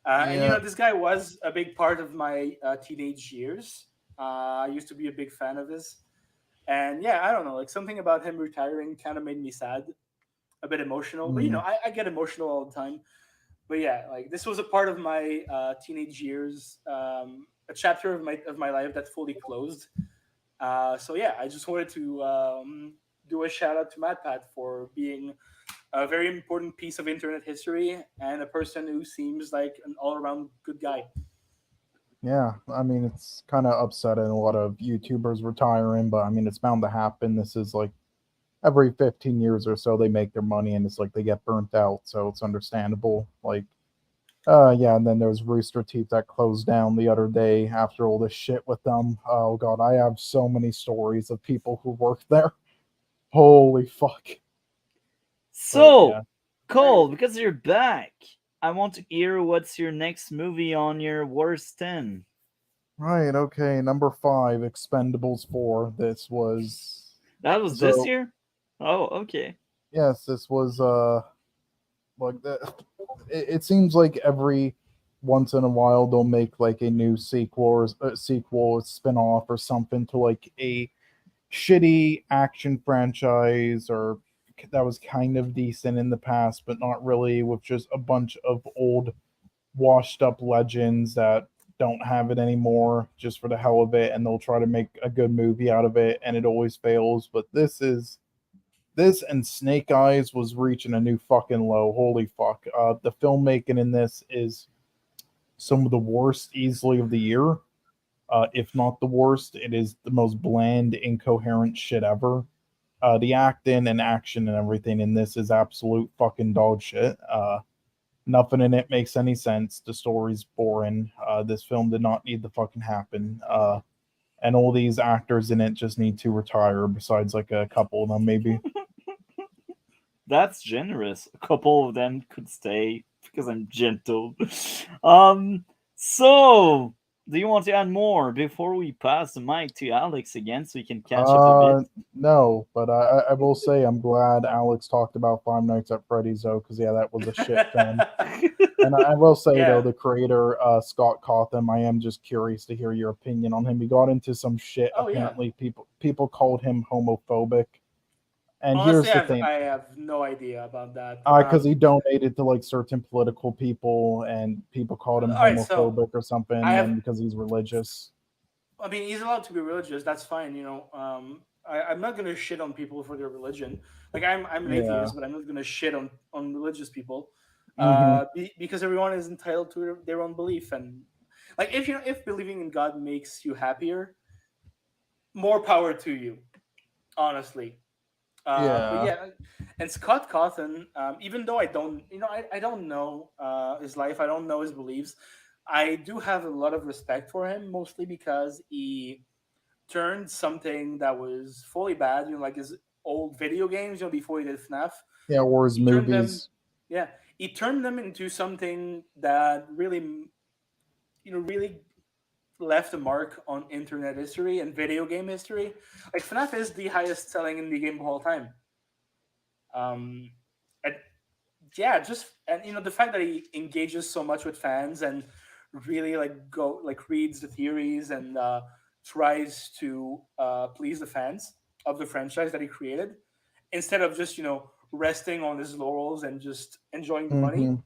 And Yeah. this guy was a big part of my teenage years. I used to be a big fan of his. And yeah, I don't know, like something about him retiring kind of made me sad, a bit emotional. But I get emotional all the time. But yeah, like this was a part of my teenage years, a chapter of my life that fully closed. So yeah, I just wanted to do a shout out to Matt Pat for being a very important piece of internet history and a person who seems like an all around good guy. Yeah, I mean it's kind of upsetting a lot of YouTubers retiring, but I mean it's bound to happen. This is like every 15 years or so they make their money, and it's like they get burnt out, so it's understandable. Like, yeah, and then there's Rooster Teeth that closed down the other day after all this shit with them. Oh god, I have so many stories of people who worked there. Holy fuck. So, yeah. Cole, because you're back, I want to hear what's your next movie on your worst 10. Right, okay, number 5, Expendables 4. This was That was this so year? Oh, okay. yes, this was like that. It seems like every once in a while they'll make like a new sequel or a sequel, spin-off or something to like a shitty action franchise or that was kind of decent in the past but not really, with just a bunch of old washed up legends that don't have it anymore just for the hell of it, and they'll try to make a good movie out of it and it always fails. But this and Snake Eyes was reaching a new fucking low. Holy fuck. The filmmaking in this is some of the worst easily of the year. If not the worst, it is the most bland, incoherent shit ever. The acting and action and everything in this is absolute fucking dog shit. Nothing in it makes any sense. The story's boring. This film did not need to fucking happen. And all these actors in it just need to retire, besides like a couple of them, maybe. That's generous. A couple of them could stay because I'm gentle. Um, so do you want to add more before we pass the mic to Alex again so we can catch up a bit? No, but I will say I'm glad Alex talked about Five Nights at Freddy's though, because yeah, that was a shit film. And I will say though, Yeah. the creator Scott Cawthon, I am just curious to hear your opinion on him. He got into some shit. Oh, yeah. Apparently, people called him homophobic. And Honestly, here's the thing, I have no idea about that. because he donated to like certain political people, and people called him All right, so homophobic or something, I have. and because he's religious. I mean, he's allowed to be religious. That's fine. I'm not gonna shit on people for their religion. Like I'm an Yeah. atheist, but I'm not gonna shit on religious people. Mhm. Because everyone is entitled to their own belief, and like if believing in God makes you happier, more power to you. Honestly, but Yeah. yeah, and Scott Cawthon, even though I don't, I don't know his life, I don't know his beliefs, I do have a lot of respect for him, mostly because he turned something that was fully bad, like his old video games, before he did FNAF. Yeah, or his He turned them, movies. yeah, he turned them into something that really, really left a mark on internet history and video game history. Like FNAF is the highest selling indie game of all time. Um, and yeah, the fact that he engages so much with fans and really reads the theories and tries to please the fans of the franchise that he created instead of just resting on his laurels and just enjoying the money. Mhm.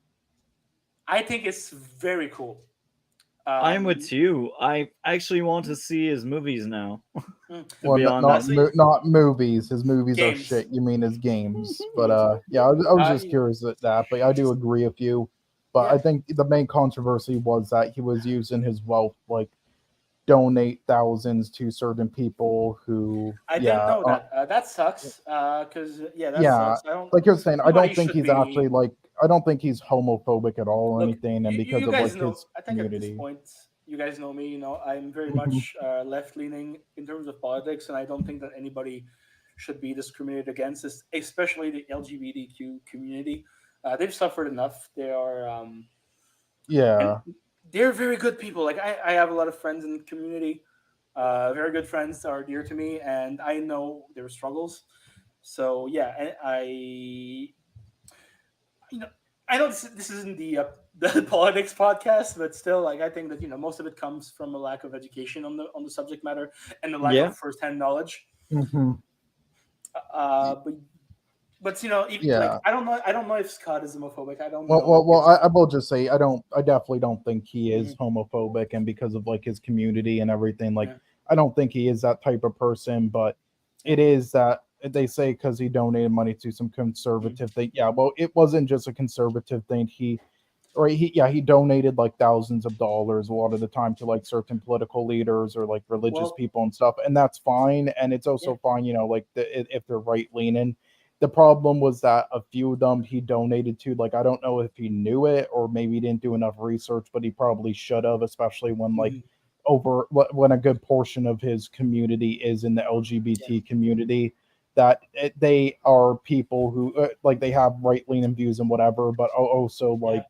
I think it's very cool. I'm Um, with you. I actually want to see his movies now. To Well, be not honest, not movies. His movies are games. shit. You mean his games? But Games. yeah, I was Uh, just curious at that. But I do agree with you. But yeah, I think the main controversy was that he was using his wealth like donate thousands to certain people who, I didn't yeah, know that. That sucks. Because yeah, that yeah. sucks. I don't. Like you're saying, I Nobody don't think should he's actually be. like, I don't think he's homophobic at all or Look, anything, and because you of guys like know. his I think at this community. point, you guys know me. I'm very Mhm. much left leaning in terms of politics, and I don't think that anybody should be discriminated against, especially the LGBTQ community. They've suffered enough. They are, and Yeah. they're very good people. Like I have a lot of friends in the community. Very good friends that are dear to me, and I know their struggles. So yeah, you know, I know this isn't the the politics podcast, but still, like I think that most of it comes from a lack of education on the subject matter and the lack yeah. of firsthand knowledge. Hmm. But like Yeah. I don't know if Scott is homophobic. I don't Well, know if I will just say I definitely don't think he is Mhm. homophobic, and because of like his community and everything, like Yeah. I don't think he is that type of person. But Yeah. it is that they say because he donated money to some conservative thing. Yeah, well, it wasn't just a conservative thing. He donated like thousands of dollars a lot of the time to like certain political leaders or like religious Well, people and stuff, and that's fine. And it's yeah. also fine, like if they're right leaning. The problem was that a few of them he donated to, like I don't know if he knew it or maybe he didn't do enough research, but he probably should have, especially when like Mhm. when a good portion of his community is in the Yeah. LGBT community. That they are people who like they have right leaning views and whatever, but also Yeah. like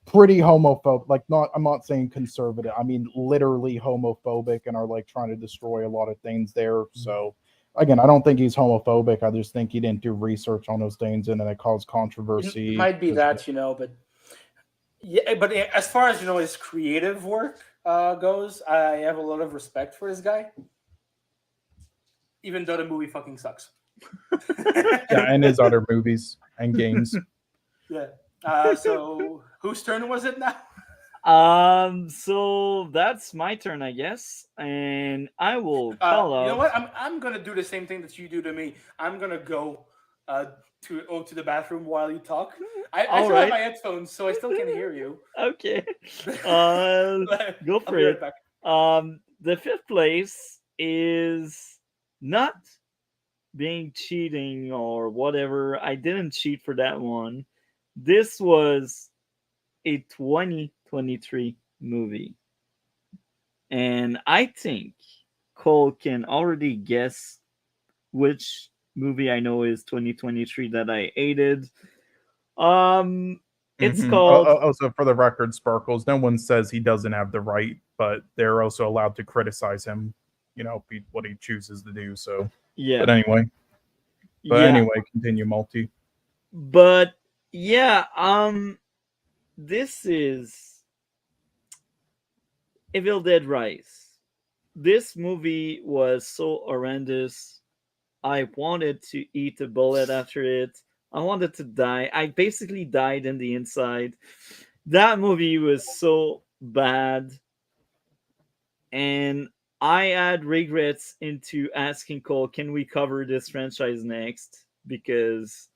pretty homophobic. Like not, I'm not saying conservative. I mean literally homophobic and are like trying to destroy a lot of things there. So again, I don't think he's homophobic. I just think he didn't do research on those things, and then it caused It controversy. might be that, but yeah, but as far as his creative work goes, I have a lot of respect for this guy, even though the movie fucking sucks. Yeah, and his other movies and games. Yeah. So whose turn was it now? So that's my turn, I guess, and I will call You know out. what? I'm gonna do the same thing that you do to me. I'm gonna go to the bathroom while you talk. I All still have right. my headphones, so I still can hear you. Okay. Uh, Go I'll for be it. right back. The fifth place is not being cheating or whatever. I didn't cheat for that one. This was a 2023 movie. And I think Cole can already guess which movie I know is 2023 that I hated. Um It's Mhm. called Also, for the record, Sparkles, no one says he doesn't have the right, but they're also allowed to criticize him, what he chooses to do. So, but yeah, anyway, yeah, continue, Multi. but yeah, this is Evil Dead Rise. This movie was so horrendous. I wanted to eat a bullet after it. I wanted to die. I basically died in the inside. That movie was so bad, and I had regrets into asking Cole, "Can we cover this franchise next?" Because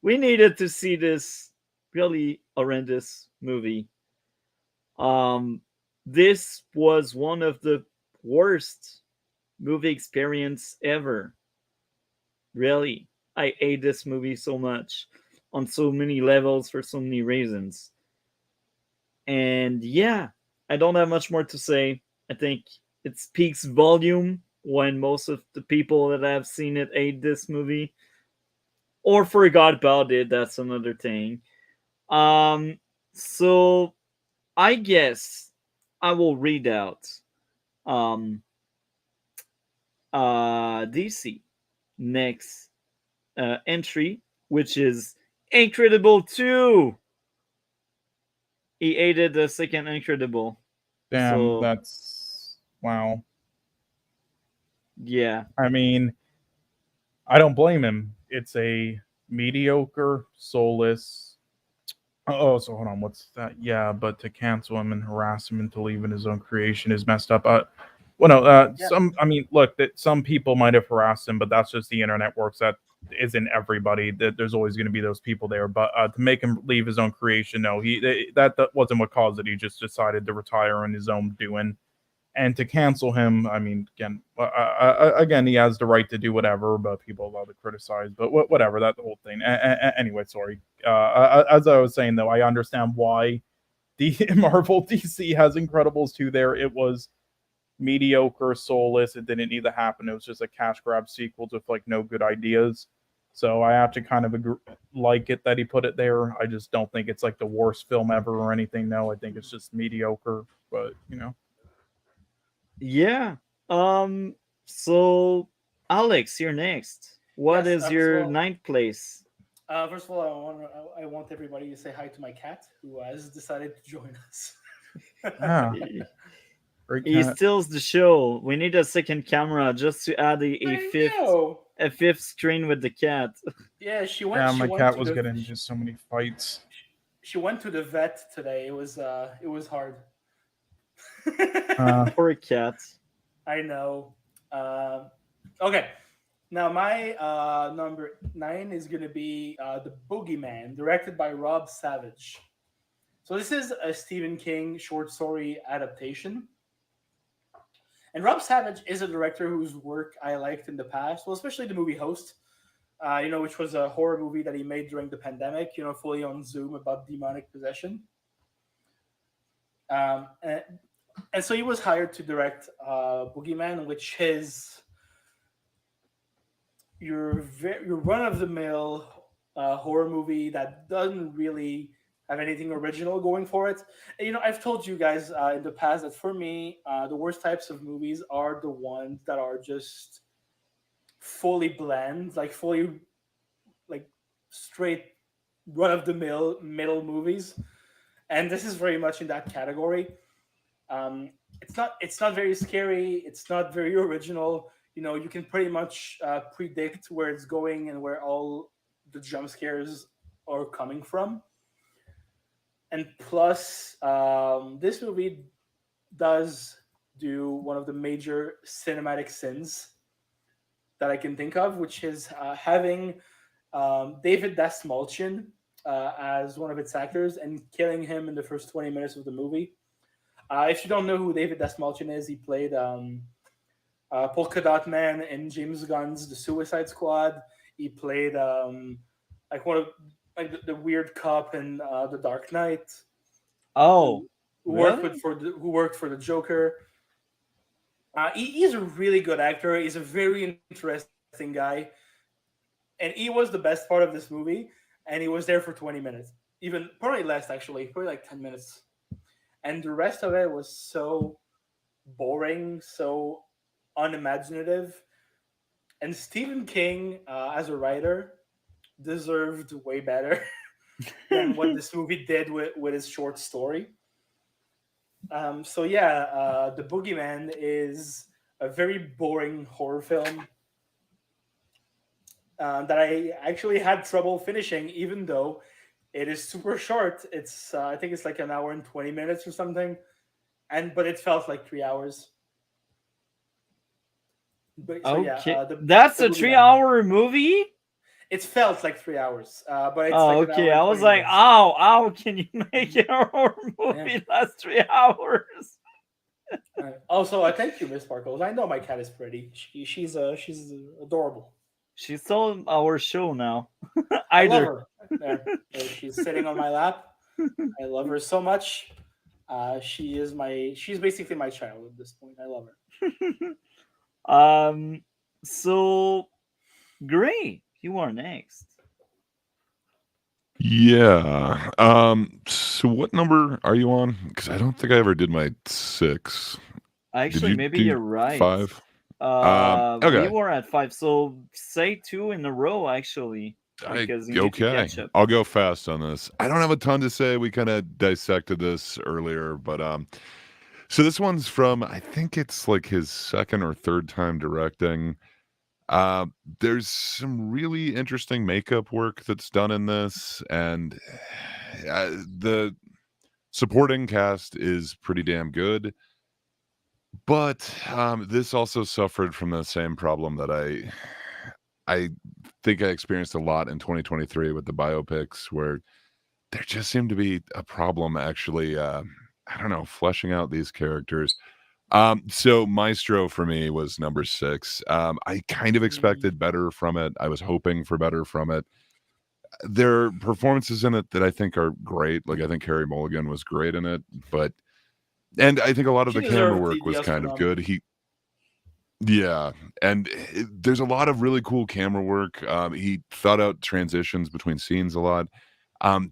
we needed to see this really horrendous movie. Um, this was one of the worst movie experience ever. Really, I hate this movie so much on so many levels for so many reasons. And yeah, I don't have much more to say. I think it speaks volume when most of the people that have seen it hate this movie or forgot about it. That's another thing. Um, so I guess I will read out um DC next entry, which is Incredible 2. He aided the second Incredible. Damn, So that's wow. yeah. I mean, I don't blame him. It's a mediocre, soulless. Oh, so hold on. What's that? Yeah, but to cancel him and harass him into leaving his own creation is messed up. Well, no. Yeah. I mean, look, that some people might have harassed him, but that's just the internet works. That isn't everybody. That there's always going to be those people there. But to make him leave his own creation, no, that wasn't what caused it. He just decided to retire on his own doing. And to cancel him, I mean, again, he has the right to do whatever, but people are allowed to criticize. But whatever, that whole thing. Anyway, sorry. As I was saying, though, I understand why the Marvel DC has Incredibles 2 there. It was mediocre, soulless. It didn't need to happen. It was just a cash grab sequel with like no good ideas. So I have to kind of like it that he put it there. I just don't think it's like the worst film ever or anything. No, I think it's just mediocre. But Yeah. Um so Alex, you're next. What Yes. is your ninth place? First of all, I want everybody to say hi to my cat who has decided to join us. yeah, He great he cat. steals the show. We need a second camera just to add I know. a fifth screen with the cat. Yeah, she went. Yeah, She my went cat to was the. getting into so many fights. She went to the vet today. It was hard. Poor cat. I know. Okay. Now my number 9 is gonna be the Boogeyman, directed by Rob Savage. So this is a Stephen King short story adaptation. And Rob Savage is a director whose work I liked in the past. Well, especially the movie Host, which was a horror movie that he made during the pandemic. Fully on Zoom about demonic possession. Um, and, and so he was hired to direct Boogeyman, which is your run of the mill horror movie that doesn't really have anything original going for it. And, I've told you guys in the past that for me, the worst types of movies are the ones that are just fully bland, like fully like straight run of the middle movies. And this is very much in that category. It's not very scary. It's not very original. You can pretty much predict where it's going and where all the jump scares are coming from. And plus, this movie does do one of the major cinematic sins that I can think of, which is having David Dastmalchian as one of its actors and killing him in the first 20 minutes of the movie. If you don't know who David Dastmalchian is, he played Polka Dot Man in James Gunn's The Suicide Squad. He played like one of like the weird cop in The Dark Knight. Oh, Who really? who worked for the Joker. He's a really good actor. He's a very interesting guy, and he was the best part of this movie. And he was there for 20 minutes. even probably less actually, probably like 10 minutes. And the rest of it was so boring, so unimaginative. And Stephen King, as a writer, deserved way better than what this movie did with his short story. So yeah, The Boogeyman is a very boring horror film that I actually had trouble finishing, even though it is super short. It's I think it's like an hour and 20 minutes or something, but it felt like 3 hours. But so yeah, Okay, the that's the a three Boogeyman. hour movie. It felt like 3 hours, but it's Oh, like an okay. hour I and was 20 like, minutes. "Ow, ow! Can you make a horror movie last 3 hours?" Also, thank you, Miss Sparkles. I know my cat is pretty. She's adorable. She's still on our show now. I love Either. her. There, she's sitting on my lap. I love her so much. She's basically my child at this point. I love her. So great. You are next. Yeah. So what number are you on? Because I don't think I ever did my 6. Actually, you maybe do you're right. 5? We Okay. were at 5, so say 2 in a row actually, because you need to Okay. catch up. I'll go fast on this. I don't have a ton to say. We kind of dissected this earlier, but so this one's from, I think it's like his second or third time directing. There's some really interesting makeup work that's done in this, and the supporting cast is pretty damn good. But this also suffered from the same problem that I think I experienced a lot in 2023 with the biopics, where there just seemed to be a problem actually. I don't know, fleshing out these characters. So Maestro for me was number 6. I kind of expected better from it. I was hoping for better from it. There are performances in it that I think are great. Like I think Harry Mulligan was great in it, and I think a lot of She the camera deserved work the was Oscar kind of nom. good. Yeah, and there's a lot of really cool camera work. He thought out transitions between scenes a lot.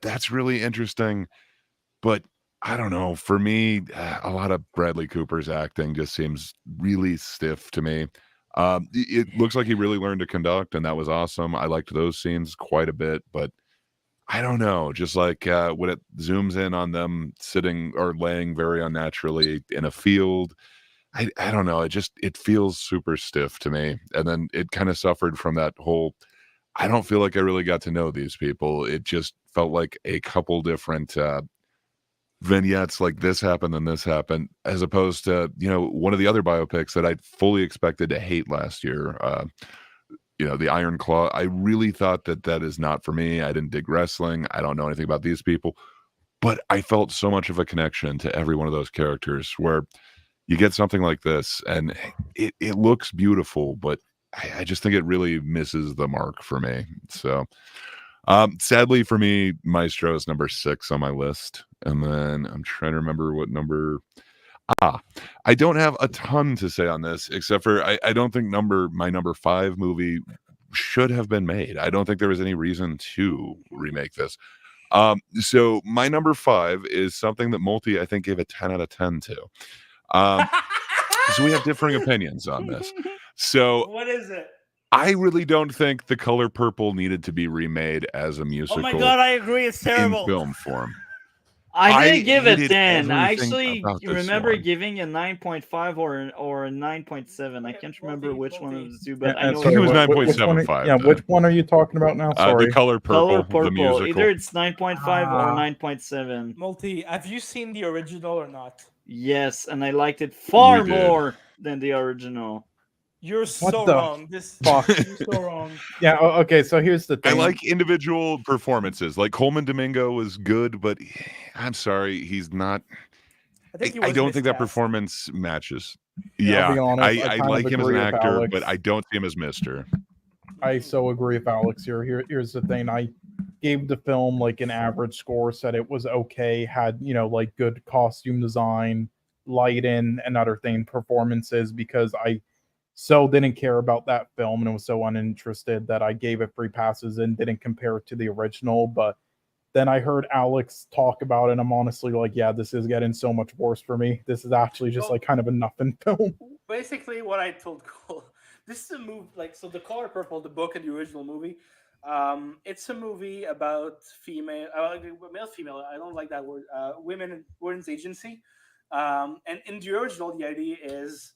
That's really interesting, but I don't know. For me, a lot of Bradley Cooper's acting just seems really stiff to me. It looks like he really learned to conduct, and that was awesome. I liked those scenes quite a bit, but I don't know. Just like when it zooms in on them sitting or laying very unnaturally in a field, I don't know. It feels super stiff to me, and then it kind of suffered from that whole. I don't feel like I really got to know these people. It just felt like a couple different vignettes, like this happened and this happened, as opposed to one of the other biopics that I fully expected to hate last year. The Iron Claw. I really thought that is not for me. I didn't dig wrestling. I don't know anything about these people, but I felt so much of a connection to every one of those characters. Where you get something like this, and it looks beautiful, but I just think it really misses the mark for me. So. Sadly for me, Maestro is number 6 on my list. And then I'm trying to remember what number. I don't have a ton to say on this, except for I don't think my number 5 movie should have been made. I don't think there was any reason to remake this. So my number 5 is something that Multi, I think, gave a 10 out of 10 to. So we have differing opinions on this. So What is it? I really don't think The Color Purple needed to be remade as a musical. Oh my god, I agree. It's in terrible. film form. I didn't give it hated 10. I everything actually about this remember one. giving a 9.5 or a 9.7. I can't remember which one of the two, but I know think it was you're- 9.75 Yeah, then. which one are you talking about now? The Sorry. Color Purple, Color the Purple. musical. Either it's 9.5 or Ah. 9.7. Multi, have you seen the original or not? Yes, and I liked it far We did. more than the original. You're What so the wrong. This fuck? you're so wrong. Yeah. Okay. So here's the I thing. like individual performances. Like Coleman Domingo was good, but I'm sorry, he's not. I think he I was don't think that miscast. performance matches. I'll Yeah, be honest, I I kind like of him as an agree with actor, Alex. but I don't see him as Mister. I so agree with Alex here. Here's the thing. I gave the film like an average score, said it was okay, had like good costume design, lighting, and other thing performances, because I so didn't care about that film and was so uninterested that I gave it 3 passes and didn't compare it to the original. But then I heard Alex talk about it, and I'm honestly like, yeah, this is getting so much worse for me. This is actually just like kind of a nothing film. Basically, what I told Cole, this is a movie like so. The Color Purple, the book and the original movie, it's a movie about male female. I don't like that word. Women's agency, and in the original, the idea is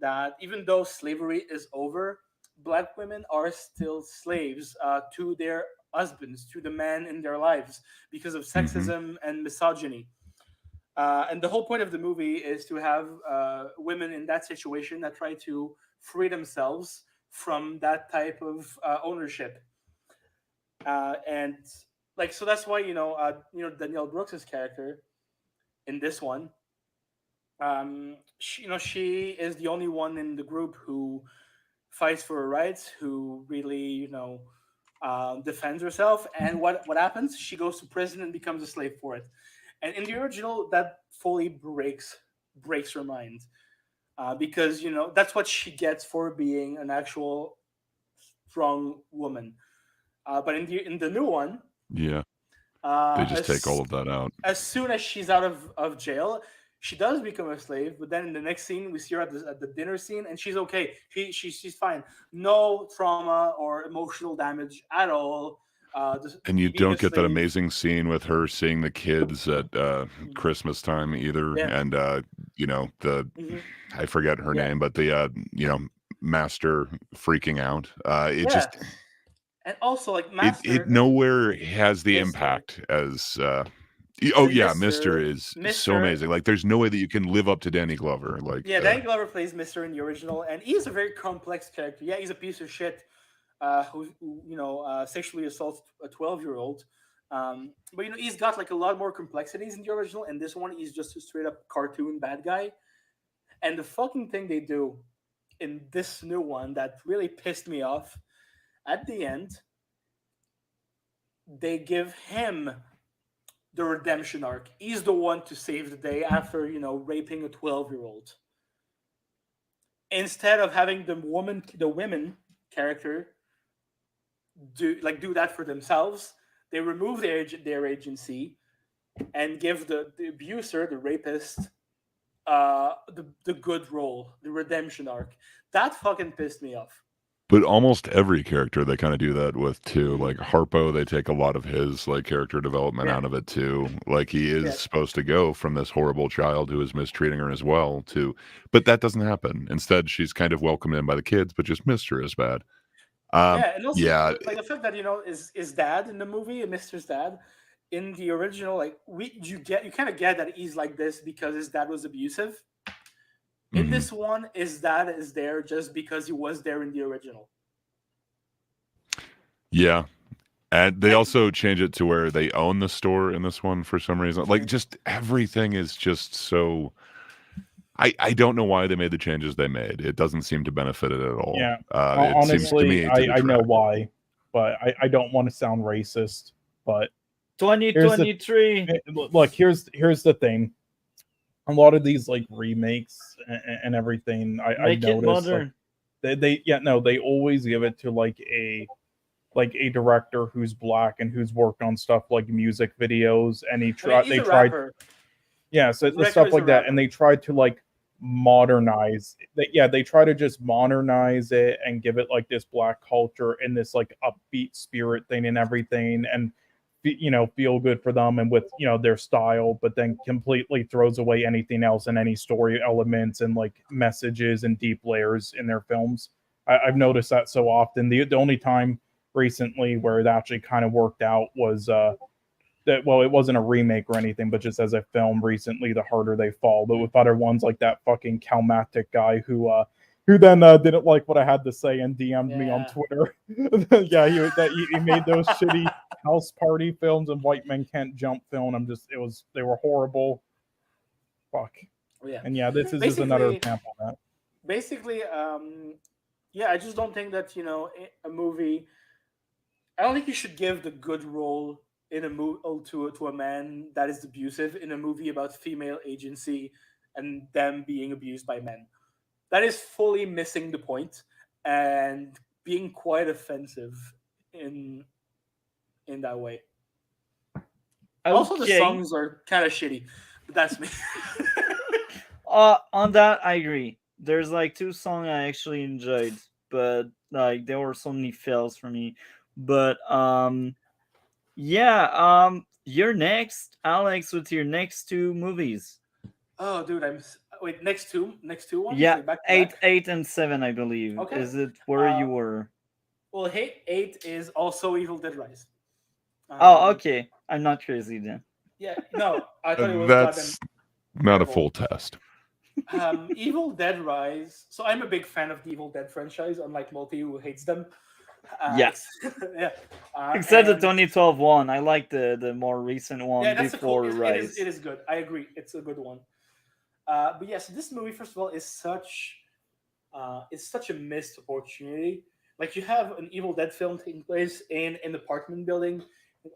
that even though slavery is over, black women are still slaves to their husbands, to the men in their lives, because of sexism and misogyny. And the whole point of the movie is to have women in that situation that try to free themselves from that type of ownership. And like so, that's why Danielle Brooks's character in this one, she is the only one in the group who fights for her rights, who really defends herself. And what happens? She goes to prison and becomes a slave for it. And in the original, that fully breaks her mind because that's what she gets for being an actual strong woman. But in the new one, Yeah. They just take all of that out. As soon as she's out of jail, she does become a slave. But then in the next scene, we see her at the dinner scene, and she's okay. She's fine. No trauma or emotional damage at all. And you don't get that amazing scene with her seeing the kids at Christmas time either. Yeah. And I forget her name, but the master freaking out. Just and also like master, it nowhere has the Mister. Impact as Mister is so amazing. Like there's no way that you can live up to Danny Glover. Like Danny Glover plays Mister in the original, and he's a very complex character. Yeah, he's a piece of shit who sexually assaults a 12-year-old. But he's got like a lot more complexities in the original, and this one he's just a straight up cartoon bad guy. And the fucking thing they do in this new one that really pissed me off, at the end, they give him the redemption arc. He's the one to save the day after raping a 12-year-old. Instead of having the women character do that for themselves, they remove their agency and give the abuser, the rapist, the good role, the redemption arc. That fucking pissed me off. But almost every character they kind of do that with too. Like Harpo, they take a lot of his like character development out of it too. Like he is supposed to go from this horrible child who is mistreating her as well but that doesn't happen. Instead, she's kind of welcomed in by the kids, but just missed her as bad. And also like the fact that is dad in the movie, Mister's dad in the original, like you kind of get that he's like this because his dad was abusive. In this one, his dad is there just because he was there in the original. Yeah. And they also change it to where they own the store in this one for some reason. Like just everything is just so I don't know why they made the changes they made. It doesn't seem to benefit it at all. Yeah. It seems to me I know why, but I don't want to sound racist, but 2023. Look, here's the thing. A lot of these like remakes and everything, I noticed like, they always give it to like a director who's black and who's worked on stuff like music videos, and the stuff like that, and they tried to like modernize. They try to just modernize it and give it like this black culture and this like upbeat spirit thing and everything, and feel good for them and with their style, but then completely throws away anything else and any story elements and like messages and deep layers in their films. I've noticed that so often. The only time recently where it actually kind of worked out was it wasn't a remake or anything, but just as a film recently, The Harder They Fall. But with other ones like that fucking Calmatic guy who then didn't like what I had to say and DM'd me on Twitter. He made those shitty house party films and White Men Can't Jump film. They were horrible. Fuck. And this is just another example of that. Basically, I just don't think that a movie. I don't think you should give the good role in a movie to a man that is abusive in a movie about female agency and them being abused by men. That is fully missing the point and being quite offensive in that way. Also, the Okay. songs are kind of shitty, but that's me. On that I agree. There's like two songs I actually enjoyed, but like there were so many fails for me. But yeah, you're next, Alex, with your next two movies. Oh, dude, wait. Next two ones, Yeah, like back to eight, back. 8 and 7, I believe. Okay. Is it where Uh, you were? well, hey, 8 is also Evil Dead Rise. Oh, Um, okay. I'm not crazy then. yeah, no, I thought it was goddamn That's not a terrible. full test. Evil Dead Rise. So I'm a big fan of the Evil Dead franchise, unlike Multi who hates them. Yeah. Yeah, Except the and 2012 one. I like the more recent yeah, one that's a cool. before It Rise. is good. I agree. It's a good one. But yes, this movie, first of all, is such a missed opportunity. Like you have an Evil Dead film taking place in an apartment building.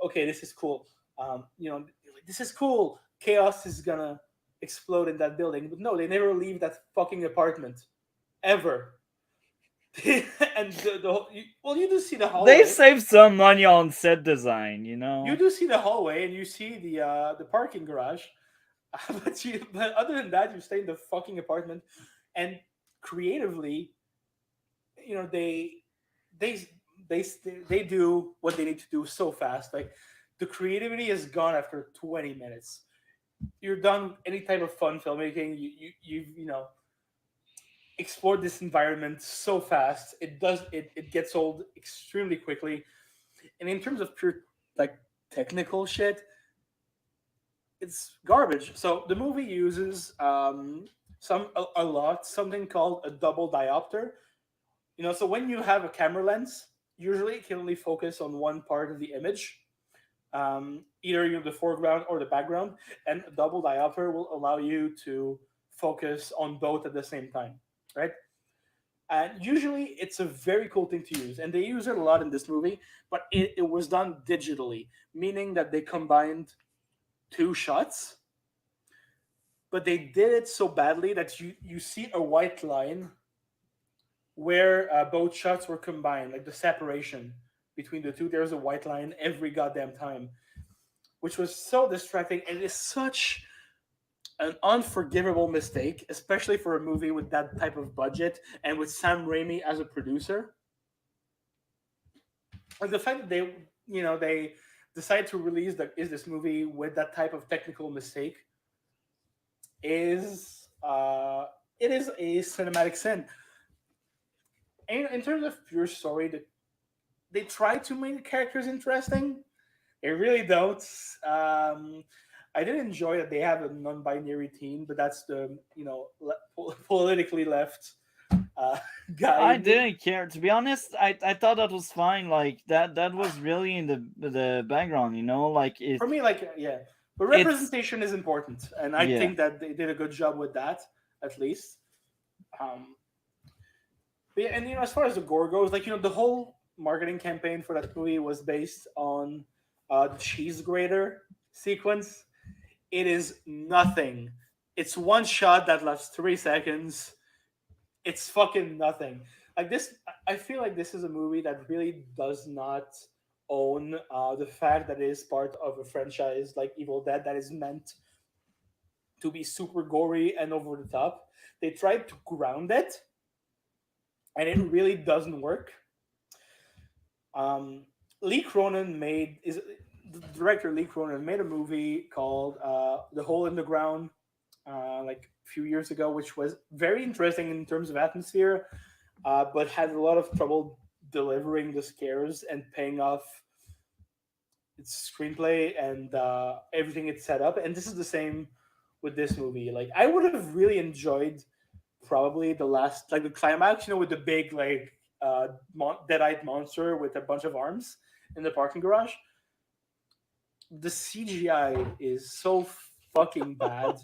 Okay, this is cool. Like, this is cool. Chaos is gonna explode in that building, but no, they never leave that fucking apartment ever. And you do see the They hallway. saved some money on set design, you You know? do see the hallway, and you see the parking garage. But other than that, you stay in the fucking apartment, and creatively, you know they they do what they need to do so fast. Like the creativity is gone after 20 minutes. You're done with any type of fun filmmaking. You've explored this environment so fast. It gets old extremely quickly. And in terms of pure like technical shit, it's garbage. So the movie uses a lot something called a double diopter. So when you have a camera lens, usually it can only focus on one part of the image, either the foreground or the background, and a double diopter will allow you to focus on both at the same time, right? And usually it's a very cool thing to use, and they use it a lot in this movie, but it was done digitally, meaning that they combined two shots, but they did it so badly that you see a white line where both shots were combined, like the separation between the two. There's a white line every goddamn time, which was so distracting, and it is such an unforgivable mistake, especially for a movie with that type of budget and with Sam Raimi as a producer. And the fact that they decide to release this movie with that type of technical mistake is it is a cinematic sin. And in terms of pure story, they try to make the characters interesting. They really don't. I did enjoy that they have a non-binary team, but that's the politically left uh, guy I in me. didn't care. To be honest, I thought that was fine. Like that was really in the background, you know? Like For me, like yeah, but it's representation is important, and I yeah. think that they did a good job with that, at least. Um, but yeah, and as far as the gore goes, like the whole marketing campaign for that movie was based on the cheese grater sequence. It is nothing. It's one shot that lasts 3 seconds. It's fucking nothing. Like this, I feel like this is a movie that really does not own the fact that it is part of a franchise like Evil Dead that is meant to be super gory and over the top. They tried to ground it, and it really doesn't work. Um, Lee Cronin made is the director Lee Cronin made a movie called The Hole in the Ground like a few years ago, which was very interesting in terms of atmosphere, but had a lot of trouble delivering the scares and paying off its screenplay and everything it set up. And this is the same with this movie. Like I would have really enjoyed probably the last like the climax, with the big like dead-eyed monster with a bunch of arms in the parking garage. The CGI is so fucking bad.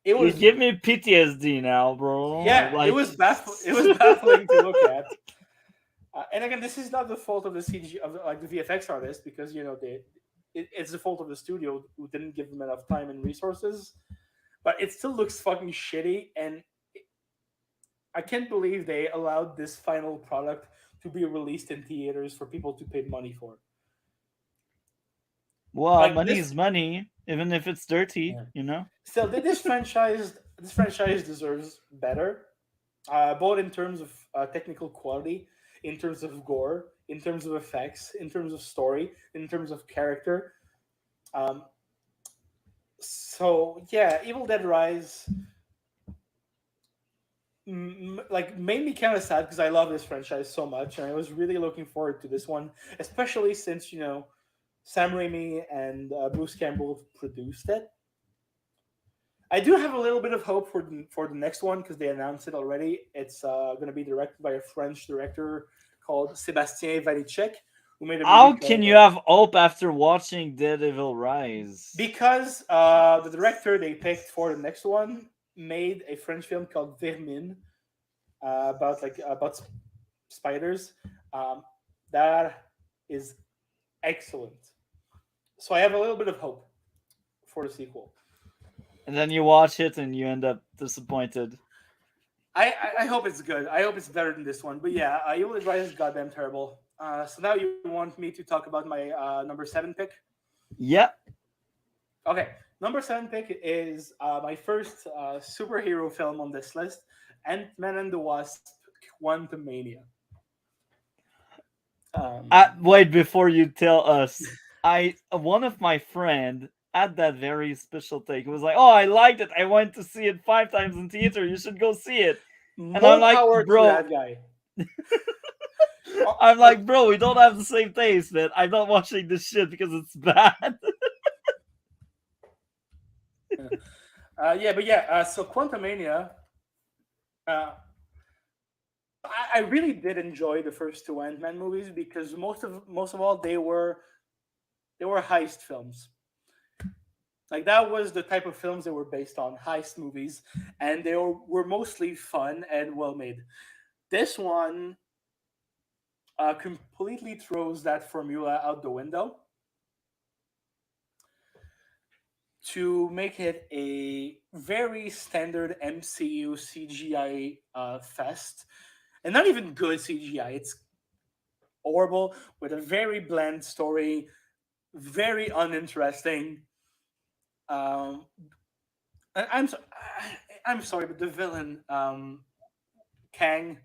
It You was give me PTSD now, bro. yeah, it Like was It was baffling to look at. And again, this is not the fault of the CG of like the VFX artist because it's the fault of the studio who didn't give them enough time and resources. But it still looks fucking shitty, and I can't believe they allowed this final product to be released in theaters for people to pay money for. Well, Like money this, is money, even if it's dirty, yeah. you know? Still, this franchise deserves better, both in terms of technical quality, in terms of gore, in terms of effects, in terms of story, in terms of character. Um, so yeah, Evil Dead Rise like made me kind of sad because I love this franchise so much, and I was really looking forward to this one, especially since Sam Raimi and Bruce Campbell produced it. I do have a little bit of hope for the next one because they announced it already. It's going to be directed by a French director called Sébastien Valicek, who made a movie How can called you have hope after watching Daredevil Rise? because the director they picked for the next one made a French film called Vermine about spiders. Um, that is excellent. So I have a little bit of hope for the sequel. And then you watch it and you end up disappointed. I hope it's good. I hope it's better than this one. But yeah, Evil Dead Rise is goddamn terrible. So now you want me to talk about my number 7 pick? Yep. Okay, number 7 pick is my first superhero film on this list, Ant-Man and the Wasp: Quantumania. Wait, before you tell us, one of my friend had that very special take. It was like, "Oh, I liked it. I went to see it 5 times in theater. You should go see it." And More I'm like, power to bro, that guy. I'm like, bro, we don't have the same taste, man. I'm not watching this shit because it's bad. So Quantumania, uh, I really did enjoy the first two Ant-Man movies because most of all they were heist films. Like that was the type of films they were based on, heist movies, and they were mostly fun and well made. This one completely throws that formula out the window to make it a very standard MCU CGI fest, and not even good CGI. It's horrible with a very bland story, very uninteresting. Um, I- I'm so- I'm sorry, but the villain Kang,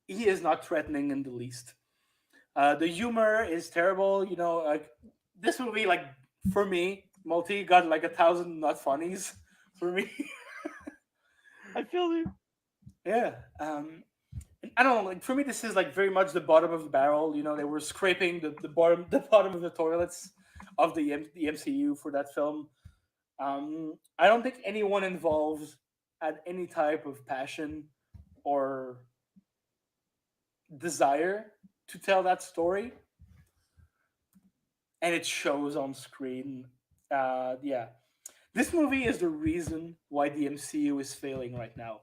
he is not threatening in the least. The humor is terrible. Like this movie, like for me, Multi got like 1,000 not funnies for me. I feel you. Yeah. I don't know. Like for me, this is like very much the bottom of the barrel. They were scraping the bottom of the toilets of the MCU for that film. I don't think anyone involved had any type of passion or desire to tell that story, and it shows on screen. Yeah, this movie is the reason why the MCU is failing right now.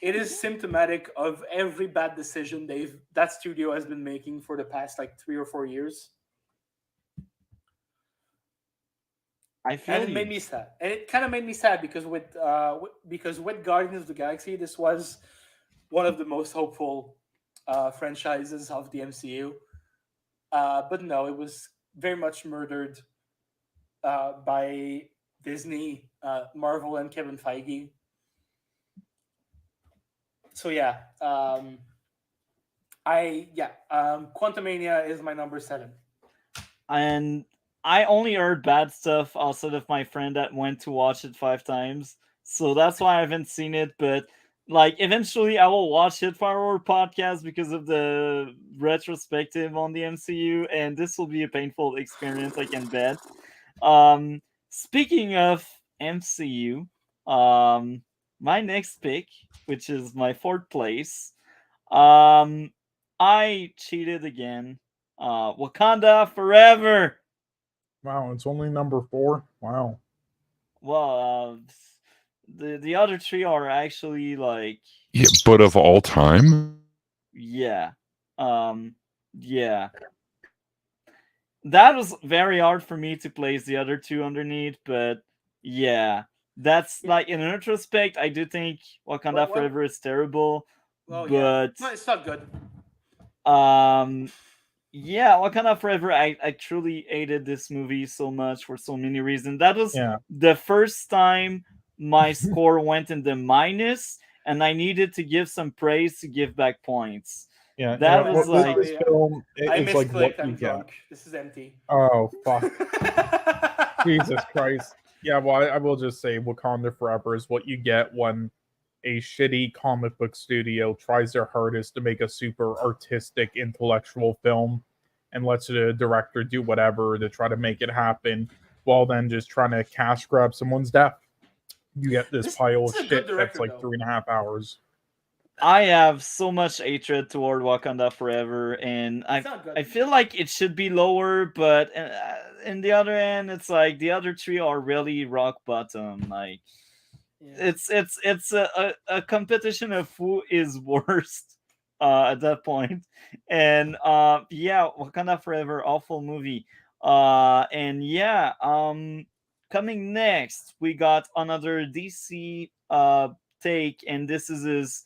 It is symptomatic of every bad decision that studio has been making for the past like 3 or 4 years, I and feel it made you. me sad. And it kind of made me sad because with Guardians of the Galaxy, this was one of the most hopeful franchises of the MCU. But no, it was very much murdered by Disney, Marvel, and Kevin Feige. So yeah, Quantumania is my number 7. And I only heard bad stuff outside of my friend that went to watch it 5 times. So that's why I haven't seen it. But like eventually I will watch it for our podcast because of the retrospective on the MCU, and this will be a painful experience, I can bet. Speaking of MCU, my next pick, which is my fourth place, um, I cheated again. Wakanda Forever. Wow, it's only number 4. Wow. Well, the other three are actually like Yeah, but of all time, yeah, um, yeah. That was very hard for me to place the other two underneath, but yeah, that's like in retrospect, I do think Wakanda Well, Forever is terrible. Well, yeah. but No, it's not good. yeah, Wakanda Forever, I truly hated this movie so much for so many reasons. That was Yeah. the first time my score went in the minus, and I needed to give some praise to give back points. Yeah. That Oh, was I'm like, this sorry. film I is like what misclicked. you I'm get. drunk. This is empty. Oh fuck. Jesus Christ. Yeah, well, I will just say Wakanda Forever is what you get when a shitty comic book studio tries their hardest to make a super artistic, intellectual film and lets the director do whatever to try to make it happen while then just trying to cash grab someone's death. You get this pile of This is a good shit that's director, like though. 3.5 hours. I have so much hatred toward Wakanda Forever, and It's not good. I feel like it should be lower, but in the other end, it's like the other three are really rock bottom. Like Yeah. it's a competition of who is worst at that point. And yeah, Wakanda Forever, awful movie. And yeah, coming next, we got another DC take, and this is his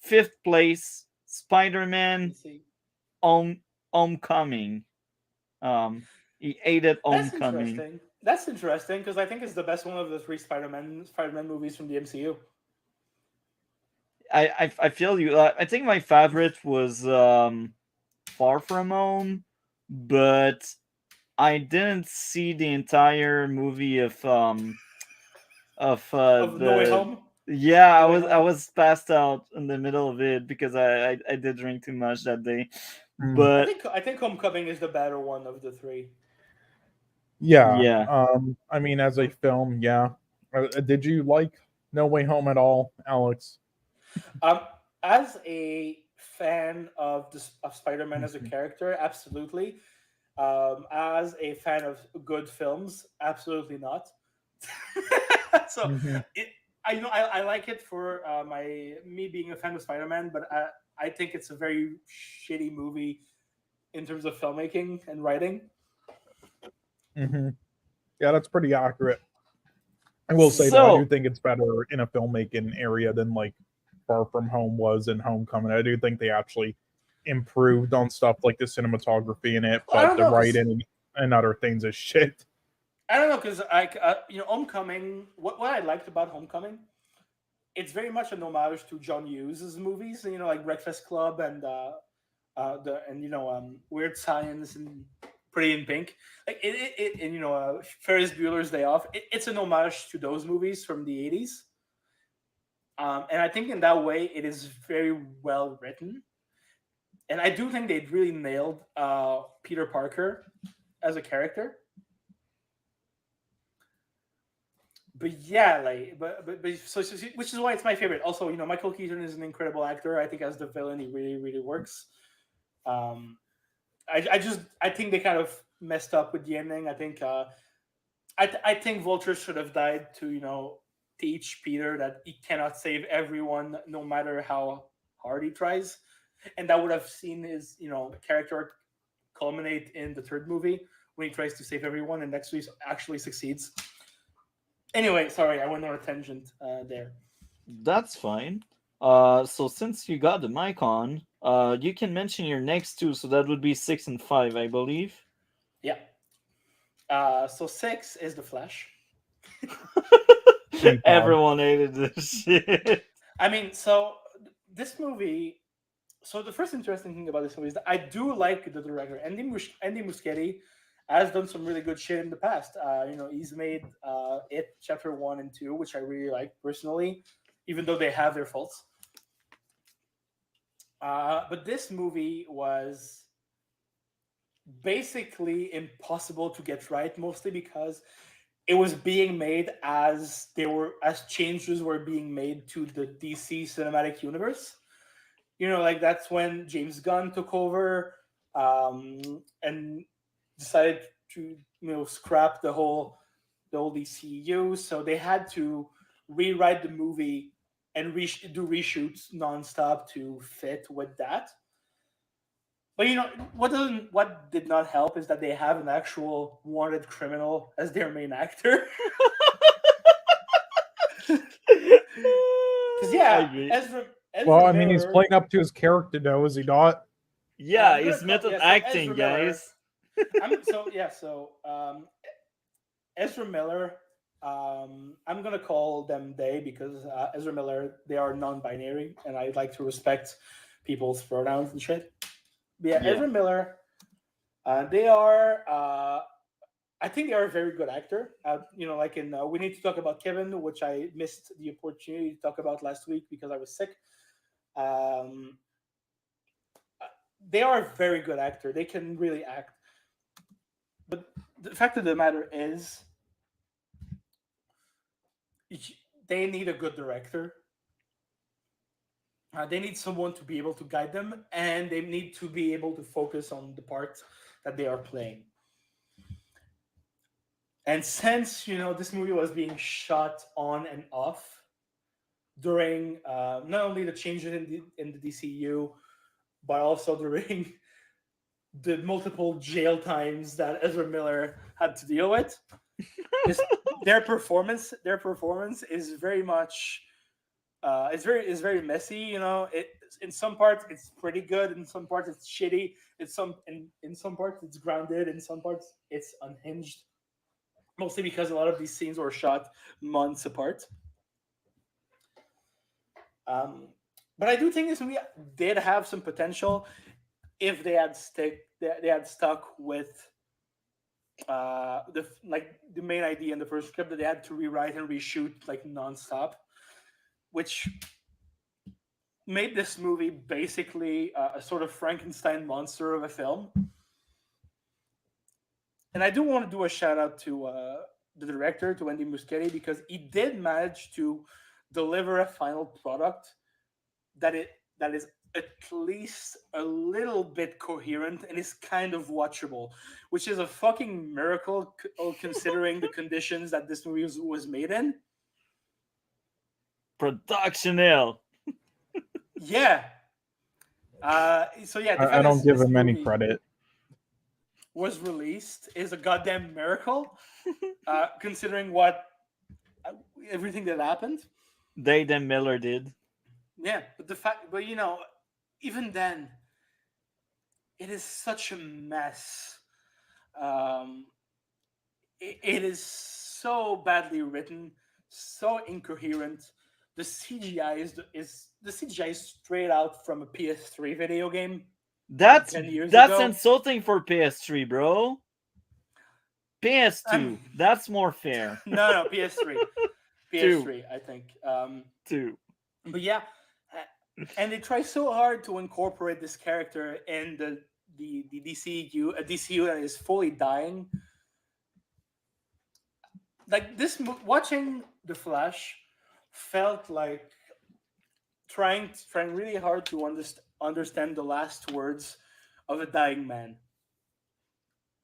fifth place, Spider-Man Let's see. Homecoming. He hated That's Homecoming. interesting. That's interesting because I think it's the best one of the three Spider-Man movies from the MCU. I feel you. I think my favorite was Far From Home, but I didn't see the entire movie of Of No Way the Home. yeah. No Way I Home. was passed out in the middle of it because I did drink too much that day. Mm. But I think Homecoming is the better one of the three. Yeah. yeah, I mean, as a film, yeah. Did you like No Way Home at all, Alex? As a fan of Spider-Man as a character, absolutely. As a fan of good films, absolutely not. So Mhm. I like it for me being a fan of Spider-Man, but I think it's a very shitty movie in terms of filmmaking and writing. Mm-hmm. Yeah, that's pretty accurate. I will say though, I do so think it's better in a filmmaking area than like Far From Home was in Homecoming. I do think they actually improved on stuff like the cinematography in it, I but don't the know, 'cause writing and other things is shit. I don't know because Homecoming. What I liked about Homecoming, it's very much an homage to John Hughes' movies. Like Breakfast Club and Weird Science and Pretty in Pink. Like and Ferris Bueller's Day Off. It's an homage to those movies from the 80s. And I think in that way it is very well written. And I do think they really nailed Peter Parker as a character. But yeah, like, but which is why it's my favorite. Also, Michael Keaton is an incredible actor. I think as the villain, he really, really works. Um, I think they kind of messed up with the ending. I think I think Vulture should have died to teach Peter that he cannot save everyone no matter how hard he tries, and that would have seen his character culminate in the third movie when he tries to save everyone and actually succeeds. Anyway, sorry, I went on a tangent there. that's fine. So since you got the mic on, you can mention your next two. So that would be 6 and 5, I believe. Yeah. So 6 is the Flash. Thank God. Everyone hated this shit. I mean, so this movie. So the first interesting thing about this movie is that I do like the director. Andy Muschietti has done some really good shit in the past. He's made It Chapter 1 and 2, which I really like personally, even though they have their faults. But this movie was basically impossible to get right, mostly because it was being made as changes were being made to the DC cinematic universe. Like that's when James Gunn took over and decided to scrap the whole DCU. So they had to rewrite the movie and do reshoots nonstop to fit with that. But what did not help is that they have an actual wanted criminal as their main actor. Because I agree. Ezra Well, I mean, he's Miller- playing up to his character, though, is he not? Yeah, I'm gonna he's call- method yeah, so acting, Ezra Miller- guys. Ezra Miller. I'm gonna call them they because Ezra Miller, they are non-binary, and I like to respect people's pronouns and shit. But yeah, Yeah. Ezra Miller. They are. I think they are a very good actor. Like in We Need to Talk About Kevin, which I missed the opportunity to talk about last week because I was sick. They are a very good actor. They can really act. But the fact of the matter is, they need a good director. They need someone to be able to guide them, and they need to be able to focus on the part that they are playing. And since this movie was being shot on and off during not only the changes in the DCU, but also during the multiple jail times that Ezra Miller had to deal with, their performance is very much it's very messy. In some parts it's pretty good, in some parts it's shitty, in some parts it's grounded, in some parts it's unhinged, mostly because a lot of these scenes were shot months apart. But I do think this movie did have some potential if they had stuck with the main idea in the first script, that they had to rewrite and reshoot like nonstop, which made this movie basically a sort of Frankenstein monster of a film. And I do want to do a shout out to the director, to Andy Muschietti, because he did manage to deliver a final product that is at least a little bit coherent and is kind of watchable, which is a fucking miracle considering the conditions that this movie was made in. Production hell. Yeah. So yeah, the I fact don't that give this him any movie credit. was released is a goddamn miracle, considering everything that happened. They then Miller did. Yeah, but even then, it is such a mess. It is so badly written, so incoherent. The CGI is straight out from a PS3 video game. That's 10 years that's ago. insulting for PS3, bro. PS2. That's more fair. No, PS3. PS3, I think. 2. But yeah, and they try so hard to incorporate this character in the DCU, a DCU that is fully dying. Like watching The Flash felt like trying really hard to understand the last words of a dying man.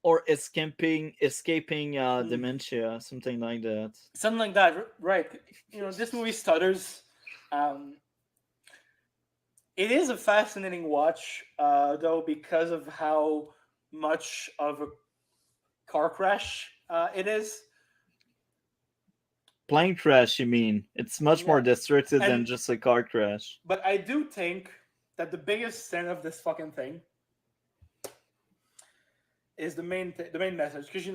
Or escaping dementia, something like that. Something like that, right? This movie stutters. It is a fascinating watch, though, because of how much of a car crash it is. Plane crash, you mean? It's much more destructive than And- just a car crash. But I do think that the biggest sin of this fucking thing is the main message, because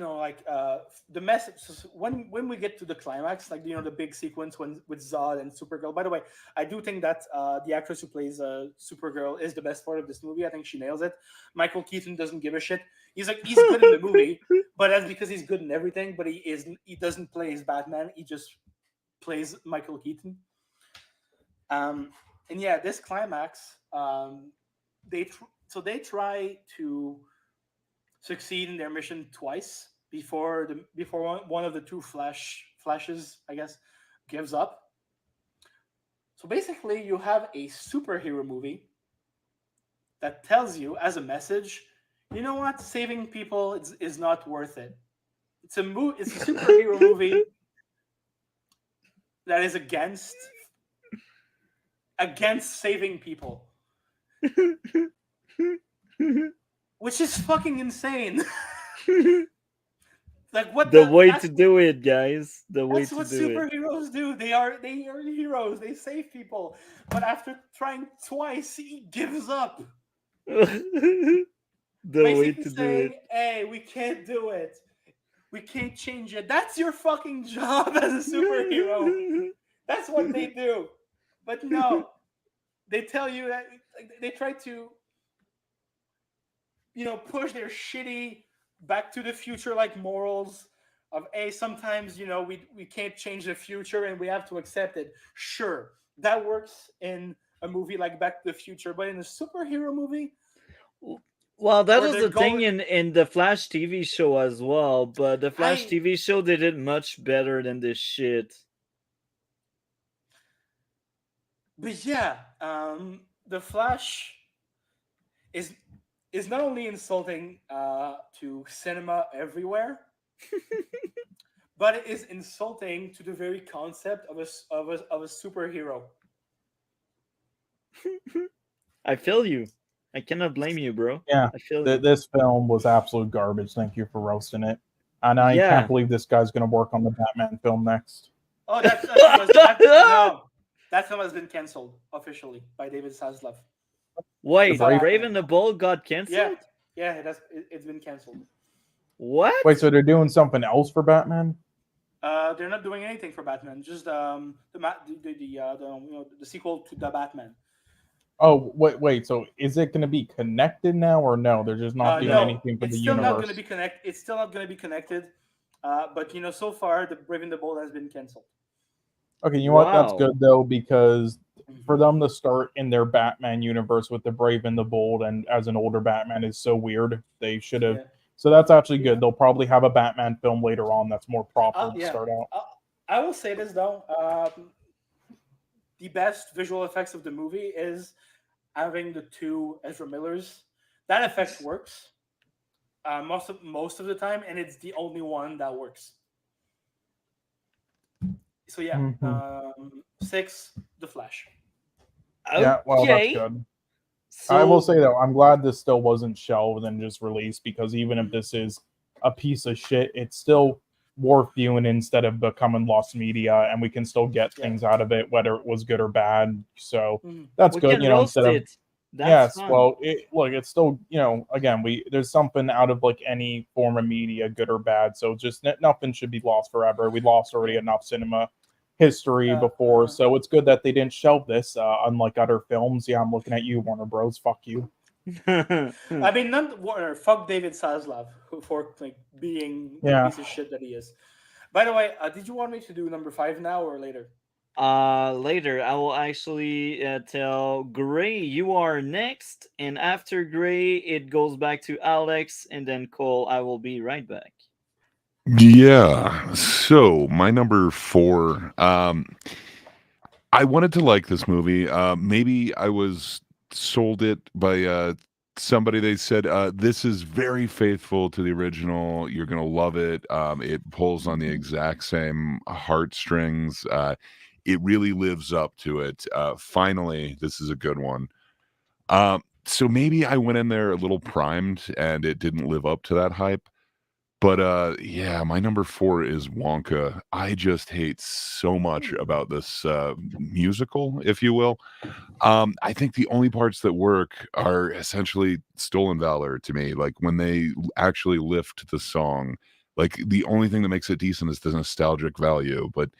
the message when we get to the climax, like the big sequence with Zod and Supergirl. By the way, I do think that the actress who plays Supergirl is the best part of this movie. I think she nails it. Michael Keaton doesn't give a shit. He's good in the movie, but that's because he's good in everything. But he doesn't play his Batman. He just plays Michael Keaton. And yeah, this climax, they try to succeed in their mission twice before one of the two flashes, I guess, gives up. So basically, you have a superhero movie that tells you as a message, you know what, saving people is not worth it. It's a superhero movie that is against saving people. Which is fucking insane. Like what The way that's, to do it, guys. The way that's to what do superheroes do. They are heroes. They save people, but after trying twice, he gives up. it. The way Basically to do saying, it. "Hey, we can't do it. We can't change it." That's your fucking job as a superhero. That's what they do. But no, they tell you that they try to, push their shitty Back to the Future like morals of, hey, sometimes we can't change the future and we have to accept it. Sure, that works in a movie like Back to the Future, but in a superhero movie, Well, that where was they're the thing going, in the Flash TV show as well, but the Flash I TV show they did much better than this shit. but yeah, the Flash is is not only insulting to cinema everywhere, but it is insulting to the very concept of a superhero. I feel you. I cannot blame you, bro. Yeah, I feel you. this film was absolute garbage. Thank you for roasting it. And I Yeah. can't believe this guy's going to work on the Batman film next. Oh, no, that film has been canceled officially by David Zaslav. Wait, The Brave- Brave and the Bold got canceled? Yeah, it's been canceled. What? Wait, so they're doing something else for Batman? They're not doing anything for Batman. Just the sequel to the Batman. Oh, wait. So is it going to be connected now, or no? They're just not doing No, anything for it's the still universe. not going to be connected. It's still not going to be connected. But so far the Brave and the Bold has been canceled. Okay, you know what? That's Wow. good though, because for them to start in their Batman universe with the Brave and the Bold, and as an older Batman, is so weird. They should have. Yeah. So that's actually good. They'll probably have a Batman film later on that's more proper to Yeah. start out. I will say this though. The best visual effects of the movie is having the two Ezra Millers. That effect works most of the time, and it's the only one that works. So yeah, 6, The Flash. Yeah, well, that's Okay. good. So, I will say though, I'm glad this still wasn't shelved and just released, because even if this is a piece of shit, it's still worth viewing instead of becoming lost media, and we can still get things out of it, whether it was good or bad. So that's we good, can roast instead of it. That's yes, fun. well, look, it's still, again, there's something out of like any form of media, good or bad. So just nothing should be lost forever. We lost already enough cinema history before, so it's good that they didn't shelve this. Unlike other films, yeah, I'm looking at you, Warner Bros. Fuck you. I mean, not Warner. Fuck David Zaslav for being the piece of shit that he is. By the way, did you want me to do number 5 now or later? Later, I will actually tell Gray you are next, and after Gray, it goes back to Alex, and then Cole. I will be right back. Yeah. So my number 4. I wanted to like this movie. Maybe I was sold it by somebody. They said this is very faithful to the original. You're gonna love it. It pulls on the exact same heartstrings. It really lives up to it. Finally, this is a good one. So maybe I went in there a little primed and it didn't live up to that hype. But yeah, my number 4 is Wonka. I just hate so much about this musical, if you will. I think the only parts that work are essentially Stolen Valor to me. Like when they actually lift the song, like the only thing that makes it decent is the nostalgic value. But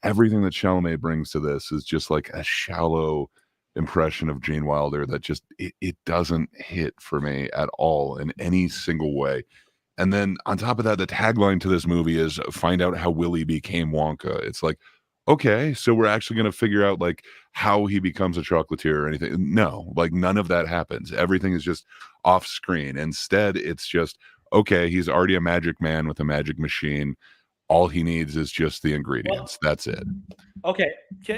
everything that Chalamet brings to this is just like a shallow impression of Gene Wilder that just it doesn't hit for me at all in any single way. And then on top of that, the tagline to this movie is find out how Willie became Wonka. It's like, okay, so we're actually going to figure out like how he becomes a chocolatier or anything. No, like none of that happens. Everything is just off screen. Instead, it's just, okay, he's already a magic man with a magic machine. All he needs is just the ingredients. That's it. Okay,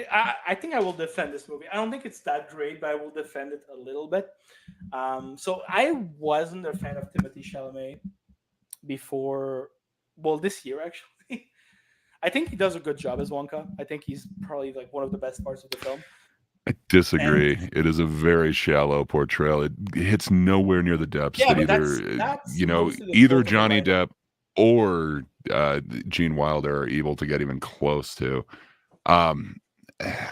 I think I will defend this movie. I don't think it's that great, but I will defend it a little bit. So I wasn't a fan of Timothée Chalamet before, this year actually. I think he does a good job as Wonka. I think he's probably like one of the best parts of the film. I disagree. It is a very shallow portrayal. It hits nowhere near the depths that but either that's you know mostly the either fault of the Johnny writing. Depp or Gene Wilder are able to get even close to. I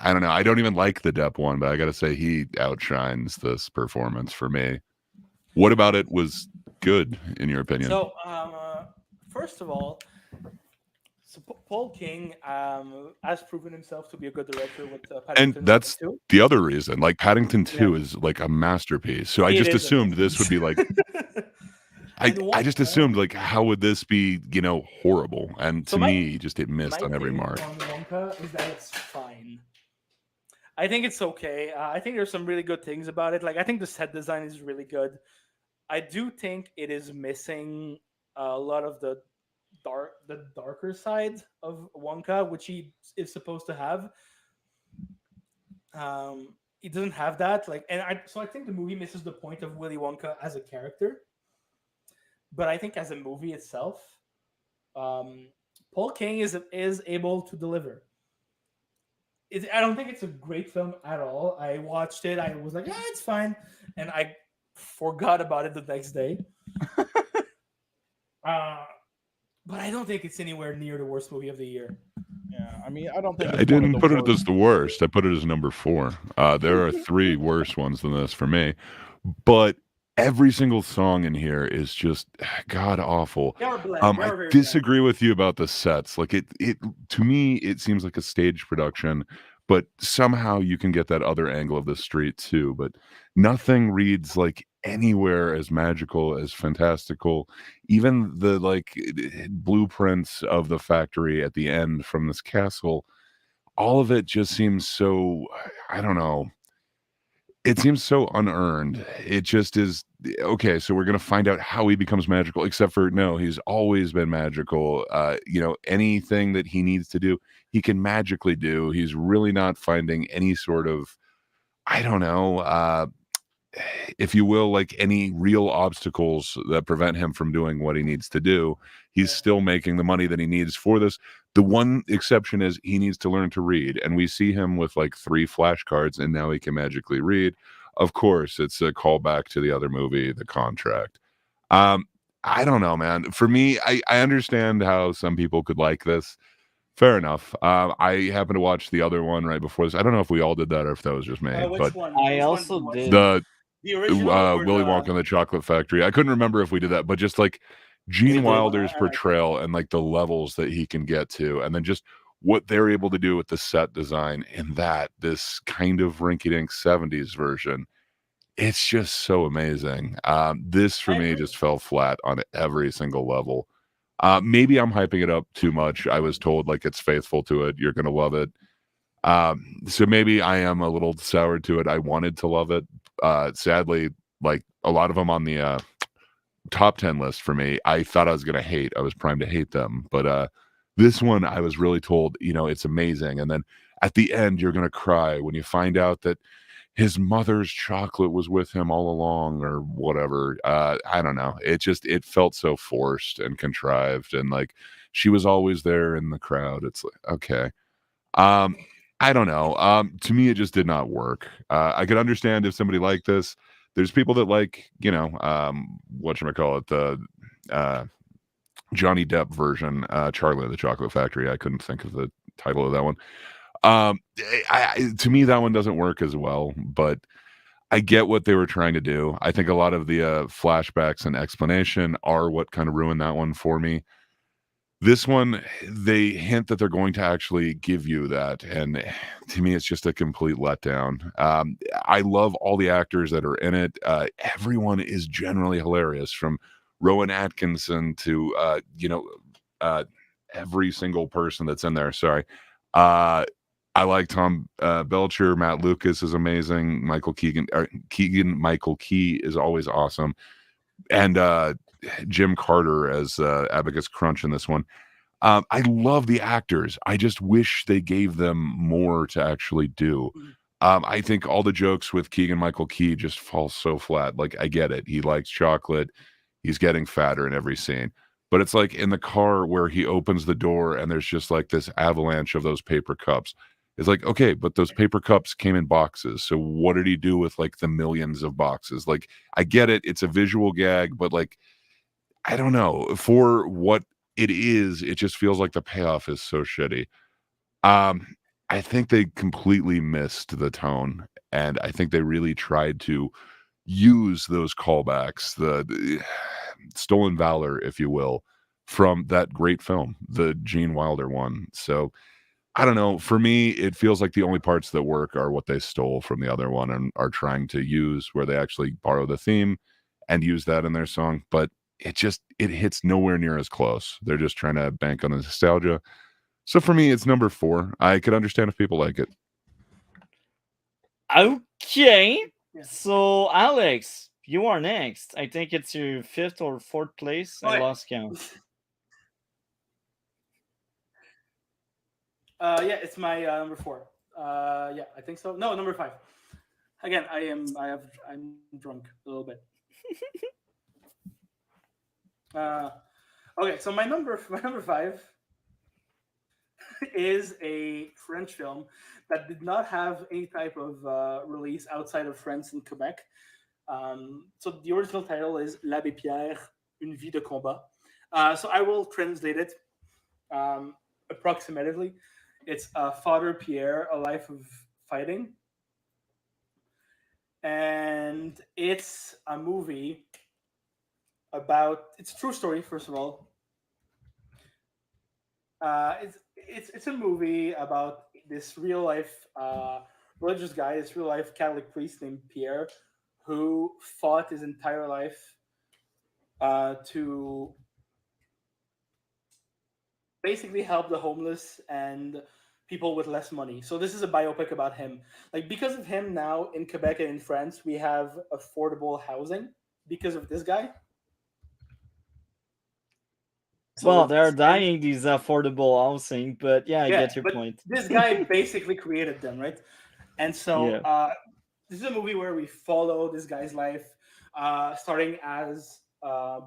don't know. I don't even like the Depp one, but I got to say he outshines this performance for me. What about it was good in your opinion? So, first of all, Paul King has proven himself to be a good director with And Paddington that's 2. the other reason. Like Paddington 2 Yeah. is like a masterpiece. So I It just is assumed amazing. this would be like And I just Wonka- assumed like how would this be, horrible? And So to my- me, just it missed My on every take mark. on Wonka is that it's fine. I think it's okay. I think there's some really good things about it. Like I think the set design is really good. I do think it is missing a lot of the darker side of Wonka, which he is supposed to have. He doesn't have that. So I think the movie misses the point of Willy Wonka as a character. But I think as a movie itself, Paul King is able to deliver. I don't think it's a great film at all. I watched it. I was like, yeah, it's fine, and I forgot about it the next day. But I don't think it's anywhere near the worst movie of the year. Yeah, I mean, I don't think I it's one of didn't the put it worst. as the worst. I put it as number 4. There are 3 worse ones than this for me. But every single song in here is just god awful. They are bland. They are I very disagree with you about the sets. Like it to me it seems like a stage production, but somehow you can get that other angle of the street too. But nothing reads like anywhere as magical, as fantastical. Even the blueprints of the factory at the end from this castle, all of it just seems so, I don't know. It seems so unearned. It just is okay. So we're gonna find out how he becomes magical. Except for no, he's always been magical. Anything that he needs to do, he can magically do. He's really not finding any sort of, I don't know, if you will, like any real obstacles that prevent him from doing what he needs to do. He's still making the money that he needs for this. The one exception is he needs to learn to read, and we see him with like 3 flashcards, and now he can magically read. Of course, it's a callback to the other movie, The Contract. I don't know, man. For me, I understand how some people could like this. Fair enough. I happened to watch the other one right before this. I don't know if we all did that or if that was just me. Which But one? I Which one also did you watch? did. The original or Willy the... Wonka and the Chocolate Factory. I couldn't remember if we did that, but just like Gene did. Wilder's I like portrayal and like the levels that he can get to, and then just what they're able to do with the set design in this kind of rinky-dink 70s version. It's just so amazing. This for I me agree. just fell flat on every single level. Maybe I'm hyping it up too much. I was told like it's faithful to it. You're gonna love it. So maybe I am a little soured to it. I wanted to love it. Sadly, like a lot of them on the top 10 list for me, I thought I was gonna hate. I was primed to hate them, but this one I was really told, it's amazing. And then at the end, you're gonna cry when you find out that his mother's chocolate was with him all along, or whatever. I don't know. It felt so forced and contrived, and like she was always there in the crowd. It's like okay. I don't know. To me, it just did not work. I could understand if somebody liked this. There's people that like, whatchamacallit, the Johnny Depp version, Charlie and the Chocolate Factory. I couldn't think of the title of that one. To me, that one doesn't work as well, but I get what they were trying to do. I think a lot of the flashbacks and explanation are what kind of ruined that one for me. This one, they hint that they're going to actually give you that, and to me, it's just a complete letdown. I love all the actors that are in it. Everyone is generally hilarious, from Rowan Atkinson to every single person that's in there. Sorry. I like Tom Belcher. Matt Lucas is amazing. Michael Key is always awesome, and Jim Carter as Abacus Crunch in this one. I love the actors. I just wish they gave them more to actually do. I think all the jokes with Keegan-Michael Key just fall so flat. Like, I get it. He likes chocolate. He's getting fatter in every scene. But it's like in the car where he opens the door and there's just like this avalanche of those paper cups. It's like, okay, but those paper cups came in boxes. So what did he do with like the millions of boxes? Like, I get it. It's a visual gag, but like, I don't know. For what it is. It just feels like the payoff is so shitty. Um, I think they completely missed the tone, and I think they really tried to use those callbacks, the stolen valor, if you will, from that great film, the Gene Wilder one. So I don't know. For me, it feels like the only parts that work are what they stole from the other one and are trying to use, where they actually borrow the theme and use that in their song. But it hits nowhere near as close. They're just trying to bank on the nostalgia. So for me, it's number 4. I could understand if people like it. Okay. Yeah. So Alex, you are next. I think it's your 5th or 4th place. I Okay. lost count. Yeah, it's my number 4. Yeah, I think so. No, number 5. Again, I'm drunk a little bit. Okay, so my number 5 is a French film that did not have any type of release outside of France and Quebec. So the original title is L'Abbé Pierre, Une vie de combat. So I will translate it approximately. It's Father Pierre, A Life of Fighting. And it's a movie about, it's a true story, first of all. It's a movie about this real life religious guy, this real life Catholic priest named Pierre, who fought his entire life to basically help the homeless and people with less money. So this is a biopic about him. Like, because of him now in Quebec and in France, we have affordable housing because of this guy. So Well, they're dying these affordable housing, but yeah, I get your but point. This guy basically created them, right? And so this is a movie where we follow this guy's life, starting as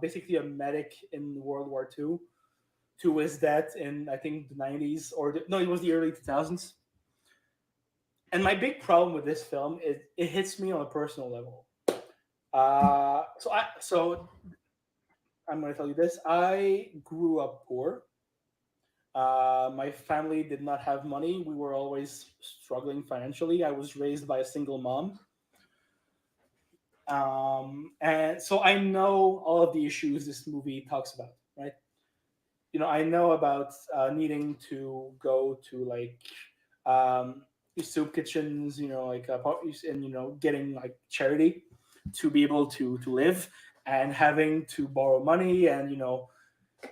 basically a medic in World War II to his death in, I think, the 90s, no, it was the early 2000s. And my big problem with this film is it hits me on a personal level. So I'm going to tell you this. I grew up poor. My family did not have money. We were always struggling financially. I was raised by a single mom. And so I know all of the issues this movie talks about, right? I know about needing to go to like soup kitchens, and getting like charity to be able to live, and having to borrow money, and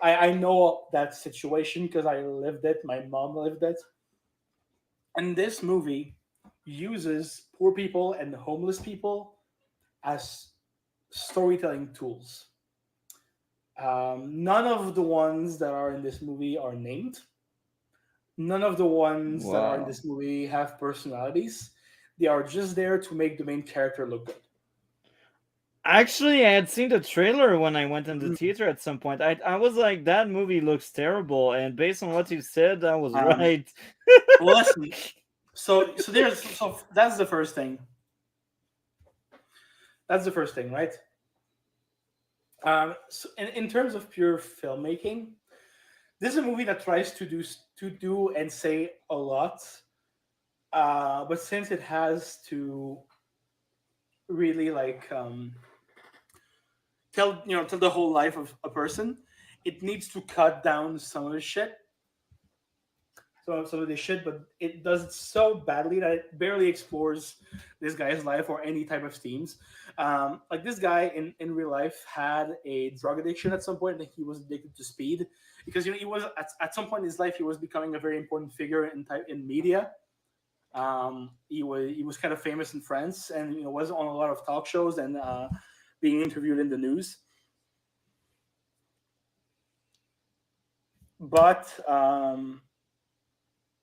I know that situation because I lived it. My mom lived it. And this movie uses poor people and homeless people as storytelling tools. None of the ones that are in this movie are named. None of the ones that are in this movie have personalities. They are just there to make the main character look good. Actually, I had seen the trailer when I went in the theater at some point. I was like, that movie looks terrible, and based on what you said, I was right. Well, listen. So that's the first thing. That's the first thing, right? So in terms of pure filmmaking, this is a movie that tries to do and say a lot, but since it has to really like tell the whole life of a person, it needs to cut down some of the shit. Some of the shit, but it does it so badly that it barely explores this guy's life or any type of themes. Like, this guy in real life had a drug addiction at some point, and he was addicted to speed because he was at some point in his life he was becoming a very important figure in media. He was kind of famous in France, and was on a lot of talk shows and being interviewed in the news. But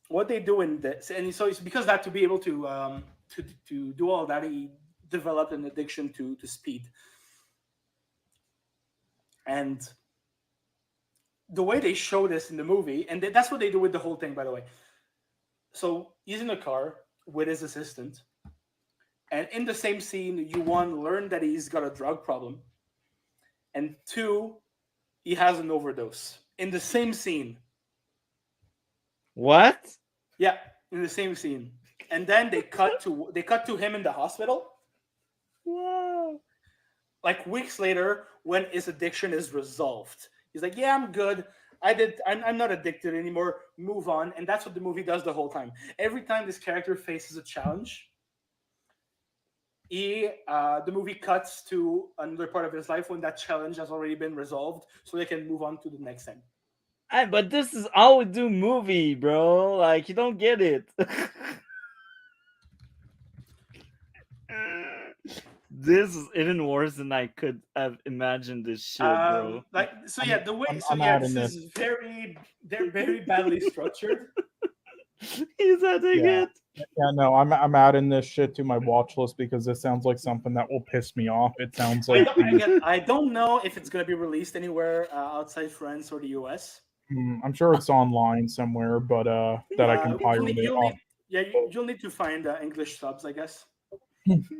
what they do in this, and so it's because that to be able to do all that, he developed an addiction to speed. And the way they show this in the movie, and that's what they do with the whole thing, by the way. So he's in a car with his assistant, and in the same scene, you learn that he's got a drug problem, and 2, he has an overdose in the same scene. What? Yeah, in the same scene. And then they cut to him in the hospital. Wow. Like weeks later, when his addiction is resolved, he's like, "Yeah, I'm good. I'm not addicted anymore. Move on." And that's what the movie does the whole time. Every time this character faces a challenge, the movie cuts to another part of his life when that challenge has already been resolved, so they can move on to the next thing. But this is how we do movie, bro. Like, you don't get it. This is even worse than I could have imagined this shit, bro. adding This is they're very badly structured. He's adding Yeah. it. Yeah, no, I'm adding this shit to my watch list because this sounds like something that will piss me off. It sounds like I don't know if it's gonna be released anywhere outside France or the US. I'm sure it's online somewhere, but that I can pirate it off. You'll need to find English subs, I guess.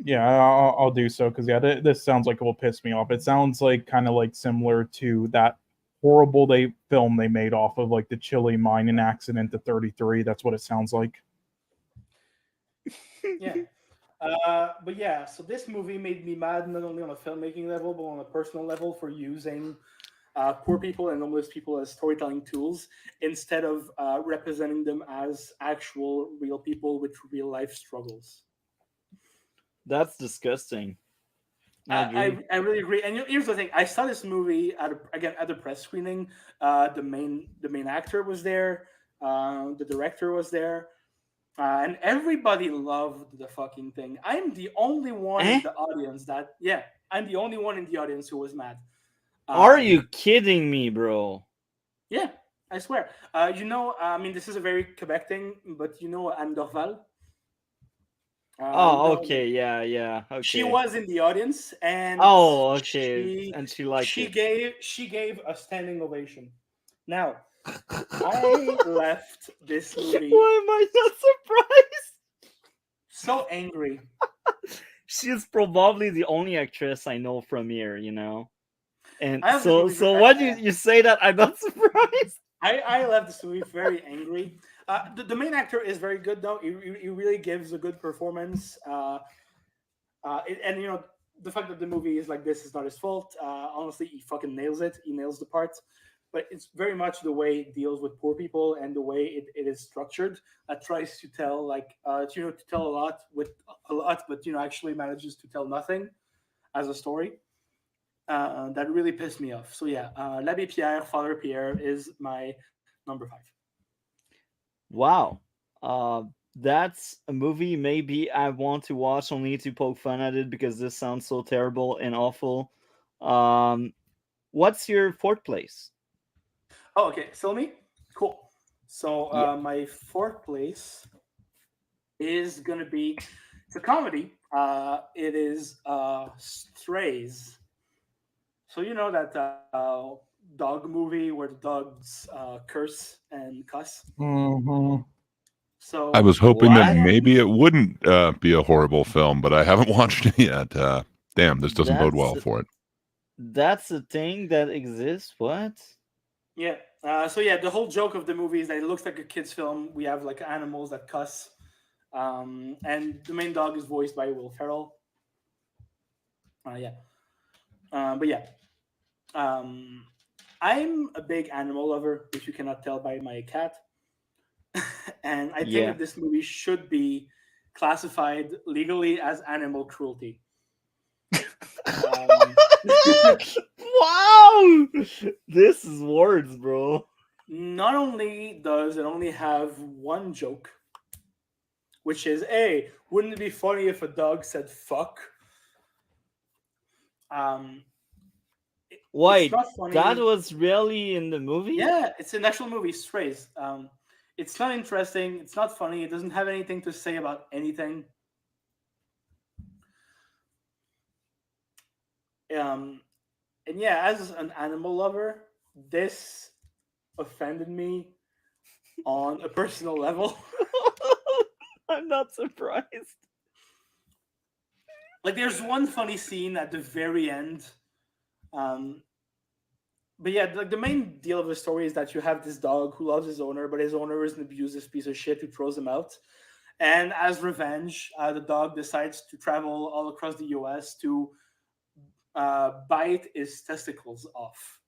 Yeah, I'll do so because this sounds like it will piss me off. It sounds like kind of like similar to that horrible film they made off of like the Chile mining accident at 33. That's what it sounds like. Yeah. But yeah, so this movie made me mad not only on a filmmaking level, but on a personal level for using poor people and homeless people as storytelling tools instead of representing them as actual real people with real life struggles. That's disgusting. I really agree. And here's the thing: I saw this movie at the press screening. The main actor was there. The director was there. And everybody loved the fucking thing. I'm the only one in the audience I'm the only one in the audience who was mad. Are you kidding me, bro? Yeah, I swear. I mean, this is a very Quebec thing, but Anne Dorval. Okay, yeah. Okay. She was in the audience, and okay, and she liked it. She gave a standing ovation. Now, I left this movie. Why am I not surprised? So angry. She's probably the only actress I know from here, And I have so this movie- why do you say that? I'm not surprised. I left this movie very angry. The main actor is very good, though. He really gives a good performance. The fact that the movie is like this is not his fault. Honestly, he fucking nails it. He nails the part. But it's very much the way it deals with poor people and the way it is structured that tries to tell to tell a lot with a lot, but actually manages to tell nothing as a story. That really pissed me off. So yeah, L'Abbé Pierre, Father Pierre is my number 5. Wow. That's a movie maybe I want to watch only to poke fun at it because this sounds so terrible and awful. What's your 4th place? Oh, okay. So me? Cool. So Yeah. my 4th place is gonna be it's a comedy. It is Strays. So you know that dog movie where the dogs curse and cuss. Mm-hmm. So I was hoping that What? maybe it wouldn't be a horrible film, but I haven't watched it yet. Damn, this doesn't bode well for it. That's a thing that exists? What? yeah. The whole joke of the movie is that it looks like a kids' film. We have like animals that cuss, and the main dog is voiced by Will Ferrell. I'm a big animal lover, if you cannot tell by my cat. And I think that this movie should be classified legally as animal cruelty. Wow! This is words, bro. Not only does it only have one joke, which is, hey, wouldn't it be funny if a dog said fuck? Wait, it's not funny. that was really in the movie? Yeah, it's an actual movie, Strays. It's not interesting. It's not funny. It doesn't have anything to say about anything. And yeah, as an animal lover, this offended me on a personal level. I'm not surprised. Like, there's one funny scene at the very end, but yeah, like the main deal of the story is that you have this dog who loves his owner, but his owner is an abusive piece of shit who throws him out. And as revenge, the dog decides to travel all across the U.S. to bite his testicles off,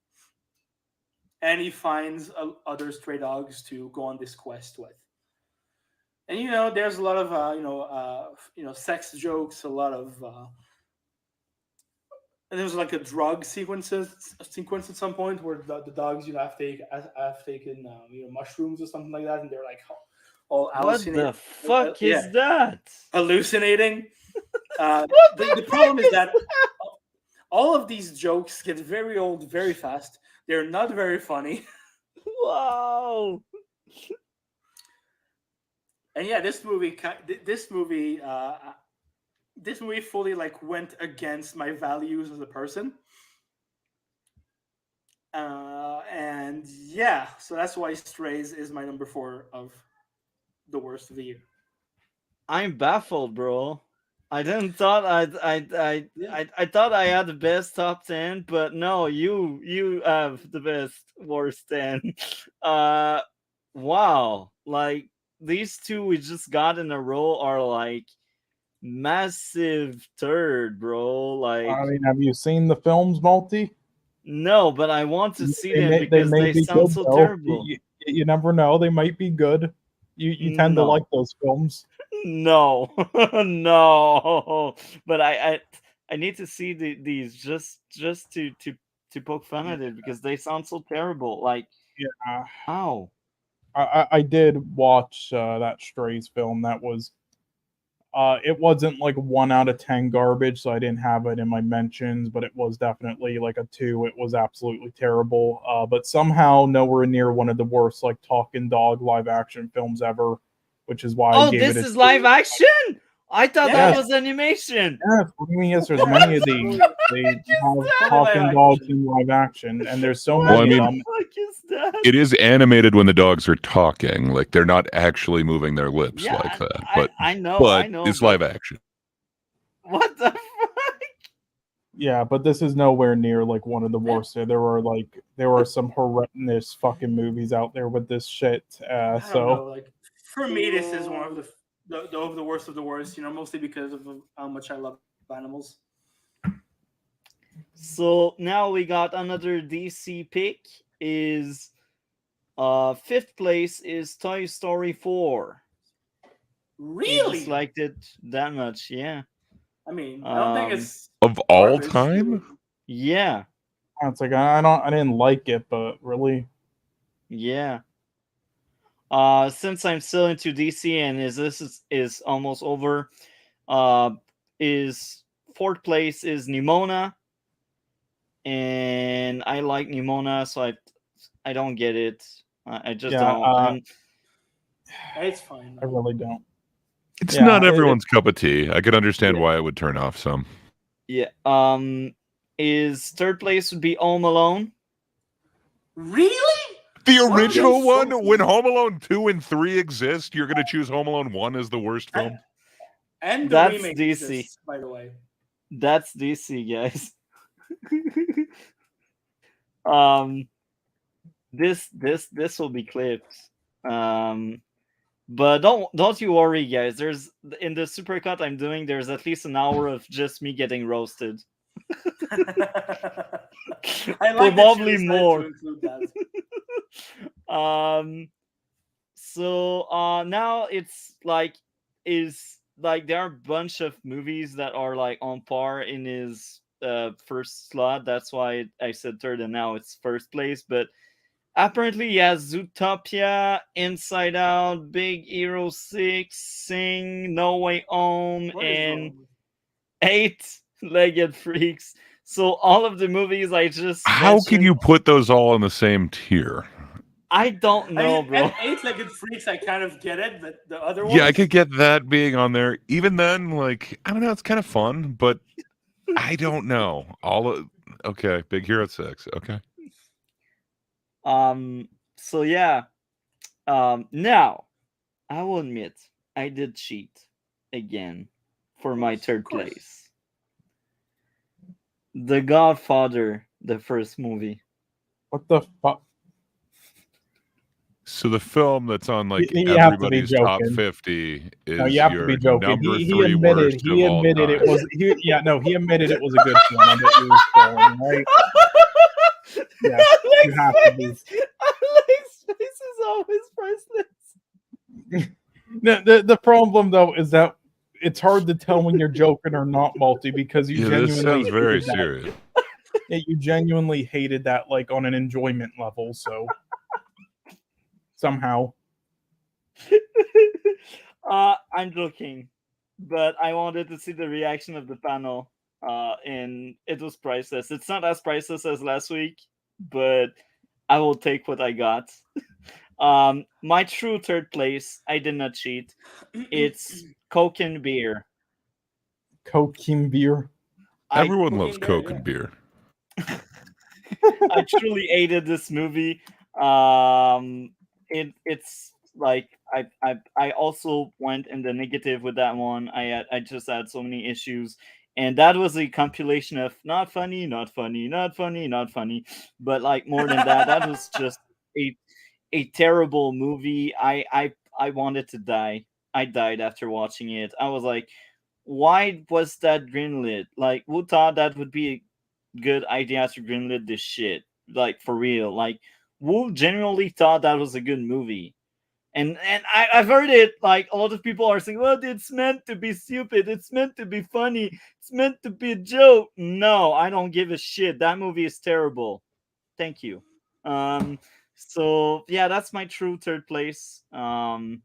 and he finds other stray dogs to go on this quest with. And there's a lot of sex jokes, a lot of and there's like a drug sequence at some point where the dogs have taken mushrooms or something like that, and they're like all What hallucinating. the fuck Yeah, is that? hallucinating. What The problem is that all of these jokes get very old very fast. They're not very funny. Wow. And yeah, this movie fully like went against my values as a person. And yeah, so that's why Strays is my number 4 of the worst of the year. I'm baffled, bro. I didn't thought Yeah. I thought I had the best top 10, but no, you have the best worst 10. Wow. Like these two we just got in a row are like massive turd, bro. Like I mean, have you seen the films, Multi? no, but I want to see They them may, they because may they be sound good so though. terrible. You never know. They might be good. You tend to No. like those films. No, no. But I need to see these just to poke fun at it because they sound so terrible. Like Yeah, how? I did watch that Strays film. That was it wasn't like 1 out of 10 garbage, so I didn't have it in my mentions, but it was definitely like a 2. It was absolutely terrible, but somehow nowhere near one of the worst like talking dog live action films ever, which is why I Oh, gave this it a is 2. live action. I thought that Yes. was animation. Yes, what do you mean? Yes, there's many of these. They have Fully talking live dogs action. in live action, and there's so What Well, I many of mean, them. the fuck is that? it is animated when the dogs are talking, like they're not actually moving their lips Yeah, like that. I know, But it's but live action. what the fuck? Yeah, but this is nowhere near like one of the worst. There are some horrendous fucking movies out there with this shit. I don't So know. Like for me, this is one of the worst of the worst. Mostly because of how much I love animals. So now we got another DC pick. Is 5th place is Toy Story 4. He just Really? liked it that much, yeah. I mean, I don't think it's Of all garbage. time? Yeah, it's like I didn't like it, but really, yeah. Since I'm still into DC and is almost over, is 4th place is Nimona, and I like Nimona, so I don't get it. I just Yeah, don't. It's fine. I really don't. It's Yeah, not it- everyone's cup of tea. I could understand Yeah. why it would turn off some. Yeah. Is 3rd place would be Home Alone. Really? The Why are you original so one, when mean? Home Alone 2 and 3 exist, you're going to choose Home Alone 1 as the worst film? And the That's remake DC. exists, by the way. That's DC, guys. um, this will be clipped. But don't you worry, guys. There's in the supercut I'm doing. There's at least an hour of just me getting roasted. I like that Probably you decided more. to include that. So now it's like there are a bunch of movies that are like on par in his first slot. That's why I said third, and now it's 1st place. But apparently, he has Zootopia, Inside Out, Big Hero 6, Sing, No Way Home, What is and wrong? 8-Legged Freaks. So all of the movies I just How can mentioned, you put those all in the same tier? I don't know, I mean, bro. at 8-Legged Freaks, I kind of get it, but the other ones. Yeah, I could get that being on there. Even then, like, I don't know, it's kind of fun, but I don't know. Okay, Big Hero 6. Okay. So yeah. Now I will admit I did cheat again for my 3rd course. place. The Godfather, the first movie. What the fuck? So the film that's on like You have to be everybody's top joking. 50 No, is you have to your be joking. number He 3 admitted. worst He of all admitted time. it was. He admitted it was a good film. I bet you was trolling, right? Yes, you Alex's have to be. face! Alex's face is always priceless. The problem though is that it's hard to tell when you're joking or not, Multi, because you Yeah, this genuinely sounds very hated that. serious. Yeah, you genuinely hated that, like on an enjoyment level. So somehow, I'm joking, but I wanted to see the reaction of the panel, and it was priceless. It's not as priceless as last week, but I will take what I got. My true third place, I did not cheat. It's Coke and beer. cocaine beer. Everyone Coke loves and beer, Coke yeah. and beer. I truly hated this movie. It's like I also went in the negative with that one. I just had so many issues, and that was a compilation of not funny, not funny, not funny, not funny. But like more than that, that was just a a terrible movie. I wanted to die. I died after watching it. I was like, why was that greenlit? Like, who thought that would be a good idea to greenlit this shit? Like for real. Like, who genuinely thought that was a good movie? And I've heard it like a lot of people are saying, well, it's meant to be stupid, it's meant to be funny, it's meant to be a joke. No, I don't give a shit. That movie is terrible. Thank you. Um so yeah, that's my true third place. I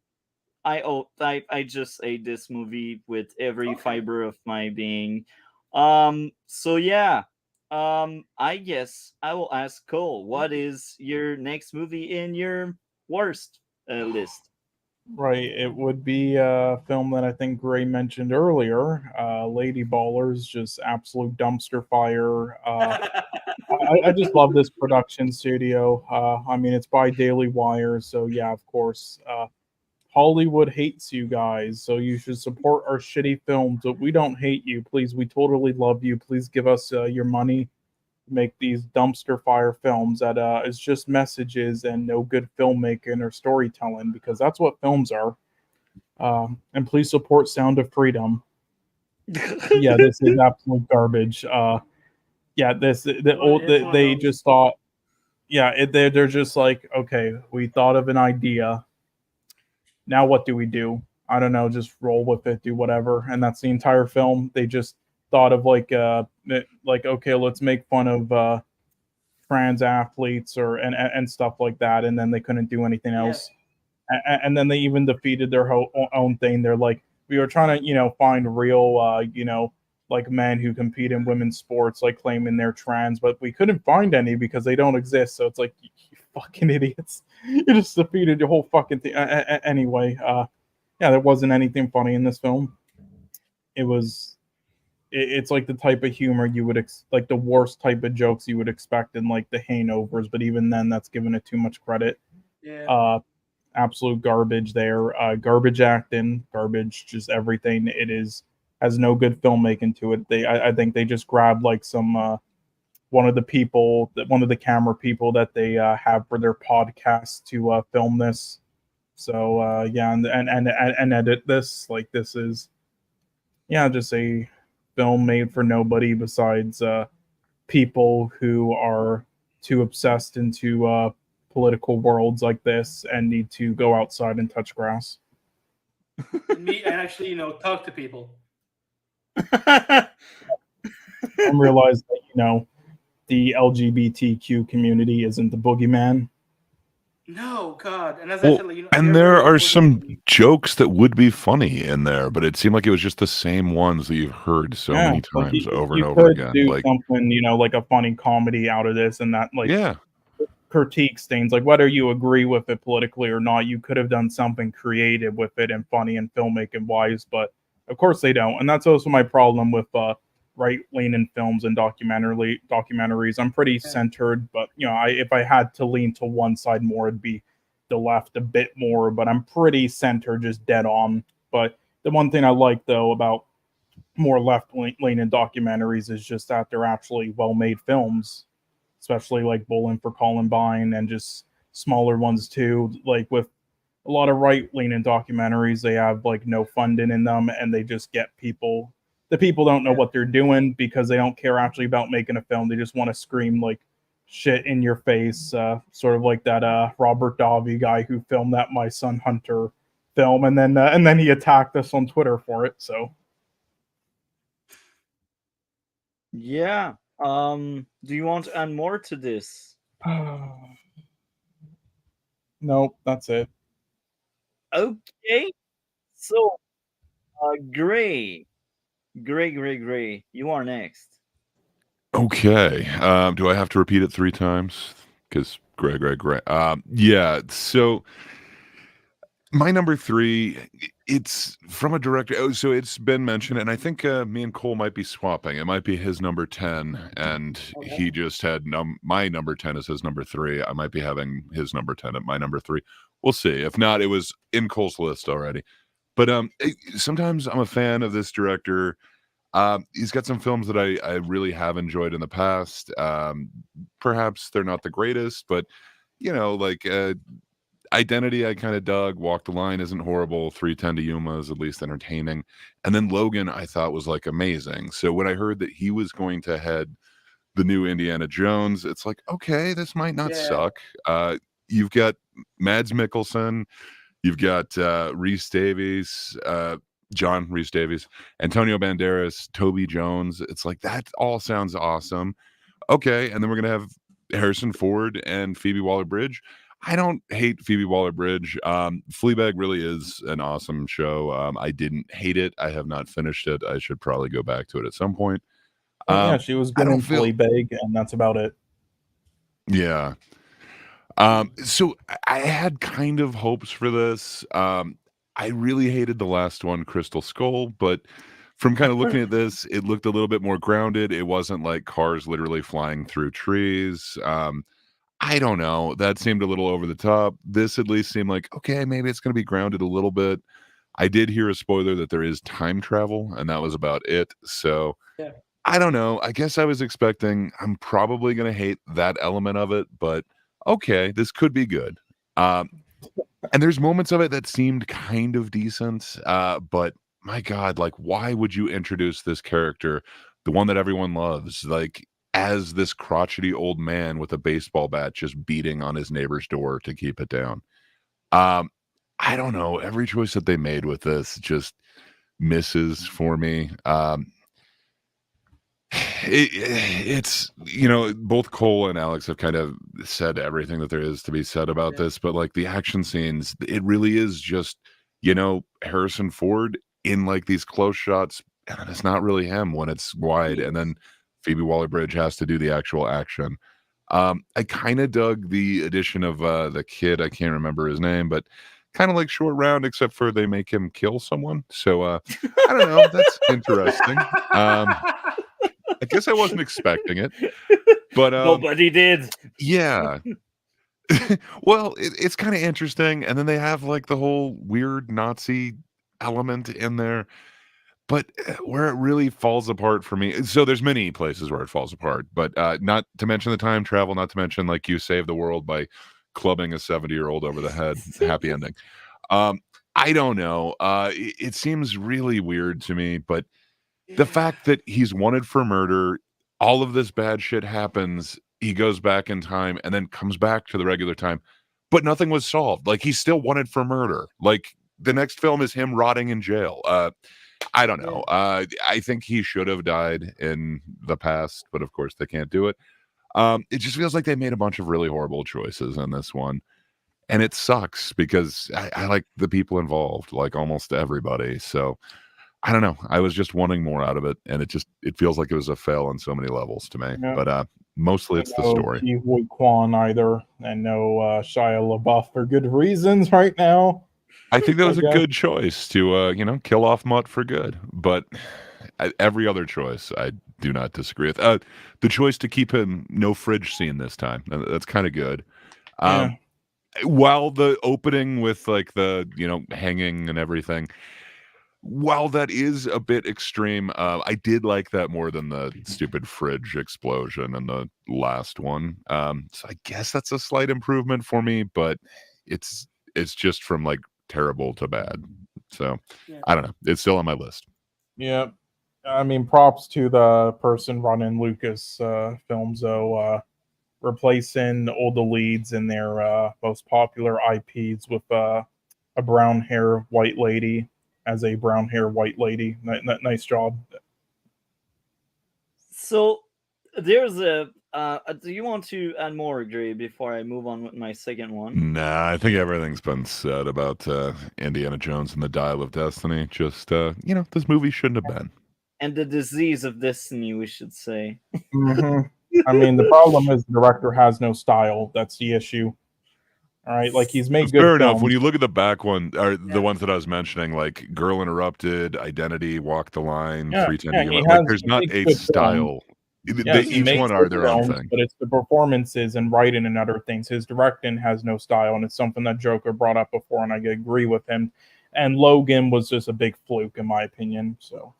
just ate this movie with every Okay. fiber of my being. So yeah. I guess I will ask Cole, what is your next movie in your worst list? Right, it would be a film that I think Gray mentioned earlier. Lady Ballers, just absolute dumpster fire. I just love this production studio. I mean, it's by Daily Wire, so yeah, of course. Hollywood hates you guys, so you should support our shitty films. But we don't hate you, please. We totally love you. Please give us your money. Make these dumpster fire films that is just messages and no good filmmaking or storytelling, because that's what films are. And please support Sound of Freedom. Yeah, this is absolute garbage. Yeah, they just thought, yeah, they're just like, okay, we thought of an idea. Now what do we do? I don't know, just roll with it, do whatever. And that's the entire film. They just thought of like okay, let's make fun of trans athletes or and stuff like that, and then they couldn't do anything Yeah. else. And then they even defeated their own thing. They're like, we were trying to find real like men who compete in women's sports, like claiming they're trans, but we couldn't find any because they don't exist. So it's like, you fucking idiots, you just defeated your whole fucking thing. Anyway, yeah, there wasn't anything funny in this film. It was it's like the type of humor you would like the worst type of jokes you would expect in like the Hanovers, but even then that's giving it too much credit. Yeah. Absolute garbage there. Garbage acting, garbage, just everything. It is has no good filmmaking to it. I think they just grabbed like some one of the camera people that they have for their podcast to film this. So yeah, and edit this. Like this is just a film made for nobody besides people who are too obsessed into political worlds like this and need to go outside and touch grass. And actually, talk to people. And realize that the LGBTQ community isn't the boogeyman. No, God. And as I Well, said, like, and there are some jokes that would be funny in there, but it seemed like it was just the same ones that you've heard so many Like times over you and over could again. do Like, something, like a funny comedy out of this, and that like yeah, critiques things, like whether you agree with it politically or not. You could have done something creative with it and funny and filmmaking wise, but of course they don't. And that's also my problem with right leaning films and documentaries. I'm pretty centered, but if I had to lean to one side more, it'd be the left a bit more. But I'm pretty centered, just dead on. But the one thing I like though about more left leaning documentaries is just that they're actually well made films. especially like Bowling for Columbine and just smaller ones too. Like with a lot of right-leaning documentaries, they have like no funding in them, and they just get people. The people don't know what they're doing because they don't care actually about making a film. They just want to scream like shit in your face, sort of like that Robert Davi guy who filmed that My Son Hunter film, and then he attacked us on Twitter for it. So Yeah. Do you want to add more to this? nope, that's it. Okay. So, Gray. Gray. You are next. Okay. Do I have to repeat it 3 times? Because Greg. Yeah. So my number 3, it's from a director. Oh, so it's been mentioned, and I think me and Cole might be swapping. It might be his number 10, and he just had my number 10 is his number 3. I might be having his number 10 at my number 3. We'll see. If not, it was in Cole's list already. But sometimes I'm a fan of this director. He's got some films that I really have enjoyed in the past. Perhaps they're not the greatest, but like Identity I kind of dug. Walk the Line isn't horrible. 310 to Yuma is at least entertaining. And then Logan I thought was like amazing. So when I heard that he was going to head the new Indiana Jones, it's like, okay, this might not suck. You've got Mads Mikkelsen, you've got Rhys Davies, John Rhys Davies, Antonio Banderas, Toby Jones. It's like, that all sounds awesome. Okay, and then we're gonna have Harrison Ford and Phoebe Waller-Bridge. I don't hate Phoebe Waller-Bridge. Fleabag really is an awesome show. I didn't hate it. I have not finished it. I should probably go back to it at some point. Yeah, she was good in Fleabag, and that's about it. Yeah. So I had kind of hopes for this. I really hated the last one, Crystal Skull, but from kind of looking at this, it looked a little bit more grounded. It wasn't like cars literally flying through trees. I don't know. That seemed a little over the top. This at least seemed like, okay, maybe it's going to be grounded a little bit. I did hear a spoiler that there is time travel, and that was about it. So I don't know. I guess I was expecting, I'm probably going to hate that element of it, but okay, this could be good. And there's moments of it that seemed kind of decent, but my God, like, why would you introduce this character, the one that everyone loves, like, as this crotchety old man with a baseball bat just beating on his neighbor's door to keep it down? I don't know. Every choice that they made with this just misses for me. It's both Cole and Alex have kind of said everything that there is to be said about this, but like the action scenes, it really is just Harrison Ford in like these close shots, and it's not really him when it's wide, and then Phoebe Waller-Bridge has to do the actual action. I kind of dug the addition of the kid. I can't remember his name, but kind of like Short Round, except for they make him kill someone. So I don't know. That's interesting. I guess I wasn't expecting it, but Nobody did. Yeah. Well, it's kind of interesting, and then they have like the whole weird Nazi element in there, but where it really falls apart for me. So there's many places where it falls apart, but not to mention the time travel, not to mention like you save the world by clubbing a 70-year-old over the head. Happy ending. I don't know. It seems really weird to me, but the fact that he's wanted for murder, all of this bad shit happens, he goes back in time and then comes back to the regular time, but nothing was solved. Like, he's still wanted for murder. Like, the next film is him rotting in jail. I don't know. I think he should have died in the past, but of course they can't do it. It just feels like they made a bunch of really horrible choices in this one. And it sucks because I like the people involved, like almost everybody. So I don't know. I was just wanting more out of it, and it feels like it was a fail on so many levels to me. Yeah. But mostly it's the story. No Wood Kwan either, and no Shia LaBeouf for good reasons right now. I think that was a good choice to kill off Mutt for good. But every other choice, I do not disagree with. The choice to keep him no fridge scene this time, that's kind of good. While the opening with like the hanging and everything, While that is a bit extreme, I did like that more than the stupid fridge explosion in the last one. So I guess that's a slight improvement for me, but it's just from like terrible to bad. So Yeah. I don't know. It's still on my list. Yeah. I mean, props to the person running Lucas Films, though, replacing all the leads in their most popular IPs with a brown hair white lady as a brown hair white lady. Nice job. So there's a. Do you want to add more, Gray, before I move on with my second one? Nah, I think everything's been said about Indiana Jones and the Dial of Destiny. Just this movie shouldn't have been. And the disease of destiny, we should say. Mm-hmm. I mean, the problem is the director has no style. That's the issue. All right, like he's made good Fair films. enough. When you look at the back one, or the ones that I was mentioning, like Girl Interrupted, Identity, Walk the Line, Yeah, 310 he like has there's not makes a good style. Yes, he Each makes one are good their own films, thing. but it's the performances and writing and other things. His directing has no style, and it's something that Joker brought up before, and I agree with him. And Logan was just a big fluke, in my opinion. So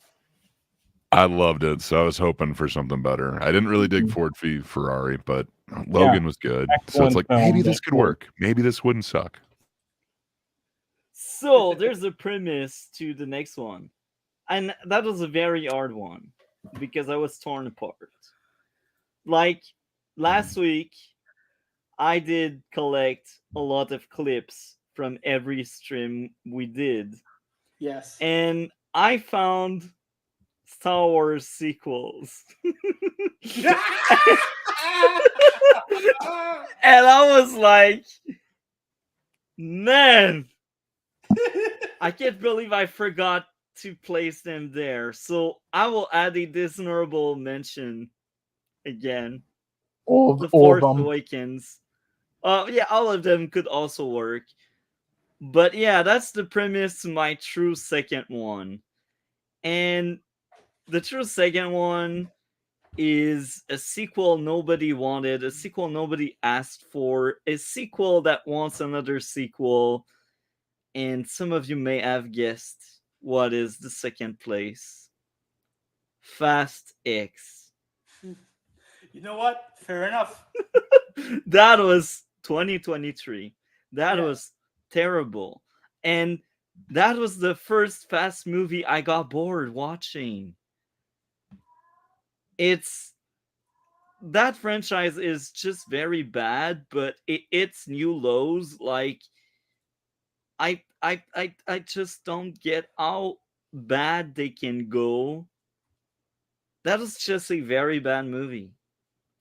I loved it, so I was hoping for something better. I didn't really dig Ford v Ferrari, but Logan was good. So it's excellent like film, maybe this but could work. Maybe this wouldn't suck. So there's a premise to the next one, and that was a very hard one because I was torn apart. Like last week, I did collect a lot of clips from every stream we did, Yes. and I found Star Wars sequels. And I was like, man, I can't believe I forgot to place them there. So I will add a dishonorable mention again. All The of Force them. Awakens. Yeah, all of them could also work. But yeah, that's the premise to my true second one. And the true second one is a sequel nobody wanted, a sequel nobody asked for, a sequel that wants another sequel. And some of you may have guessed what is the second place. Fast X. You know what? Fair enough. That was 2023. That Yeah. was terrible. And that was the first Fast movie I got bored watching. That franchise is just very bad, but it's new lows. Like I just don't get how bad they can go. That was just a very bad movie.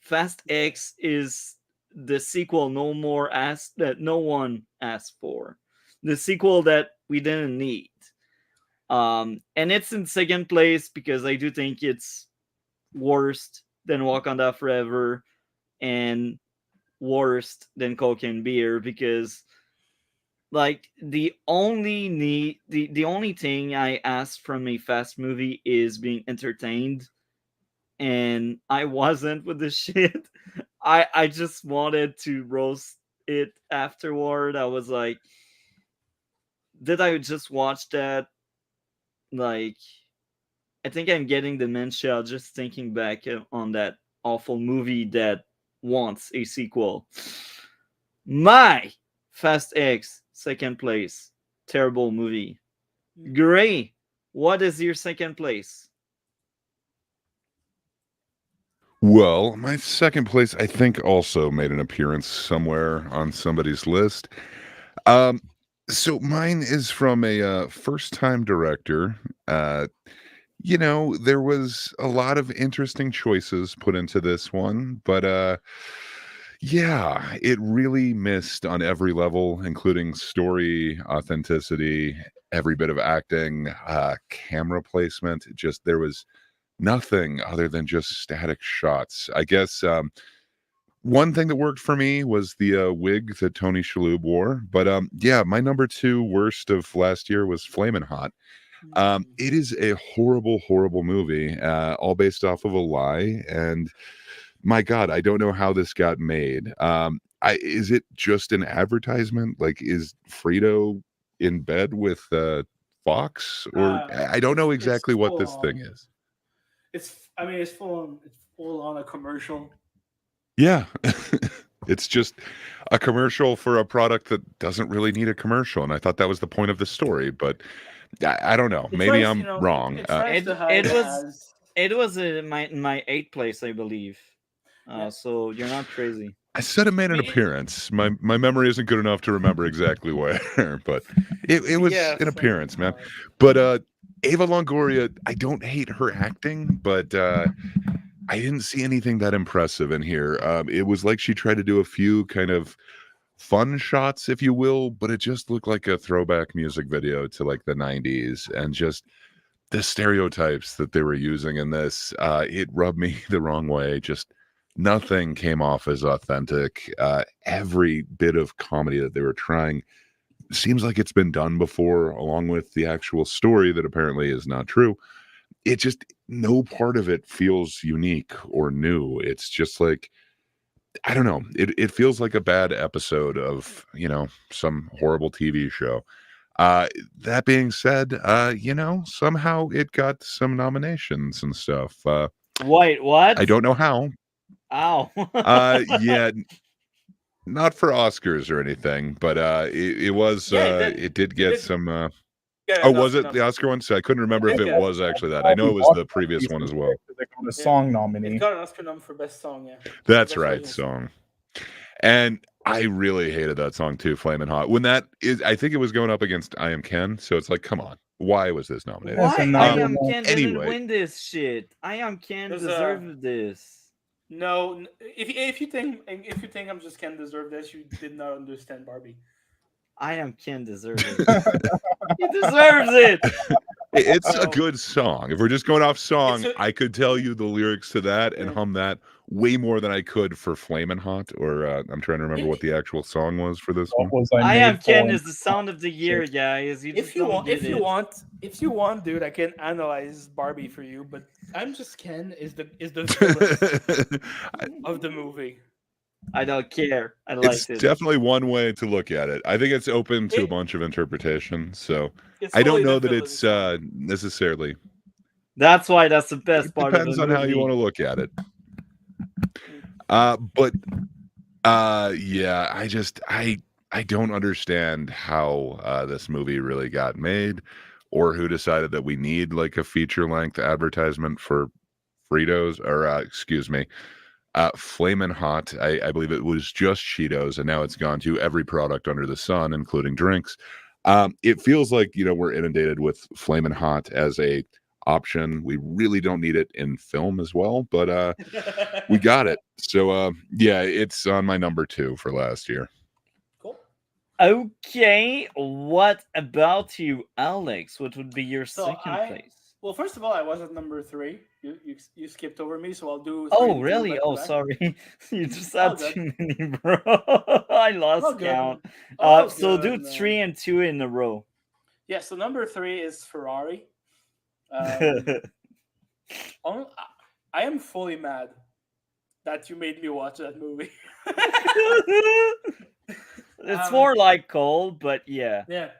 Fast X is the sequel that no one asked for. The sequel that we didn't need. And it's in second place because I do think it's worse than Wakanda Forever and worse than Coke and Beer because like the only thing I ask from a fast movie is being entertained, and I wasn't with the shit. I just wanted to roast it afterward. I was like, did I just watch that? Like, I think I'm getting dementia just thinking back on that awful movie that wants a sequel. My Fast X, second place. Terrible movie. Gray, what is your second place? Well, my second place, I think, also made an appearance somewhere on somebody's list. So mine is from a first-time director. There was a lot of interesting choices put into this one, but yeah, it really missed on every level, including story, authenticity, every bit of acting, camera placement. Just there was nothing other than just static shots. I guess one thing that worked for me was the wig that Tony Shalhoub wore. But yeah, my number 2 worst of last year was Flamin' Hot. It is a horrible, horrible movie, all based off of a lie. And my God, I don't know how this got made. Is it just an advertisement? Like, is Frito in bed with Fox, or I don't know exactly what full this on. thing is. It's full on a commercial. Yeah. It's just a commercial for a product that doesn't really need a commercial, and I thought that was the point of the story, but I don't know. It Maybe tries, I'm wrong. it tries to It hide it it was as it was in my eighth place, I believe. Yeah. So you're not crazy. I said it made an I mean, appearance. My memory isn't good enough to remember exactly where, but it was yeah, an appearance, man. fine. But Ava Longoria, I don't hate her acting, but I didn't see anything that impressive in here. It was like she tried to do a few kind of fun shots, if you will, but it just looked like a throwback music video to like the 90s, and just the stereotypes that they were using in this, it rubbed me the wrong way. Just nothing came off as authentic. Every bit of comedy that they were trying seems like it's been done before, along with the actual story that apparently is not true. It just, no part of it feels unique or new. It's just like, I don't know. It feels like a bad episode of, some horrible TV show. That being said, somehow it got some nominations and stuff. Wait, what? I don't know how. Ow. Yeah, not for Oscars or anything, but it was. It did get some. Oh, was it the Oscar one? So I couldn't remember if it was actually that. I know it was the previous one as well. They got a song It nominee. got an Oscar nom for best song. Yeah, That's Best right, original song. And I really hated that song too, Flamin' Hot. When that is, I think it was going up against I Am Ken. So it's like, come on, why was this nominated? That's Why a I number Am one. Ken didn't Anyway. win this shit? I Am Ken There's a- deserved this. No, if you think I'm just can't deserve this, you did not understand Barbie. I Am Ken deserves it. He deserves it. It's a So- good song. If we're just going off song, It's a- I could tell you the lyrics to that and Yeah. hum that way more than I could for Flamin' Hot. Or I'm trying to remember what the actual song was for this one. What was I made Am Ken for? is the sound of the year, guys. You just If you don't want, get it. if you want, dude, I can analyze Barbie for you. But I'm just Ken is the villain of the movie. I don't care. I It's liked it. definitely one way to look at it. I think it's open to a It- bunch of interpretations. So It's I don't fully know the that it's villain's song. necessarily. That's why that's the best It part of depends the on movie. how you want to look at it. But yeah, I don't understand how this movie really got made, or who decided that we need like a feature length advertisement for Fritos, or excuse me, Flamin' Hot. I believe it was just Cheetos, and now it's gone to every product under the sun, including drinks. It feels like we're inundated with Flamin' Hot as a option. We really don't need it in film as well, but we got it. So yeah, it's on my number 2 for last year. Cool. Okay, what about you, Alex? What would be your So second place? Well, first of all, I was at number 3. You skipped over me, so I'll do. 3 Oh, and 2 really? back to Oh, back. sorry. You just All had good. too many, bro. I All lost good. count. All So good, do man. 3 and 2 in a row. Yeah. So number 3 is Ferrari. I am fully mad that you made me watch that movie. It's more like Cole, but yeah. Yeah.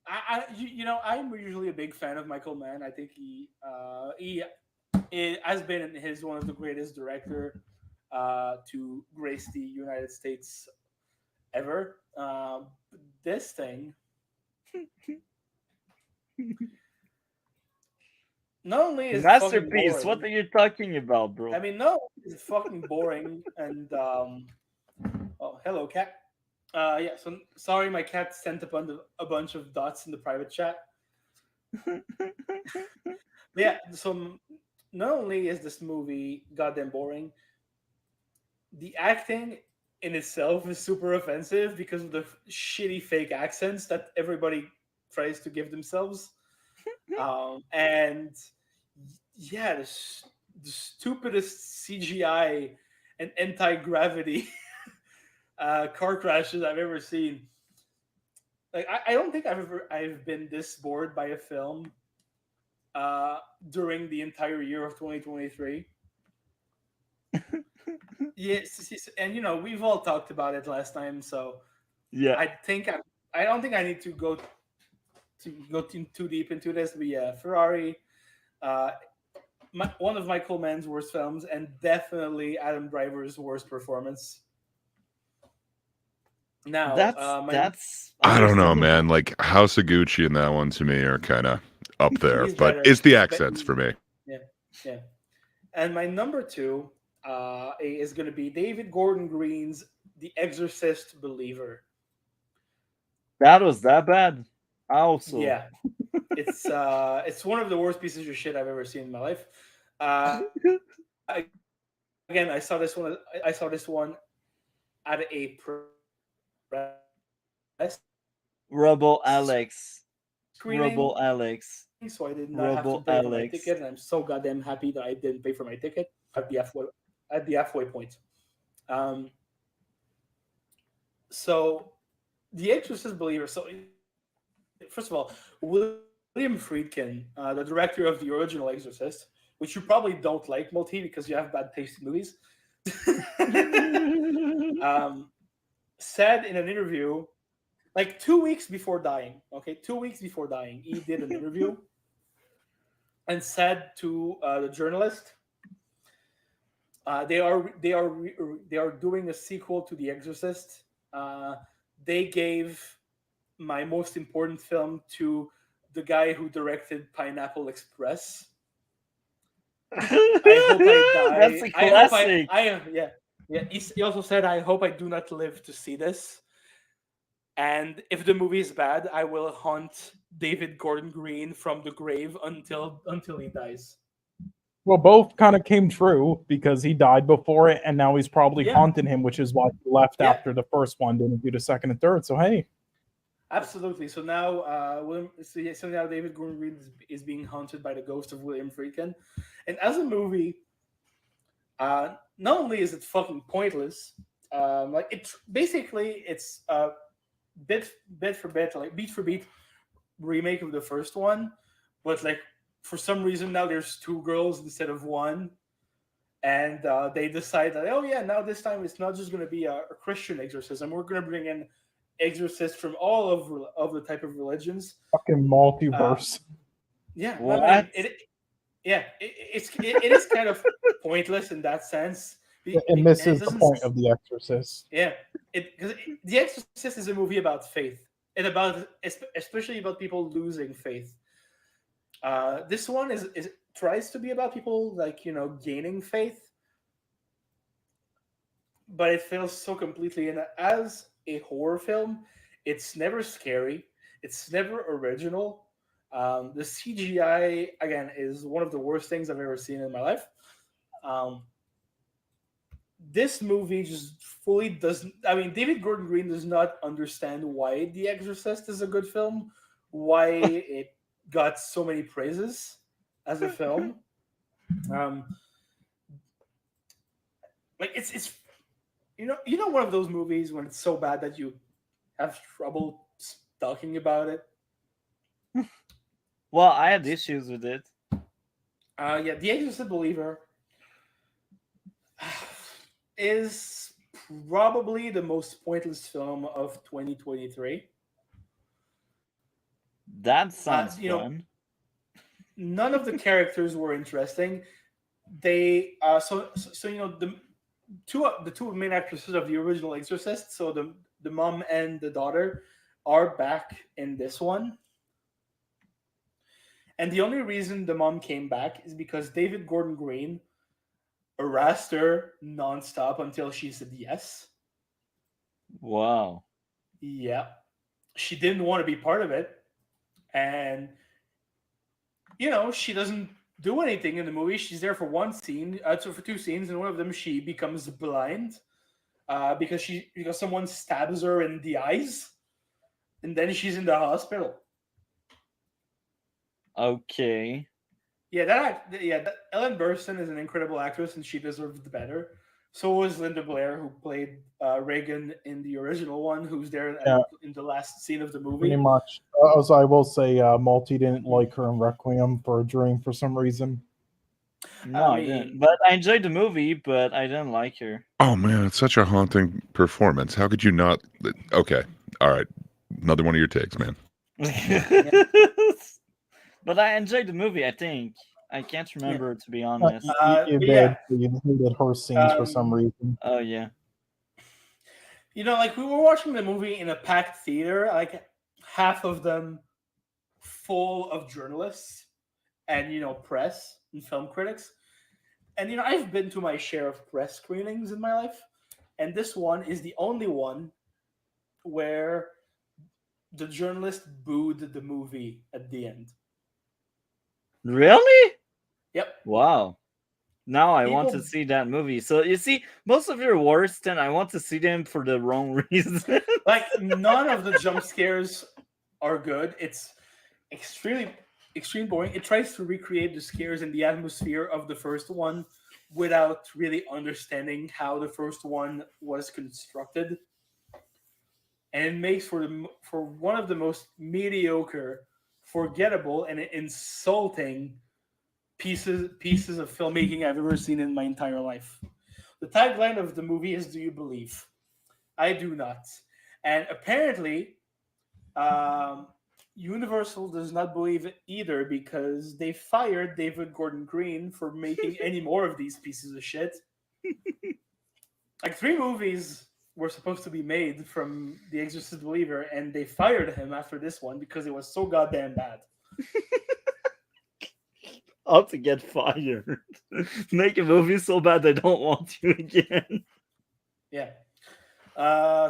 I'm usually a big fan of Michael Mann. I think he has been one of the greatest director to grace the United States ever. This thing, not only is it fucking Masterpiece. What are boring- you talking about, bro? I mean, no, it's fucking boring. And oh, hello, cat. Yeah. So sorry, my cat sent a bunch of dots in the private chat. Yeah. So not only is this movie goddamn boring, the acting in itself is super offensive because of the shitty fake accents that everybody tries to give themselves. And yeah, the stupidest CGI and anti-gravity car crashes I've ever seen. Like I don't think I've been this bored by a film during the entire year of 2023. Yes, and we've all talked about it last time, so Yeah. I don't think I need to go to go too deep into this, but yeah, Ferrari, one of Michael Mann's worst films, and definitely Adam Driver's worst performance. Now, That's I don't know, understandable. man. Like House of Gucci and that one to me are kind of up there, He's but better. it's the accents for me. Yeah. And my number 2 is going to be David Gordon Green's The Exorcist Believer. That was that bad. Also, Yeah, it's one of the worst pieces of shit I've ever seen in my life. Again, I saw this one. At a press Rebel Alex. screening, Rebel Alex. so I did not have to Rebel pay for my Alex. ticket, and I'm so goddamn happy that I didn't pay for my ticket at the halfway point. So, The Exorcist Believer. So, first of all, William Friedkin, the director of the original Exorcist, which you probably don't like, Multi, because you have bad taste in movies, said in an interview, like 2 weeks before dying, he did an interview and said to the journalist, they are doing a sequel to The Exorcist. They gave my most important film to the guy who directed Pineapple Express. I hope I die. That's a classic. He also said, "I hope I do not live to see this. And if the movie is bad, I will haunt David Gordon Green from the grave until he dies." Well, both kind of came true because he died before it, and now he's probably Yeah. haunting him, which is why he left Yeah. after the first one, didn't do the second and third. So hey, Absolutely. So now, now David Gordon Green is being haunted by the ghost of William Friedkin, and as a movie, not only is it fucking pointless, like it's bit for bit, like beat for beat remake of the first one, but like for some reason now there's 2 girls instead of 1, and they decide that, oh yeah, now this time it's not just going to be a Christian exorcism, we're going to bring in exorcists from all of the type of religions. fucking multiverse. Yeah, What? I mean, it is kind of pointless in that sense. It misses the doesn't- point of The Exorcist. Yeah, because The Exorcist is a movie about faith and especially about people losing faith. This one is tries to be about people, like, gaining faith, but it fails so completely. And as a horror film, it's never scary. It's never original. The CGI, again, is one of the worst things I've ever seen in my life. This movie just fully doesn't. I mean, David Gordon Green does not understand why The Exorcist is a good film, why it got so many praises as a film. Like it's one of those movies when it's so bad that you have trouble talking about it. Well, I had issues with it. Yeah, The Exorcist Believer is probably the most pointless film of 2023. That sounds you know, fun. None of the characters were interesting. They the two main actresses of the original Exorcist, so the mom and the daughter, are back in this one. And the only reason the mom came back is because David Gordon Green harassed her nonstop until she said yes. Wow. Yeah. She didn't want to be part of it. And, she doesn't do anything in the movie. She's there for one scene, for 2 scenes, and one of them she becomes blind because someone stabs her in the eyes, and then she's in the hospital. Okay. Yeah, Ellen Burstyn is an incredible actress, and she deserved better. So was Linda Blair, who played Reagan in the original one, who's there in the last scene of the movie. Pretty much. As I will say, Multi didn't like her in Requiem for a Dream for some reason. No, I didn't. But I enjoyed the movie, but I didn't like her. Oh man, it's such a haunting performance. How could you not? Okay, all right. Another one of your takes, man. But I enjoyed the movie. I think I can't Yeah. remember, to be honest. You But did. yeah, You hated horse scenes for some um, reason. Oh yeah. like we were watching the movie in a packed theater, like half of them full of journalists and press and film critics. And I've been to my share of press screenings in my life, and this one is the only one where the journalist booed the movie at the end. Really? Yep. Wow. Now I want to People see that movie. So you see, most of your worst, and I want to see them for the wrong reason. like none of the jump scares are good. It's extreme boring. It tries to recreate the scares and the atmosphere of the first one without really understanding how the first one was constructed. And it makes for one of the most mediocre, forgettable, and insulting pieces of filmmaking I've ever seen in my entire life. The tagline of the movie is "Do you believe?" I do not, and apparently, um, Universal does not believe it either because they fired David Gordon Green for making any more of these pieces of shit. Like 3 movies were supposed to be made from The Exorcist Believer, and they fired him after this one because it was so goddamn bad. How to get fired? Make a movie so bad they don't want you again. Yeah.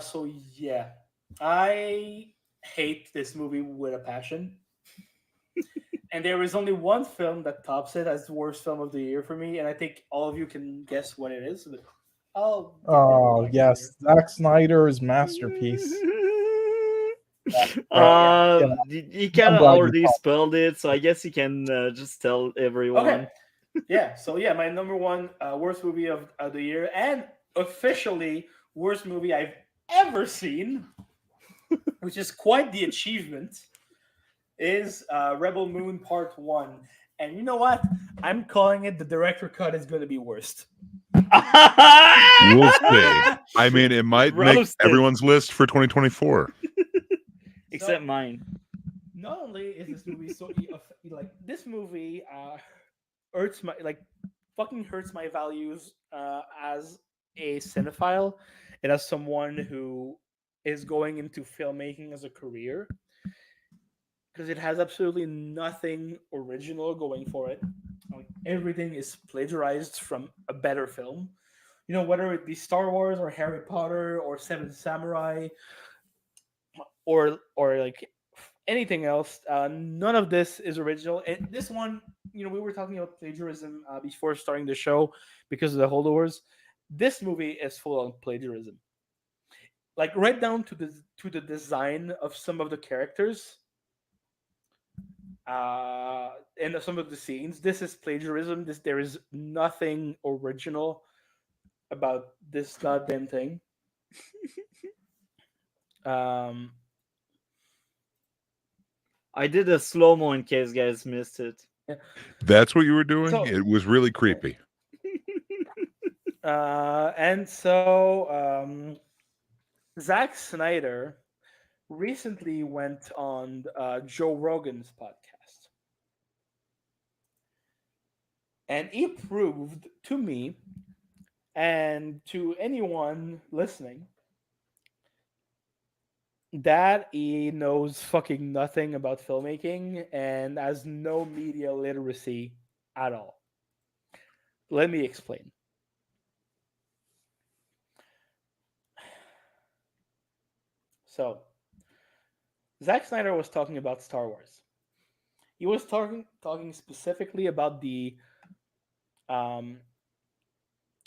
So yeah, I hate this movie with a passion. And there is only one film that tops it as the worst film of the year for me, and I think all of you can guess what it is. But I'll get there when Oh I get yes, Zack Snyder's masterpiece. Yeah, You kind I'm of glad you already caught. spelled it, so I guess you can just tell there. Okay. everyone. Yeah. So yeah, my number one worst movie of the year, and officially worst movie I've ever seen, which is quite the achievement, is Rebel Moon Part One. And you know what? I'm calling it the director cut is going to be worst. We'll see. I mean, it might make Roasted. everyone's list for 2024. Except mine. Not only is this movie so like this movie hurts my fucking hurts my values as a cinephile and as someone who is going into filmmaking as a career because it has absolutely nothing original going for it. Like, everything is plagiarized from a better film. Whether it be Star Wars or Harry Potter or Seven Samurai or like anything else, none of this is original. And this one, we were talking about plagiarism before starting the show because of the holdovers. This movie is full of plagiarism, like right down to the design of some of the characters and some of the scenes. This is plagiarism. There is nothing original about this goddamn thing. um I did a slow mo in case guys missed it. That's what you were doing? So- It was really creepy. and so Zack Snyder recently went on Joe Rogan's podcast. And he proved to me and to anyone listening that he knows fucking nothing about filmmaking and has no media literacy at all. Let me explain. So, Zack Snyder was talking about Star Wars. He was talking specifically about the um,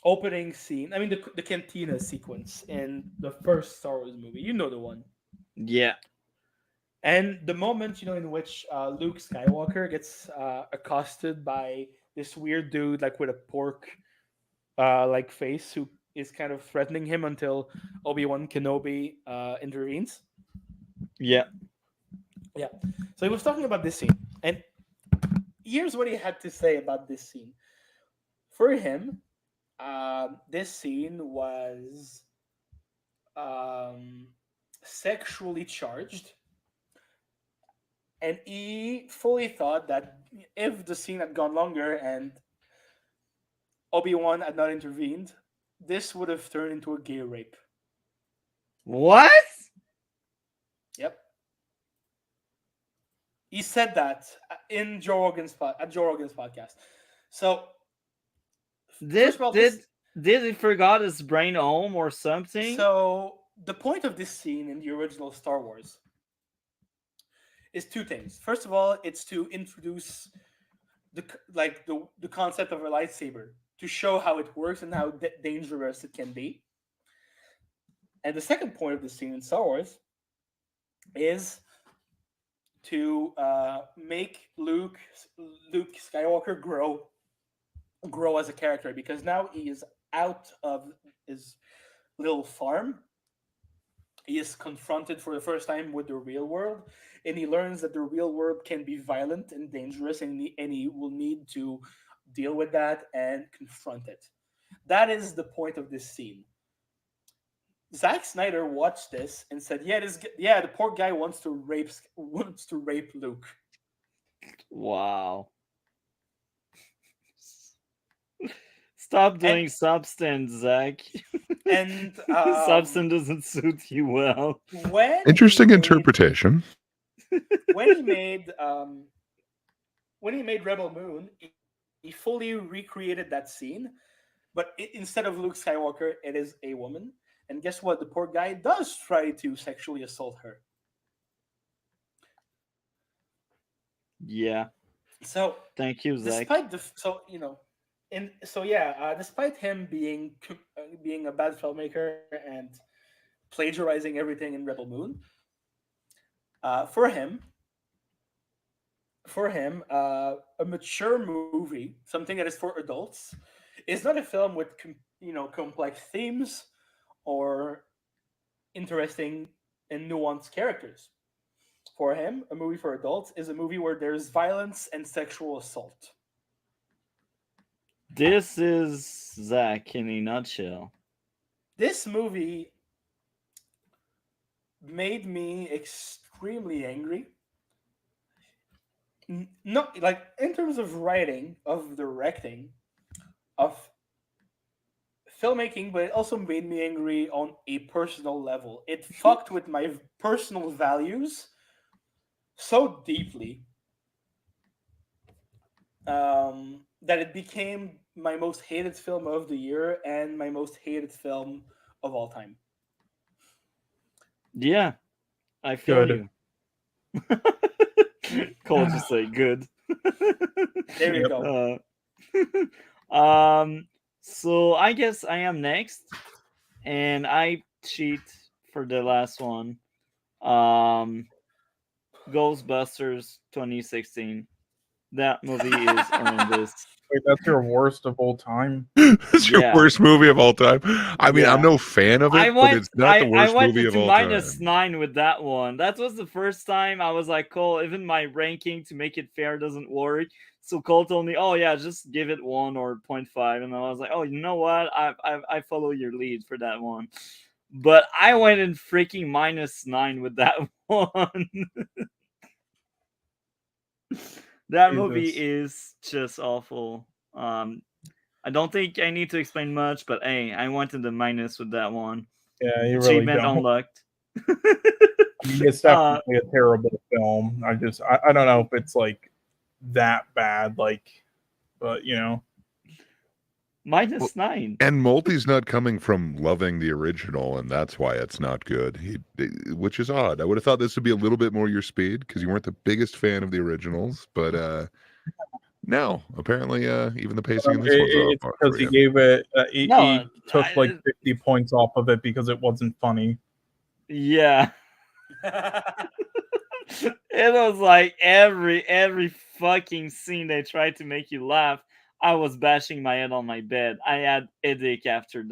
opening scene. I mean, the cantina sequence in the first Star Wars movie. You know the one. Yeah. And the moment, in which Luke Skywalker gets accosted by this weird dude, like with a pork like face, who is kind of threatening him until Obi-Wan Kenobi intervenes. Yeah. Yeah. So he was talking about this scene. And here's what he had to say about this scene. For him, this scene was sexually charged And he fully thought that if the scene had gone longer and Obi-Wan had not intervened, this would have turned into a gay rape. What? Yep. He said that in Joe Rogan's podcast. So Did first of all, did he forgot his brain home or something? so the point of this scene in the original Star Wars is two things. First of all, it's to introduce the concept of a lightsaber to show how it works and how dangerous it can be. And the second point of the scene in Star Wars is to make Luke Skywalker grow as a character, because now he is out of his little farm. He is confronted for the first time with the real world, and he learns that the real world can be violent and dangerous, and he will need to deal with that and confront it. That is the point of this scene. Zack Snyder watched this and said, "Yeah, the poor guy wants to rape Luke." Wow. Stop doing substance, Zach. And Substance doesn't suit you well. Interesting interpretation. When he made Rebel Moon, he fully recreated that scene, but instead of Luke Skywalker, it is a woman. And guess what? The poor guy does try to sexually assault her. Yeah. So thank you, Zach. Despite him being a bad filmmaker and plagiarizing everything in Rebel Moon, for him, a mature movie, something that is for adults, is not a film with complex themes or interesting and nuanced characters. For him, a movie for adults is a movie where there's violence and sexual assault. This is Zach in a nutshell. This movie made me extremely angry. Not like in terms of writing, of directing, of filmmaking, but it also made me angry on a personal level. It fucked with my personal values so deeply that it became my most hated film of the year and my most hated film of all time. Yeah, I feel Good. you. Cole just say good. There you go. So I guess I am next, and I cheat for the last one. Ghostbusters 2016. That movie is horrendous. Wait, that's your worst of all time? It's your Yeah. worst movie of all time. I mean, Yeah. I'm no fan of it, but it's not the worst movie of all time. -9 with that one. That was the first time I was like, Cole, even my ranking to make it fair doesn't work. So Cole told me, oh yeah, just give it 1 or 0.5. And I was like, oh, you know what? I follow your lead for that one. But I went in freaking -9 with that one. That movie is just awful. I don't think I need to explain much, but hey, I went in the minus with that one. Yeah, you really Achievement don't. unlocked. It's definitely a terrible film. I don't know if it's like that bad, but you know. -9. And Multi's not coming from loving the original, and that's why it's not good. Which is odd. I would have thought this would be a little bit more your speed because you weren't the biggest fan of the originals, but no, apparently even the pacing in this one's It's off because for he you. gave it. He took like 50 points off of it because it wasn't funny. Yeah. It was like every fucking scene they tried to make you laugh, I was bashing my head on my bed. I had headache after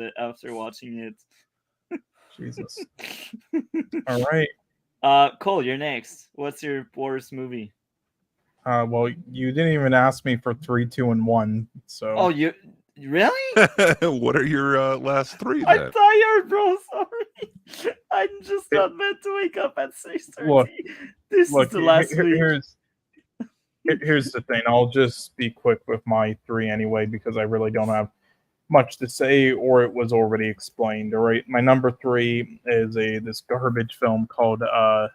watching it. Jesus. All right. Cole, you're next. What's your worst movie? Well, you didn't even ask me for 3, 2, and 1. So. Oh, you really? What are your last 3 I'm then? tired, bro. Sorry. I'm just not meant to wake up at 6:30. This is Look, the last week. here's the thing. I'll just be quick with my three anyway because I really don't have much to say, or it was already explained. All right, my number three is this garbage film called God,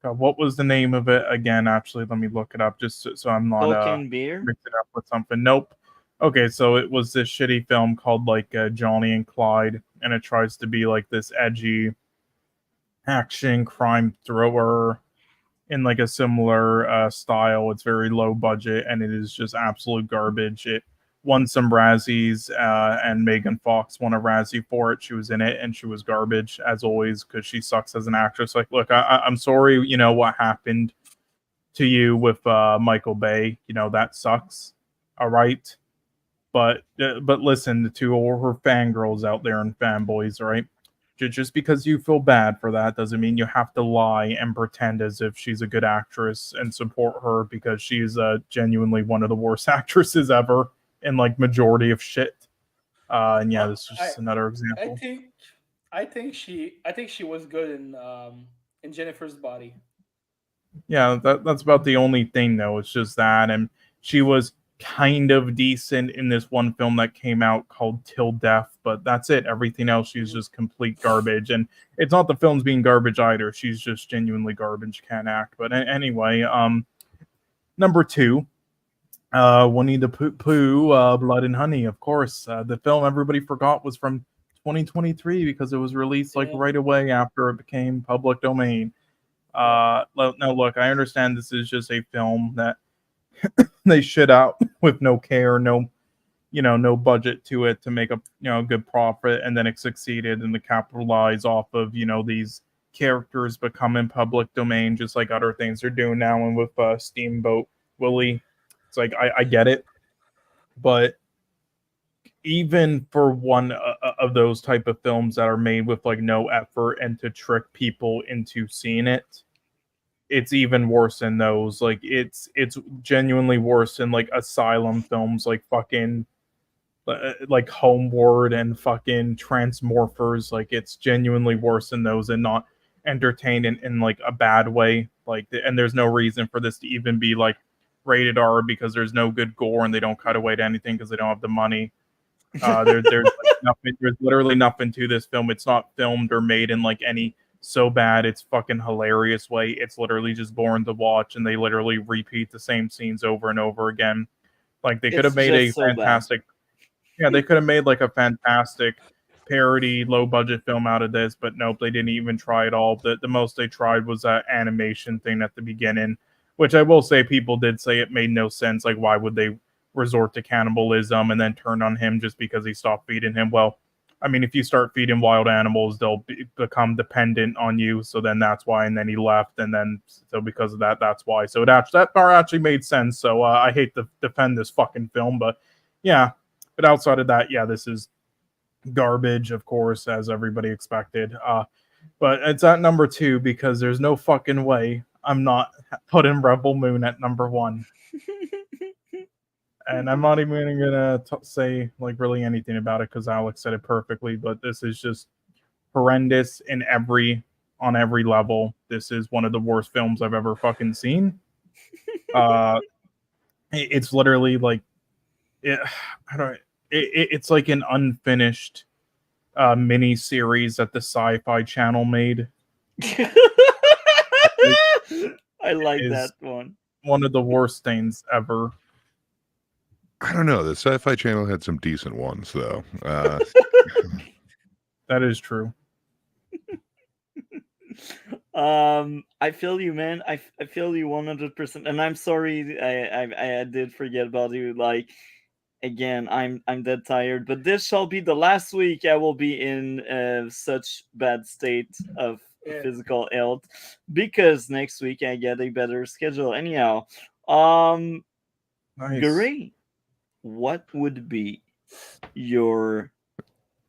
what was the name of it again? Actually, let me look it up just so I'm not Cocaine beer. mixing it up with something. Nope. Okay, so it was this shitty film called like Johnny and Clyde, and it tries to be like this edgy action crime thriller in like a similar style. It's very low budget, and it is just absolute garbage. It won some Razzies, and Megan Fox won a Razzie for it. She was in it, and she was garbage as always because she sucks as an actress. Like, look, I'm sorry, you know what happened to you with Michael Bay. You know that sucks. All right, but listen to all her fangirls out there and fanboys. All right. Just because you feel bad for that doesn't mean you have to lie and pretend as if she's a good actress and support her because she's genuinely one of the worst actresses ever in like majority of shit. And yeah, this is just another example. I think she was good in Jennifer's Body. Yeah, that's about the only thing though. It's just that, and she was kind of decent in this one film that came out called Till Death, but that's it. Everything else, she's just complete garbage. And it's not the film's being garbage either. She's just genuinely garbage, can't act. But anyway, number two, Winnie the Pooh, Blood and Honey, of course. The film everybody forgot was from 2023 because it was released like right away after it became public domain. Now look, I understand this is just a film that they shit out with no care, no budget to it to make a good profit, and then it succeeded and to capitalize off of these characters becoming public domain, just like other things they're doing now. And with Steamboat Willie, it's like I get it, but even for one of those type of films that are made with like no effort and to trick people into seeing it, it's even worse than those. Like it's genuinely worse than like asylum films, like fucking like Homeward and fucking Transmorphers. Like it's genuinely worse than those and not entertained in like a bad way. Like, and there's no reason for this to even be like rated R because there's no good gore and they don't cut away to anything because they don't have the money. There's like nothing. There's literally nothing to this film. It's not filmed or made in like any so bad it's fucking hilarious way. It's literally just boring to watch, and they literally repeat the same scenes over and over again. Like they could have made a fantastic, they could have made like a fantastic parody, low budget film out of this, but nope, they didn't even try at all. The most they tried was that animation thing at the beginning, which I will say people did say it made no sense. Like, why would they resort to cannibalism and then turn on him just because he stopped feeding him? Well, I mean, if you start feeding wild animals, they'll become dependent on you. So then that's why. And then he left. And then so because of that, that's why. So that part actually made sense. So I hate to defend this fucking film, but yeah. But outside of that, yeah, this is garbage, of course, as everybody expected. But it's at number two because there's no fucking way I'm not putting Rebel Moon at number one. And I'm not even gonna say like really anything about it because Alex said it perfectly. But this is just horrendous on every level. This is one of the worst films I've ever fucking seen. It's literally like it's like an unfinished mini series that the Sci-Fi Channel made. I like that one. One of the worst things ever. I don't know. The Sci-Fi Channel had some decent ones, though. That is true. I feel you, man. I feel you 100%. And I'm sorry, I did forget about you. Like, again, I'm dead tired. But this shall be the last week I will be in such bad state of physical health because next week I get a better schedule. Anyhow, Nice. Gary, what would be your,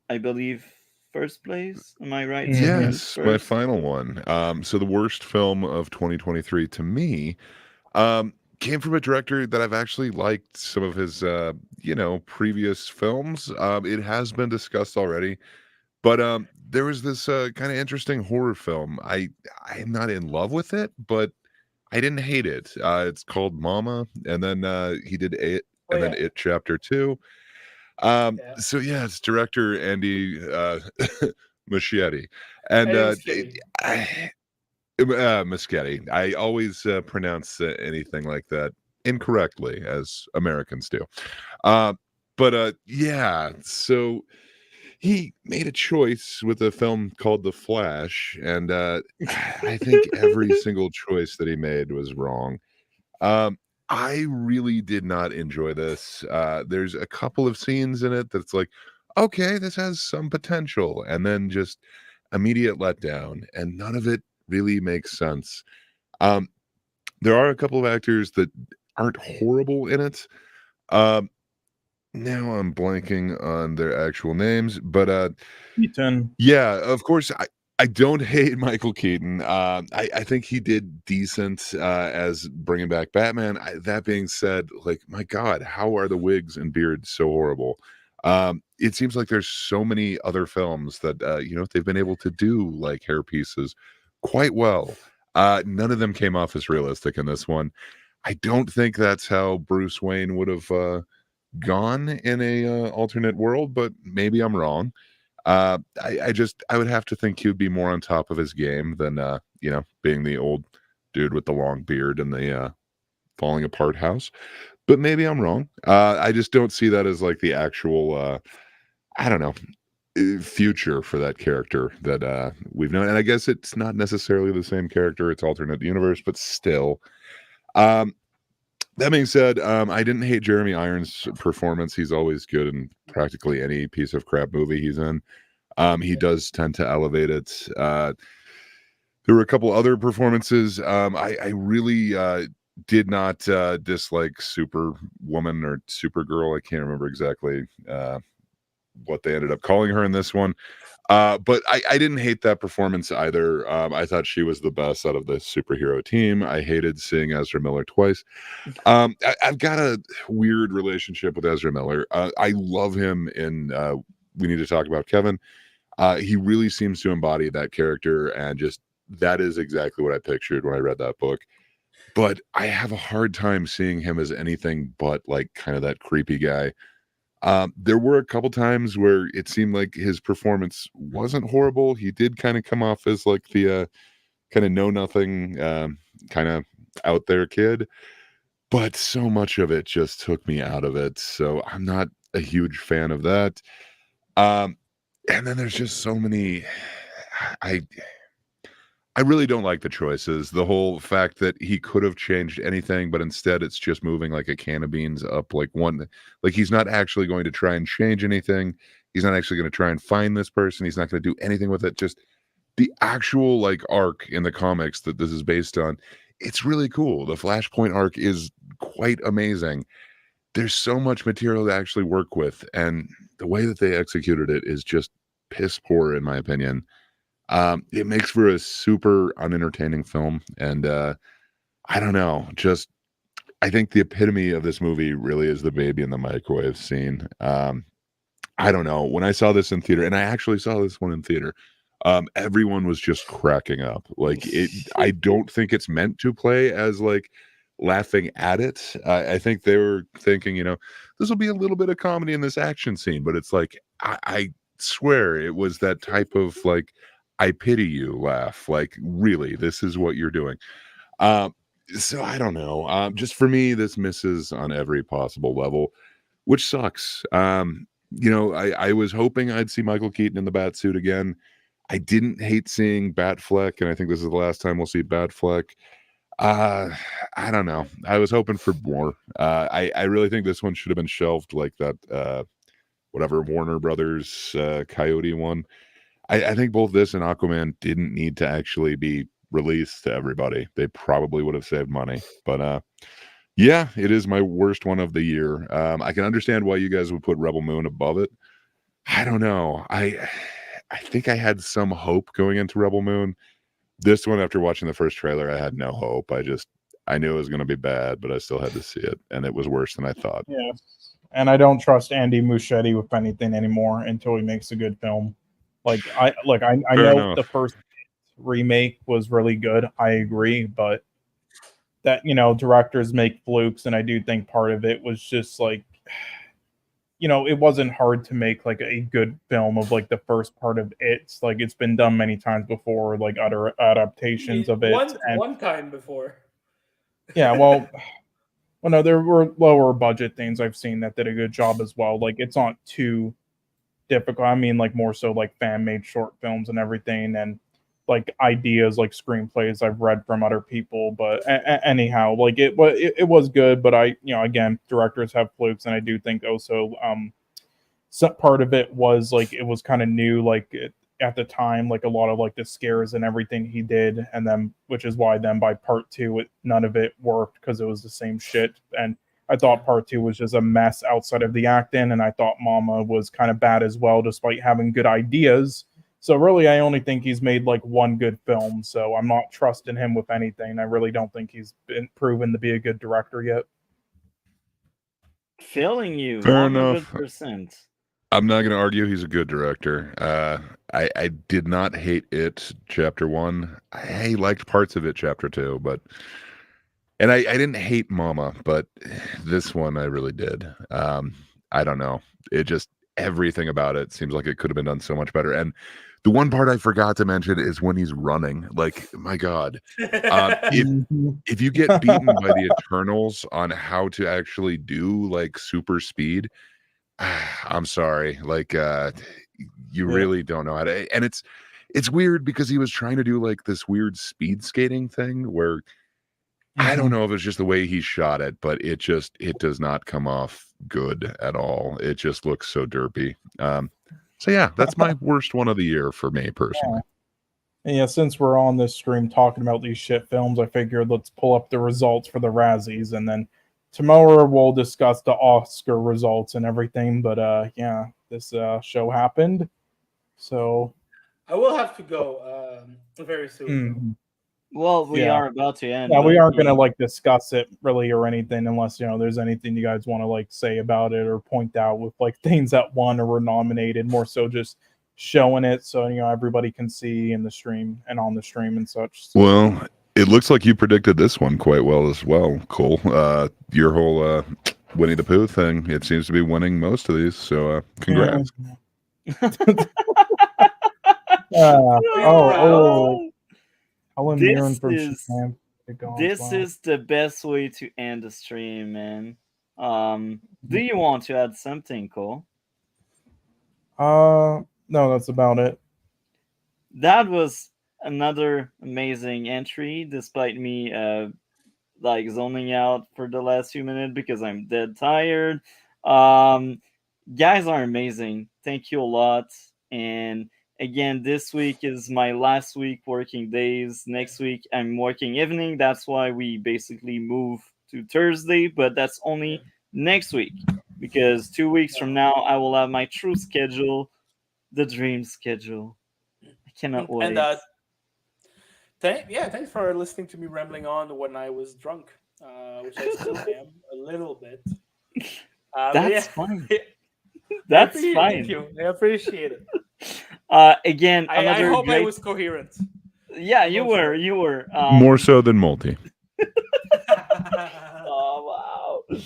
I believe, first place? Am I right? Yes, my final one. So the worst film of 2023 to me came from a director that I've actually liked some of his previous films. It has been discussed already, But there was this kind of interesting horror film. I'm not in love with it, but I didn't hate it. It's called Mama, and then he did It, Oh, and then yeah. It Chapter 2. Yeah. So yeah, it's director Andy Muschietti, and Eddie Muschietti. Muschietti. I always pronounce anything like that incorrectly, as Americans do. But yeah, so he made a choice with a film called The Flash, and I think every single choice that he made was wrong. I really did not enjoy this. There's a couple of scenes in it that's like, okay, this has some potential, and then just immediate letdown, and none of it really makes sense. There are a couple of actors that aren't horrible in it. Um, Now I'm blanking on their actual names, but Keaton. yeah, of course I don't hate Michael Keaton. I think he did decent as bringing back Batman. That being said, like my God, how are the wigs and beards so horrible? It seems like there's so many other films that they've been able to do like hair pieces quite well. None of them came off as realistic in this one. I don't think that's how Bruce Wayne would have gone in a alternate world, but maybe I'm wrong. I would have to think he would be more on top of his game than being the old dude with the long beard and the falling apart house. But maybe I'm wrong. I just don't see that as like the actual I don't know future for that character that we've known. And I guess it's not necessarily the same character, it's alternate universe, but still. That being said, I didn't hate Jeremy Irons' performance. He's always good in practically any piece of crap movie he's in. He does tend to elevate it. There were a couple other performances. I really did not dislike Superwoman or Supergirl. I can't remember exactly what they ended up calling her in this one. But I didn't hate that performance either. I thought she was the best out of the superhero team. I hated seeing Ezra Miller twice. I've got a weird relationship with Ezra Miller. I love him in We Need to Talk About Kevin. He really seems to embody that character, and just that is exactly what I pictured when I read that book. But I have a hard time seeing him as anything but like kind of that creepy guy. There were a couple times where it seemed like his performance wasn't horrible. He did kind of come off as like the kind of know nothing, kind of out there kid, but so much of it just took me out of it. So I'm not a huge fan of that. And then there's just so many. I really don't like the choices. The whole fact that he could have changed anything, but instead it's just moving like a can of beans up like one. Like he's not actually going to try and change anything. He's not actually going to try and find this person. He's not going to do anything with it. Just the actual like arc in the comics that this is based on. It's really cool. The Flashpoint arc is quite amazing. There's so much material to actually work with, and the way that they executed it is just piss poor, in my opinion. It makes for a super unentertaining film, and I don't know, just I think the epitome of this movie really is the baby in the microwave scene. I don't know, when I saw this in theater, and I actually saw this one in theater, everyone was just cracking up. Like it, I don't think it's meant to play as like laughing at it. I think they were thinking, this will be a little bit of comedy in this action scene, but it's like I swear it was that type of like I pity you laugh. Like, really, this is what you're doing. So I don't know. Just for me, this misses on every possible level, which sucks. I was hoping I'd see Michael Keaton in the Batsuit again. I didn't hate seeing Batfleck, and I think this is the last time we'll see Batfleck. I don't know. I was hoping for more. I really think this one should have been shelved like that, whatever Warner Brothers Coyote one. I think both this and Aquaman didn't need to actually be released to everybody. They probably would have saved money. But yeah, it is my worst one of the year. I can understand why you guys would put Rebel Moon above it. I don't know. I think I had some hope going into Rebel Moon. This one, after watching the first trailer, I had no hope. I knew it was going to be bad, but I still had to see it, and it was worse than I thought. Yeah, and I don't trust Andy Muschietti with anything anymore until he makes a good film. Like I Fair know enough. the first remake was really good. I agree, but that directors make flukes, and I do think part of it was just like it wasn't hard to make like a good film of like the first part of it. Like it's been done many times before, like other adaptations of it, and One time before. yeah, well, no, there were lower budget things I've seen that did a good job as well. Like it's not too difficult. I mean, like more so like fan made short films and everything, and like ideas like screenplays I've read from other people. But anyhow, like it was good. But again, directors have flukes, and I do think also some part of it was like it was kind of new, like at the time, like a lot of like the scares and everything he did, and then which is why then by part two, none of it worked because it was the same shit. And I thought part two was just a mess outside of the acting, and I thought Mama was kind of bad as well, despite having good ideas. So really, I only think he's made like one good film. So I'm not trusting him with anything. I really don't think he's been proven to be a good director yet. Feeling you Fair enough. 100%. I'm not going to argue he's a good director. I did not hate it, Chapter 1. I liked parts of it, Chapter 2, and I didn't hate Mama, but this one I really did. I don't know. It just, everything about it seems like it could have been done so much better. And the one part I forgot to mention is when he's running. Like, my God. If you get beaten by the Eternals on how to actually do like super speed, I'm sorry. Like, you really don't know how to. And it's weird because he was trying to do like this weird speed skating thing where I don't know if it's just the way he shot it, but it does not come off good at all. It just looks so derpy. So yeah, that's my worst one of the year for me personally. And yeah, since we're on this stream talking about these shit films, I figured let's pull up the results for the Razzies, and then tomorrow we'll discuss the Oscar results and everything. But yeah, this show happened, so I will have to go very soon. Well, we Yeah. are about to end. Yeah, we but aren't gonna like discuss it really or anything unless there's anything you guys want to like say about it or point out with like things that won or were nominated. More so just showing it so everybody can see in the stream and on the stream and such. So. Well, it looks like you predicted this one quite well as well, Cole. Your whole Winnie the Pooh thing, it seems to be winning most of these. So congrats. Helen This Mirren from is- Shazam. This is the best way to end the stream, man. Do you want to add something, Cole? No, that's about it. That was another amazing entry, despite me like zoning out for the last few minutes because I'm dead tired. Guys are amazing. Thank you a lot. And again, this week is my last week working days. Next week I'm working evening. That's why we basically move to Thursday, but that's only next week because 2 weeks from now I will have my true schedule, the dream schedule. I cannot wait. And thanks for listening to me rambling on when I was drunk, which I still am a little bit. That's fine. That's fine. Thank you. I appreciate it. Again, I hope I great... was coherent. Yeah, you were. You were. More so than multi. Oh wow,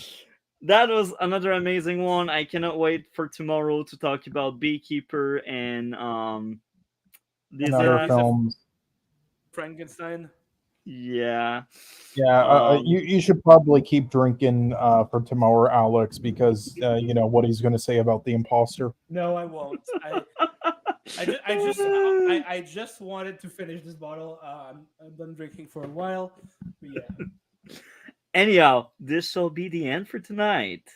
that was another amazing one. I cannot wait for tomorrow to talk about Beekeeper and these Another are films. Frankenstein. Yeah. You should probably keep drinking for tomorrow, Alex, because you know what he's going to say about the imposter. No, I won't. I just wanted to finish this bottle. I'm done drinking for a while. But yeah. Anyhow, this shall be the end for tonight.